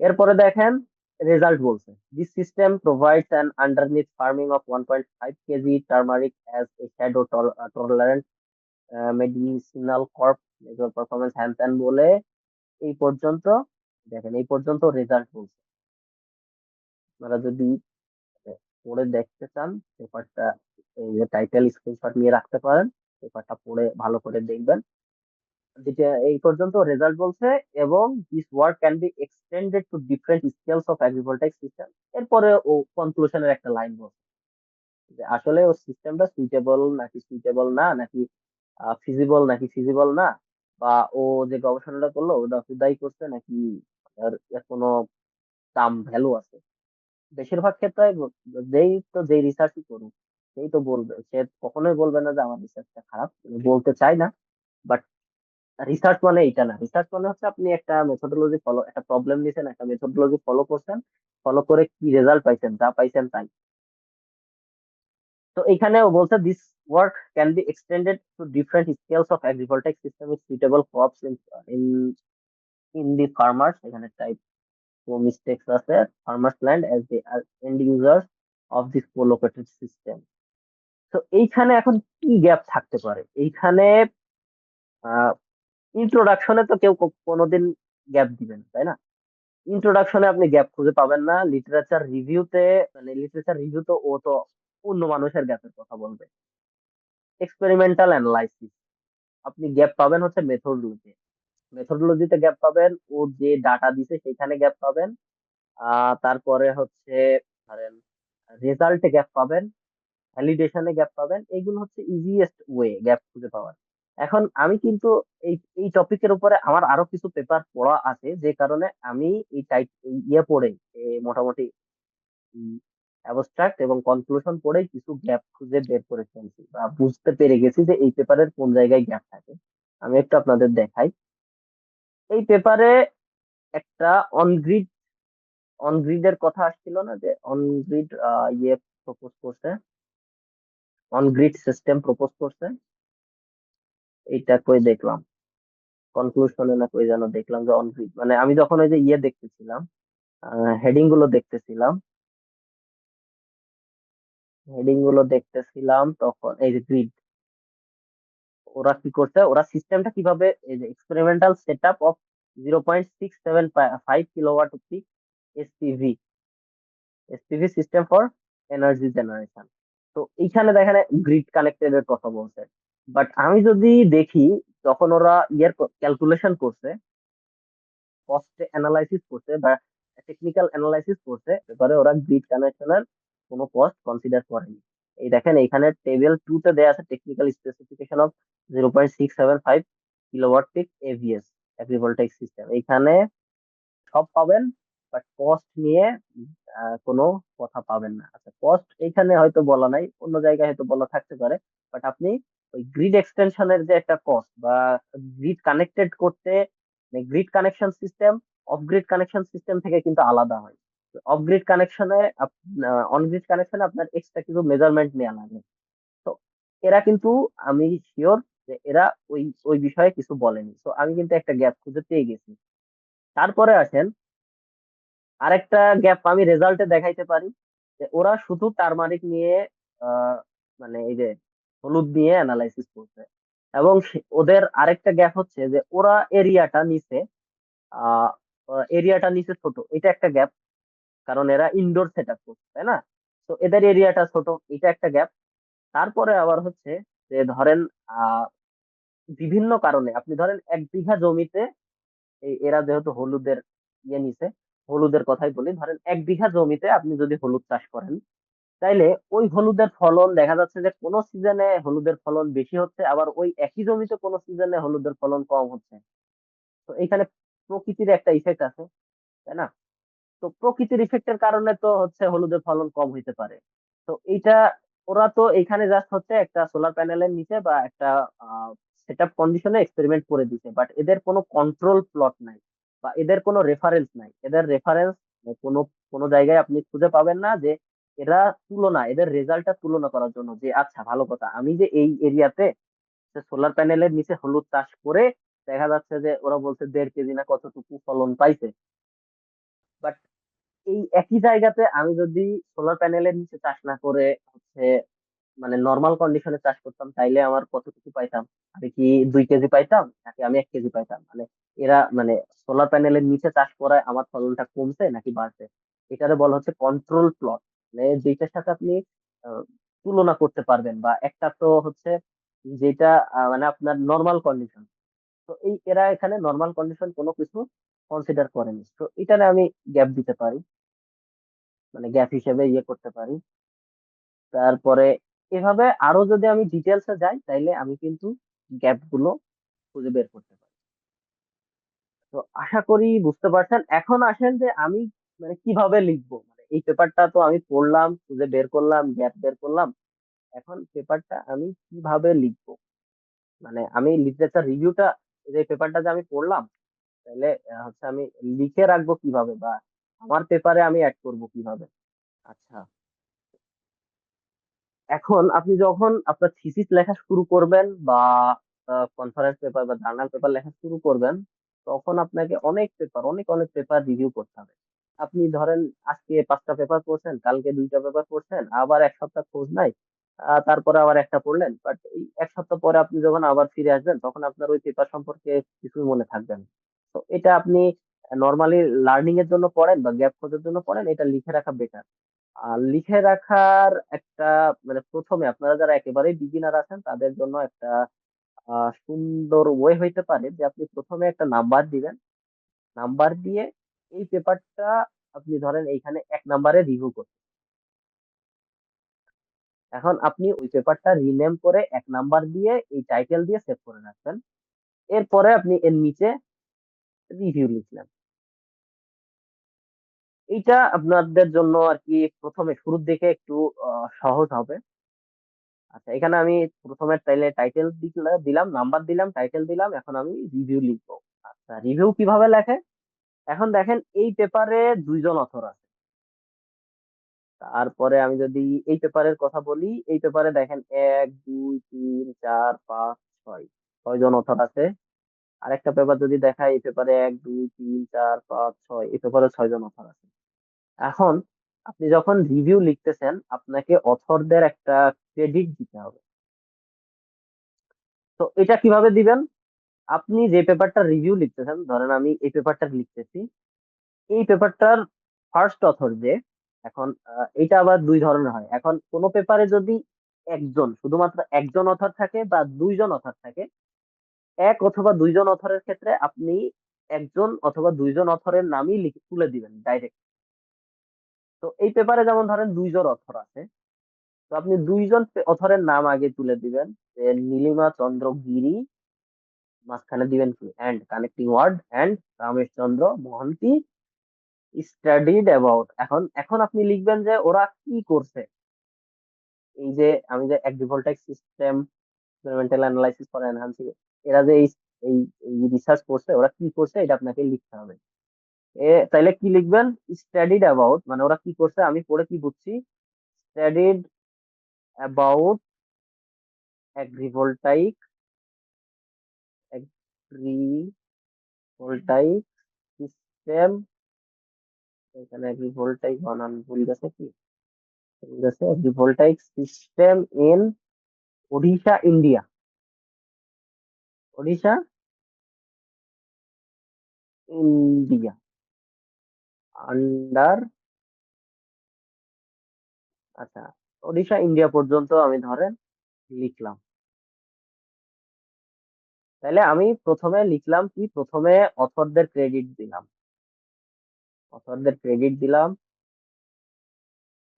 B: এরপরে দেখেন রেজাল্ট বলছে this system provides an underneath farming of 1.5 kg turmeric as a shadow tolerant medicinal crop major performance হ্যান ত্যান বলে এই পর্যন্ত। দেখেন এই পর্যন্ত রেজাল্ট বলছে। আপনারা যদি পড়ে দেখতে চান পেপারটা, এই যে টাইটেল স্ক্রিনশট নিয়ে রাখতে পারেন, পেপারটা পড়ে ভালো করে দেখবেন। যেটা এই পর্যন্ত রেজাল্ট বলছে, এবং this work can be extended to different scales of agrivoltaic system. এরপরে ও কনক্লুশনের একটা লাইন বলছে যে আসলে ও সিস্টেমটা সুইটেবল নাকি সুইটেবল না, নাকি ফিজিবল নাকি ফিজিবল না, বা ও যে গবেষণাটা করলো ওটা হুদাই করছে নাকি এর কোনো দাম ভ্যালু আছে। বেশিরভাগ ক্ষেত্রে যেই রিসার্চই করুক সেই তো বলবে, সে কখনোই বলবে না যে আমার রিসার্চটা খারাপ, বলতে চাই না। বাট রিসার্চ মানে এইটা না, রিসার্চ মানে হচ্ছে আপনি একটা মেথোডোলজি ফলো, একটা প্রবলেম নিয়েছেন, একটা মেথোডোলজি ফলো করছেন, ফলো করে কি রেজাল্ট পাইছেন, যা পাইছেন তাই। তো এখানে ও বলছে this work can be extended to different scales of agrivoltaic system with suitable crops in the farmers. এখানে type mistakes আছে, farmers land as they are end users of this co-located system. তো এইখানে এখন কি গ্যাপ থাকতে পারে এইখানে? ইন্ট্রোডাকশনে তো কেউ কোনোদিন গ্যাপ দিবেন, তাই না? ইন্ট্রোডাকশনে আপনি গ্যাপ খুঁজে পাবেন না। লিটারেচার রিভিউতে, মানে লিটারেচার রিভিউ তো ও তো অন্য মানুষের গ্যাপের কথা বলবে। এক্সপেরিমেন্টাল অ্যানালাইসিস আপনি গ্যাপ পাবেন হচ্ছে মেথডোলজিতে গ্যাপ পাবেন, ও যে ডাটা দিছে সেখানে গ্যাপ পাবেন। তারপরে হচ্ছে ধরেন রেজাল্টে গ্যাপ পাবেন, ভ্যালিডেশনে গ্যাপ পাবেন। এগুলো হচ্ছে ইজিয়েস্ট ওয়ে গ্যাপ খুঁজে পাওয়ার। এখন আমি কিন্তু এই এই টপিকের উপরে আমার আরো কিছু পেপার পড়া আছে, যে কারণে আমি এই টাইপ ইয়ে পড়ে মোটামুটি অ্যাবস্ট্রাক্ট এবং কনক্লুশন পড়েই কিছু গ্যাপ খুঁজে বের করে ফেলছি বা বুঝতে পেরে গেছি যে এই পেপারের কোন জায়গায় গ্যাপ থাকে। আমি একটু আপনাদের দেখাই। এই পেপারে একটা অনগ্রিড অনগ্রিডের কথা আসছিল না, যে অনগ্রিড ইয়ে প্রপোজ করছে, অনগ্রিড সিস্টেম প্রপোজ করছে। এইটা কই দেখলাম, কনক্লুশনে না কই যেন দেখলাম যে অনগ্রিড, মানে আমি যখন ওই যে ইয়ে দেখতেছিলাম, হেডিং গুলো দেখতেছিলাম, তখন এই যে গ্রিড, ওরা কি করছে, ওরা সিস্টেমটা কিভাবে, এই যে experimental setup of 0.675 kilowatt peak SPV SPV system for energy generation. তো এইখানে দেখেন গ্রিড কানেক্টেড এর কথা বলছে। বাট আমি যদি দেখি, যখন ওরা ইয়ের ক্যালকুলেশন করছে, কস্ট অ্যানালাইসিস করছে বা টেকনিক্যাল অ্যানালাইসিস করছে, এবারে ওরা গ্রিড কানেকশনের কোনো কস্ট কনসিডার করেনি। এই দেখেন এখানে টেবিল 2 তে দেয়া আছে technical specification of 0.675 kilowatt peak AVS agrivoltaic system. এইখানে সব পাবেন, বাট কস্ট নিয়ে কোনো কথা পাবেন না। আচ্ছা, কস্ট এখানে হয়তো বলা নাই, অন্য জায়গায় হয়তো বলা থাকতে পারে। বাট আপনি ওই গ্রিড এক্সটেনশনের যে একটা কস্ট বা গ্রিড কানেক্টেড করতে, grid connection system of grid connection system থেকে কিন্তু আলাদা হয়। অফ গ্রিড কানেকশনে, অন গ্রিড কানেকশনে আপনার এক্সট্রা কিছু মেজারমেন্ট নেওয়া লাগে। তো এরা কিন্তু, আমি শিওর যে এরা ওই ওই বিষয়ে কিছু বলেনি। তো আমি কিন্তু একটা গ্যাপ খুঁজে পেয়ে গেছি। তারপরে আসেন, আরেকটা গ্যাপ আমি রেজাল্টে দেখাইতে পারি, যে ওরা শুধু টারমারিক নিয়ে আহ, মানে এই যে হলুদ নিয়ে অ্যানালাইসিস করছে। এবং ওদের আরেকটা গ্যাপ হচ্ছে যে ওরা আহ এরিয়াটা নিচে ছোট, এটা একটা গ্যাপ। কারণ এরা ইনডোর সেট আপ করছে, তাই না? তো এদের এরিয়াটা ছোট, এটা একটা গ্যাপ। তারপরে আবার হচ্ছে যে ধরেন আহ বিভিন্ন কারণে আপনি ধরেন 1 বিঘা জমিতে, এরা যেহেতু হলুদের ইয়ে নিছে, হলুদের কথাই বলি, ধরেন 1 বিঘা জমিতে আপনি যদি হলুদ চাষ করেন, তাইলে ওই হলুদের ফলন দেখা যাচ্ছে যে কোনো সিজনে হলুদের ফলন বেশি হচ্ছে, আবার ওই একই জমিতে কোনো সিজনে হলুদের ফলন কম হচ্ছে। তো এখানে প্রকৃতির একটা ইফেক্ট আছে, তাই না? তো প্রকৃতির ইফেক্টের কারণে তো হচ্ছে হলুদের ফলন কম হইতে পারে। তো এইটা, ওরা তো এখানে জাস্ট হচ্ছে একটা সোলার প্যানেলের নিচে বা একটা সেট আপ কন্ডিশনে এক্সপেরিমেন্ট করে দিছে, বাট এদের কোনো কন্ট্রোল প্লট নাই বা এদের কোনো রেফারেন্স নাই। এদের রেফারেন্স কোনো কোনো জায়গায় আপনি খুঁজে পাবেন না যে এরা তুলনা, এদের রেজাল্টটা তুলনা করার জন্য, যে আচ্ছা ভালো কথা, আমি যে এই এরিয়াতে সোলার প্যানেলের নিচে হলুদ চাষ করে দেখা যাচ্ছে যে ওরা বলছে 1.5 কেজি না কতটুকু ফলন পাইছে। বাট এই একই জায়গাতে আমি যদি সোলার প্যানেলের নিচে চাষ না করে হচ্ছে মানে নর্মাল কন্ডিশনে চাষ করতাম, তাইলে আমার কতটুকু পাইতাম? আমি কি 2 কেজি পাইতাম নাকি আমি 1 কেজি পাইতাম? মানে এরা মানে সোলার প্যানেলের নিচে চাষ করায় আমার ফলনটা কমছে নাকি বাড়ছে? এটারে বলা হচ্ছে কন্ট্রোল প্লট, মানে যেটার সাথে আপনি আহ, তুলনা করতে পারবেন। বা একটা তো হচ্ছে যেটা মানে আপনার নর্মাল কন্ডিশন। তো এই এরা এখানে নর্মাল কন্ডিশন কোনো কিছু কনসিডার করেনি। তো এটারে আমি গ্যাপ দিতে পারি, মানে গ্যাপ হিসেবে ইয়ে করতে পারি। তারপরে এভাবে আরো যদি আমি ডিটেলসে যাই, তাইলে আমি কিন্তু গ্যাপ গুলো খুঁজে বের করতে পারি। তো আশা করি বুঝতে পারছেন। এখন আসেন যে আমি মানে কিভাবে লিখবো, মানে এই পেপারটা তো আমি পড়লাম, খুঁজে বের করলাম, গ্যাপ বের করলাম। এখন পেপারটা আমি কিভাবে লিখবো, মানে আমি লিটারেচার রিভিউটা, যে পেপারটা যে আমি পড়লাম, তাহলে হচ্ছে আমি লিখে রাখবো কিভাবে, বা আমার পেপারে আমি অ্যাড করব কিভাবে? আচ্ছা, এখন আপনি যখন আপনার থিসিস লেখা শুরু করবেন বা কনফারেন্স পেপার বা জার্নাল পেপার লেখা শুরু করবেন, তখন আপনাকে অনেক পেপার অনেক অনেক পেপার রিভিউ করতে হবে। আপনি ধরেন আজকে 5টা পেপার পড়ছেন, কালকে 2টা পেপার পড়ছেন, আবার এক সপ্তাহ খোঁজ নাই, তারপরে আবার একটা পড়লেন, বাট এই এক সপ্তাহ পরে আপনি যখন আবার ফিরে আসবেন তখন আপনার ওই পেপার সম্পর্কে কিছুই মনে থাকবে না। তো এটা আপনি নর্মালি লার্নিং এর জন্য পড়েন বা গ্যাপ খোঁজার জন্য পড়েন, এটা লিখে রাখা বেটার। আর লিখে রাখার একটা মানে প্রথমে আপনারা যারা একেবারেই বিগিনার আছেন তাদের জন্য একটা সুন্দর ওয়ে হইতে পারে যে আপনি প্রথমে একটা নাম্বার দিবেন। নাম্বার দিয়ে এই পেপারটা আপনি ধরেন এইখানে 1 নাম্বারে রিভিউ করছেন। এখন আপনি ওই পেপারটা রিনেম করে 1 নাম্বার দিয়ে এই টাইটেল দিয়ে সেভ করে রাখবেন। এরপরে আপনি এর নিচে রিভিউ লিখলেন। এইটা আপনাদের জন্য আর কি প্রথমে শুরুর দিকে একটু সহজ হবে। আচ্ছা, এখানে আমি প্রথমে তাইলে টাইটেল দিলাম, নাম্বার দিলাম, টাইটেল দিলাম, এখন আমি রিভিউ লিখবো। আচ্ছা, রিভিউ কিভাবে লেখে? এখন দেখেন এই পেপারে 2জন অথর আছে। তারপরে আমি যদি এই পেপারের কথা বলি, এই পেপারে দেখেন 1 2 3 4 5 6 6জন অথর আছে। আরেকটা পেপার যদি দেখাই, এই পেপারে 1 2 3 4 5 6, এই পেপারে 6জন অথর আছে। এখন আপনি যখন রিভিউ লিখতেছেন আপনাকে অথরদের একটা ক্রেডিট দিতে হবে। তো এটা কিভাবে দিবেন? আপনি যে পেপারটার রিভিউ লিখতেছেন, ধরেন আমি এই পেপারটা লিখতেছি, এই পেপারটার ফার্স্ট অথর যে, এখন এটা আবার 2 ধরনের হয়। এখন কোন পেপারে যদি শুধুমাত্র একজন অথর থাকে বা 2জন অথর থাকে, এক অথবা 2জন অথরের ক্ষেত্রে আপনি একজন অথবা 2জন অথরের নামই লিখে তুলে দিবেন ডাইরেক্ট। তো এই পেপারে যেমন ধরেন 2জন অথর আছে, তো আপনি 2জন অথরের নাম আগে তুলে দিবেন, যে নীলিমা চন্দ্র গিরি, মাঝখানে দিবেন কি and connecting word and Ramesh Chandra Mohanty studied about. এখন এখন আপনি লিখবেন যে ওরা কি করছে। এই যে আমি যে agrivoltaic system experimental analysis for enhancing, এরা যে এই রিসার্চ করছে, ওরা কি করছে এটা আপনাকে লিখতে হবে। তাইলে কি লিখবেন? স্টাডিড অ্যাবাউট, মানে ওরা কি করছে আমি পড়ে কি বুঝছি, studied about agrivoltaic agrivoltaic system. এখানে অ্যাগ্রিভোল্টাইক বানান ভুল গেছে কি? ভুল গেছে, agrivoltaic system in Odisha India. Odisha India under, আচ্ছা, ওডিশা ইন্ডিয়া পর্যন্ত আমি ধরেন লিখলাম। তাহলে আমি প্রথমে লিখলাম কি, প্রথমে অথরদের ক্রেডিট দিলাম, অথরদের ক্রেডিট দিলাম।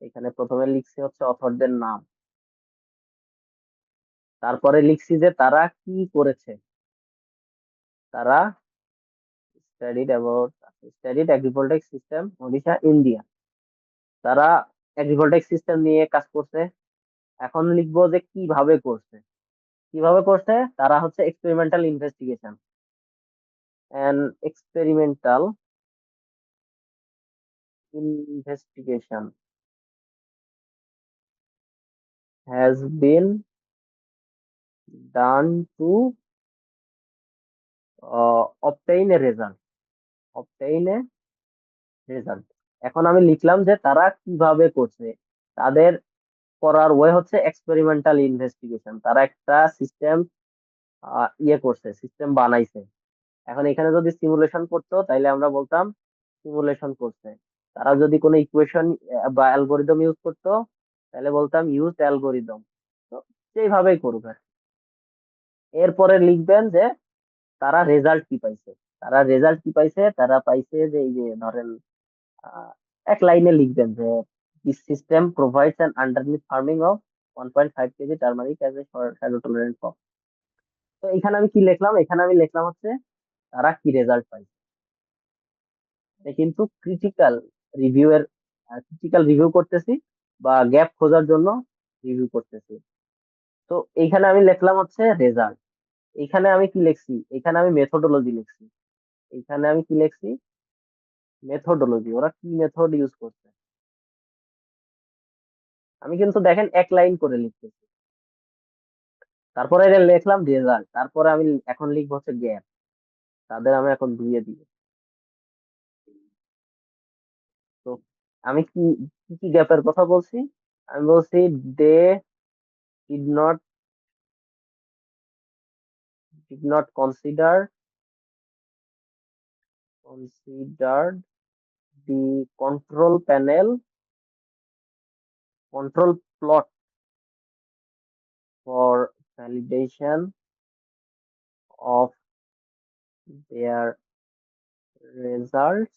B: এখানে প্রথমে লিখছি হচ্ছে অথরদের নাম, তারপরে লিখছি যে তারা কি করেছে। তারা স্টাডিড অ্যাগ্রিভোল্টাইক সিস্টেম ওডিশা ইন্ডিয়া, তারা অ্যাগ্রিভোল্টাইক সিস্টেম নিয়ে কাজ করছে। এখন লিখবো যে কিভাবে করছে। কিভাবে করছে? তারা হচ্ছে experimental investigation, an experimental investigation has been done to obtain a result. obtain a result. এখন আমি লিখলাম যে তারা কিভাবে করছে। তাদের করার ওয়ে হচ্ছে এক্সপেরিমেন্টাল ইনভেস্টিগেশন, তারা একটা সিস্টেম করছে, সিস্টেম বানাইছে। এখন এখানে যদি সিমুলেশন করতো তাইলে আমরা বলতাম সিমুলেশন করছে। তারা যদি কোনো ইকুয়েশন বা অ্যালগোরিদম ইউজ করতো তাহলে বলতাম ইউজ অ্যালগোরিদম। তো সেইভাবেই করুক আর কি। এরপরে লিখবেন যে তারা রেজাল্ট কি পাইছে। তারা রেজাল্ট কি পাইছে? তারা পাইছে যে এই যে ধরেন আহ, এক লাইনে লিখবেন যে this system provides an underneath farming of 1.5 kg turmeric as a shadow tolerant crop. তো এখানে আমি কি লিখলাম? এখানে আমি লিখলাম হচ্ছে তারা কি রেজাল্ট পাইছে। এটা কিন্তু রিভিউ এর ক্রিটিক্যাল রিভিউ করতেছি বা গ্যাপ খোঁজার জন্য রিভিউ করতেছি। তো এইখানে আমি লিখলাম হচ্ছে রেজাল্ট। এখানে আমি কি লিখছি? এখানে আমি মেথোডোলজি লিখছি। এখানে আমি কি লিখছি? মেথোডোলজি, ওরা কি মেথড ইউজ করছে। আমি কিন্তু দেখেন এক লাইন করে লিখতেছি, তারপরে এটা লিখলাম রেজাল্ট, তারপরে আমি এখন লিখবো হচ্ছে গ্যাপ, তাদের আমি এখন ধুয়ে দিব। তো আমি কি কি কি গ্যাপের কথা বলছি? আমি বলছি they did not consider considered the control panel control plot for validation of their results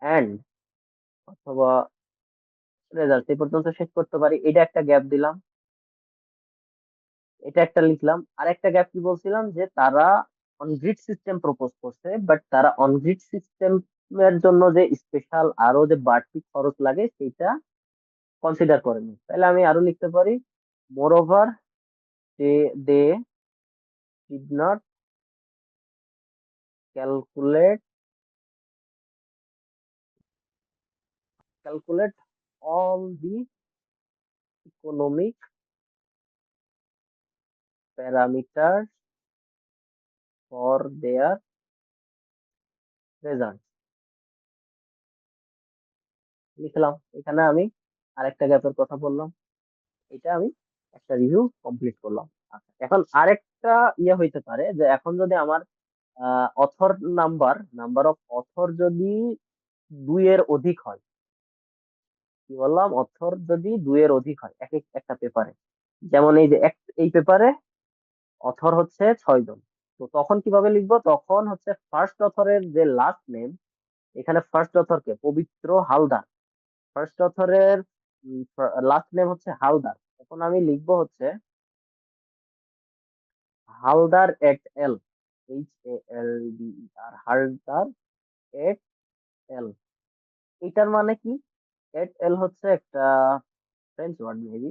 B: and অথবা রেজাল্ট এই পর্যন্ত শেষ করতে পারি, এটা একটা গ্যাপ দিলাম, এটা একটা লিখলাম। আর একটা গ্যাপ কি বলছিলাম, যে তারা অন গ্রিড সিস্টেম প্রপোজ করছে, বাট তারা অন গ্রিড সিস্টেমের জন্য যে স্পেশাল আরো যে বাড়তি খরচ লাগে সেটা কনসিডার করেনি। তাহলে আমি আরো লিখতে পারি moreover they did not calculate all the economic parameters for their result। লিখলাম এখানে আমি আরেকটা গ্যাপের কথা বললাম, এটা আমি একটা রিভিউ কমপ্লিট করলাম। আচ্ছা, এখন আরেকটা হইতে পারে যে এখন যদি আমার অথর নাম্বার অফ অথর যদি 2 এর অধিক হয়, কি বললাম, অথর যদি 2 এর অধিক হয় এক একটা পেপারে, যেমন এই যে এই পেপারে অথর হচ্ছে 6 জন, তো তখন কিভাবে লিখবো? তখন হচ্ছে ফার্স্ট অথরের যে লাস্ট নেম, এখানে ফার্স্ট অথর কে পবিত্র হালদার, ফার্স্ট অথরের লাস্ট নেম হচ্ছে হালদার, এখন আমি লিখবো হচ্ছে হালদার এট এল, HALDER, হালদার এট এল। এটার মানে কি? এট এল হচ্ছে একটা ফ্রেঞ্চ ওয়ার্ড মেবি।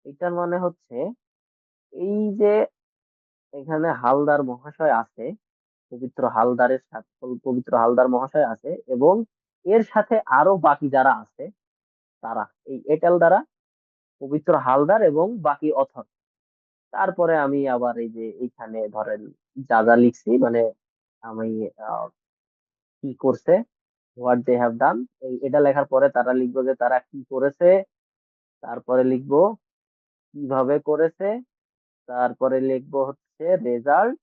B: এটার মানে হচ্ছে এই যে এখানে হালদার মহাশয় আছে, পবিত্র হালদার মহাশয় আছে, এবং এর সাথে আরো বাকি যারা আছে তারা এই এটেল দ্বারা পবিত্র হালদার এবং বাকি অথর। তারপরে আমি আবার এই যে এইখানে ধরেন যা যা লিখছি, মানে আমি আহ, কি করছে, হোয়াট দে হ্যাভ ডান, এটা লেখার পরে তারা লিখবো যে তারা কি করেছে, তারপরে লিখবো কিভাবে করেছে, তারপরে লিখবো হচ্ছে রেজাল্ট,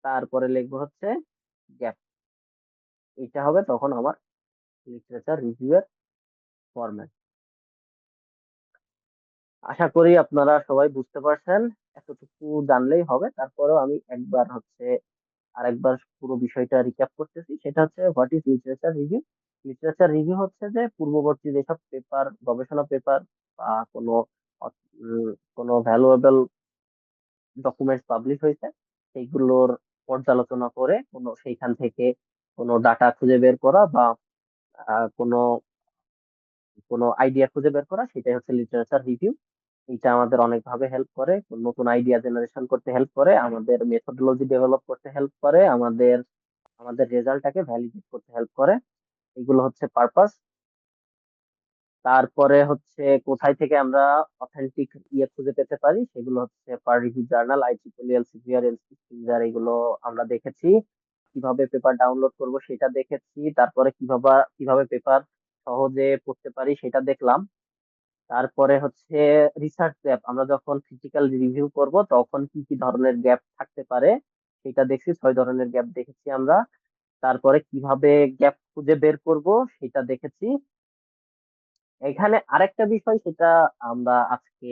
B: তারপরে লিখবো হচ্ছে গ্যাপ। এটা হবে তখন আমার লিটারেচার রিভিউ এর ফরম্যাট। আশা করি আপনারা সবাই বুঝতে পারছেন, এতটুকু জানলেই হবে। তারপরেও আমি একবার হচ্ছে আরেকবার পুরো বিষয়টা রিক্যাপ করতেছি, সেটা হচ্ছে what is literature review. Literature review হচ্ছে যে পূর্ববর্তী যেসব পেপার, গবেষণা পেপার বা কোনো কোনো ভ্যালুয়েবল ডকুমেন্টস পাবলিশ হয়েছে সেইগুলোর পর্যালোচনা করে সেইখান থেকে কোনো ডাটা খুঁজে বের করা বা কোনো কোনো আইডিয়া খুঁজে বের করা, সেটাই হচ্ছে লিটারেচার রিভিউ। এটা আমাদের অনেকভাবে হেল্প করে, নতুন আইডিয়া জেনারেশন করতে হেল্প করে, আমাদের মেথোডোলজি ডেভেলপ করতে হেল্প করে, আমাদের আমাদের রেজাল্টটাকে ভ্যালিডেট করতে হেল্প করে। এগুলো হচ্ছে পারপাস। তারপরে হচ্ছে কোথায় থেকে আমরা অথেন্টিক খুঁজে পেতে পারি, সেগুলো হচ্ছে পার রিভিউ জার্নাল, IEEE, এলসিভিআর, এলসিভিআর, এগুলো আমরা দেখেছি। কিভাবে পেপার ডাউনলোড করব সেটা দেখেছি, তারপরে কিভাবে কিভাবে পেপার সহজে পড়তে পারি সেটা দেখলাম। তারপরে হচ্ছে রিসার্চ গ্যাপ, আমরা যখন ক্রিটিক্যাল রিভিউ করব তখন কি কি ধরনের গ্যাপ থাকতে পারে সেটা দেখছি, 6 ধরনের গ্যাপ দেখেছি আমরা। তারপরে কিভাবে গ্যাপ খুঁজে বের করব সেটা দেখেছি। এখানে আরেকটা বিষয়, সেটা আমরা আজকে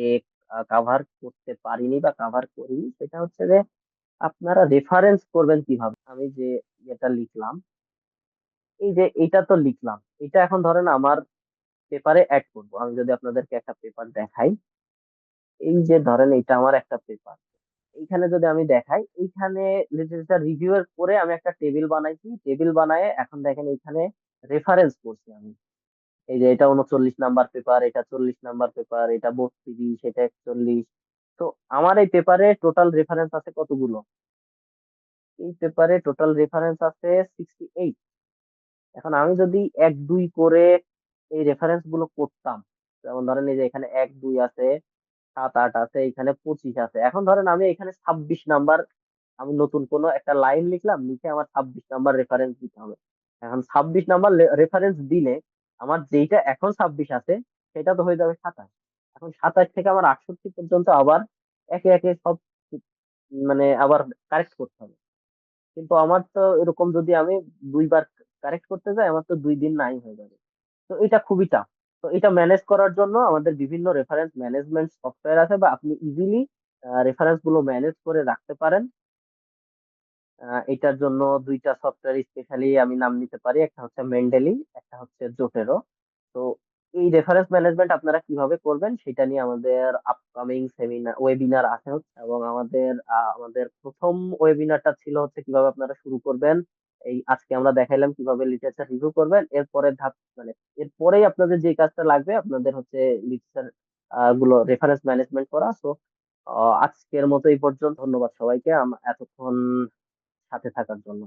B: কাভার করতে পারিনি বা কাভার করিনি, সেটা হচ্ছে যে আপনারা রেফারেন্স করবেন কিভাবে। আমি যে এটা লিখলাম, এই যে এটা তো লিখলাম, এটা এখন ধরেন আমার পেপারে অ্যাড করব। আমি যদি আপনাদেরকে একটা পেপার দেখাই, এই যে ধরেন এটা আমার একটা পেপার, এইখানে যদি আমি দেখাই, এইখানে লিটারেচার রিভিউ এর পরে আমি একটা টেবিল বানাইছি, টেবিল বানায় এখন দেখেন এইখানে রেফারেন্স করছি আমি। এই যে এটা 39 নাম্বার পেপার, এটা 40 নাম্বার পেপার, এটা 32, এটা 41। তো আমার এই পেপারে টোটাল রেফারেন্স আছে কতগুলো? এই পেপারে টোটাল রেফারেন্স আছে 68। এখন আমি যদি 1 2 করে এই রেফারেন্স গুলো করতাম। যেমন ধরেন এই যে এখানে 1 2 আছে, 7 8 আছে, এখানে 25 আছে। এখন ধরেন আমি এখানে 26 নাম্বার, আমি নতুন কোনো একটা লাইন লিখলাম, লিখে আমার 26 নাম্বার রেফারেন্স দিতে হবে। এখন 26 নাম্বার রেফারেন্স দিলে আমার যেইটা এখন 26 আছে সেটা তো হয়ে যাবে 27। এখন 27 থেকে আমার 68 পর্যন্ত আবার একে একে সব মানে আবার কারেক্ট করতে হবে। কিন্তু আমার তো এরকম যদি আমি 2 বার কারেক্ট করতে যাই, আমার তো 2 দিন নাই হয়ে যাবে। তো এটা খুবই টাফ। তো এটা ম্যানেজ করার জন্য আমাদের বিভিন্ন রেফারেন্স ম্যানেজমেন্ট সফটওয়্যার আছে, বা আপনি ইজিলি রেফারেন্স গুলো ম্যানেজ করে রাখতে পারেন। এটার জন্য 2টা সফটওয়্যার স্পেশালি আমি নাম নিতে পারি, একটা হচ্ছে মেন্ডেলি, একটা হচ্ছে জোটেরো। তো এই রেফারেন্স ম্যানেজমেন্ট আপনারা কিভাবে করবেন সেটা নিয়ে আমাদের আপকামিং সেমিনার ওয়েবিনার আছে হচ্ছে, এবং আমাদের প্রথম ওয়েবিনারটা ছিল হচ্ছে কিভাবে আপনারা শুরু করবেন। এই আজকে আমরা দেখাইলাম কিভাবে লিটারেচার রিভিউ করবেন। এরপরের ধাপ মানে এরপরেই আপনাদের যে কাজটা লাগবে আপনাদের হচ্ছে লিটারেচার গুলো রেফারেন্স ম্যানেজমেন্ট করা। তো আজকের মতো এই পর্যন্ত। ধন্যবাদ সবাইকে এতক্ষণ সাথে থাকার জন্য।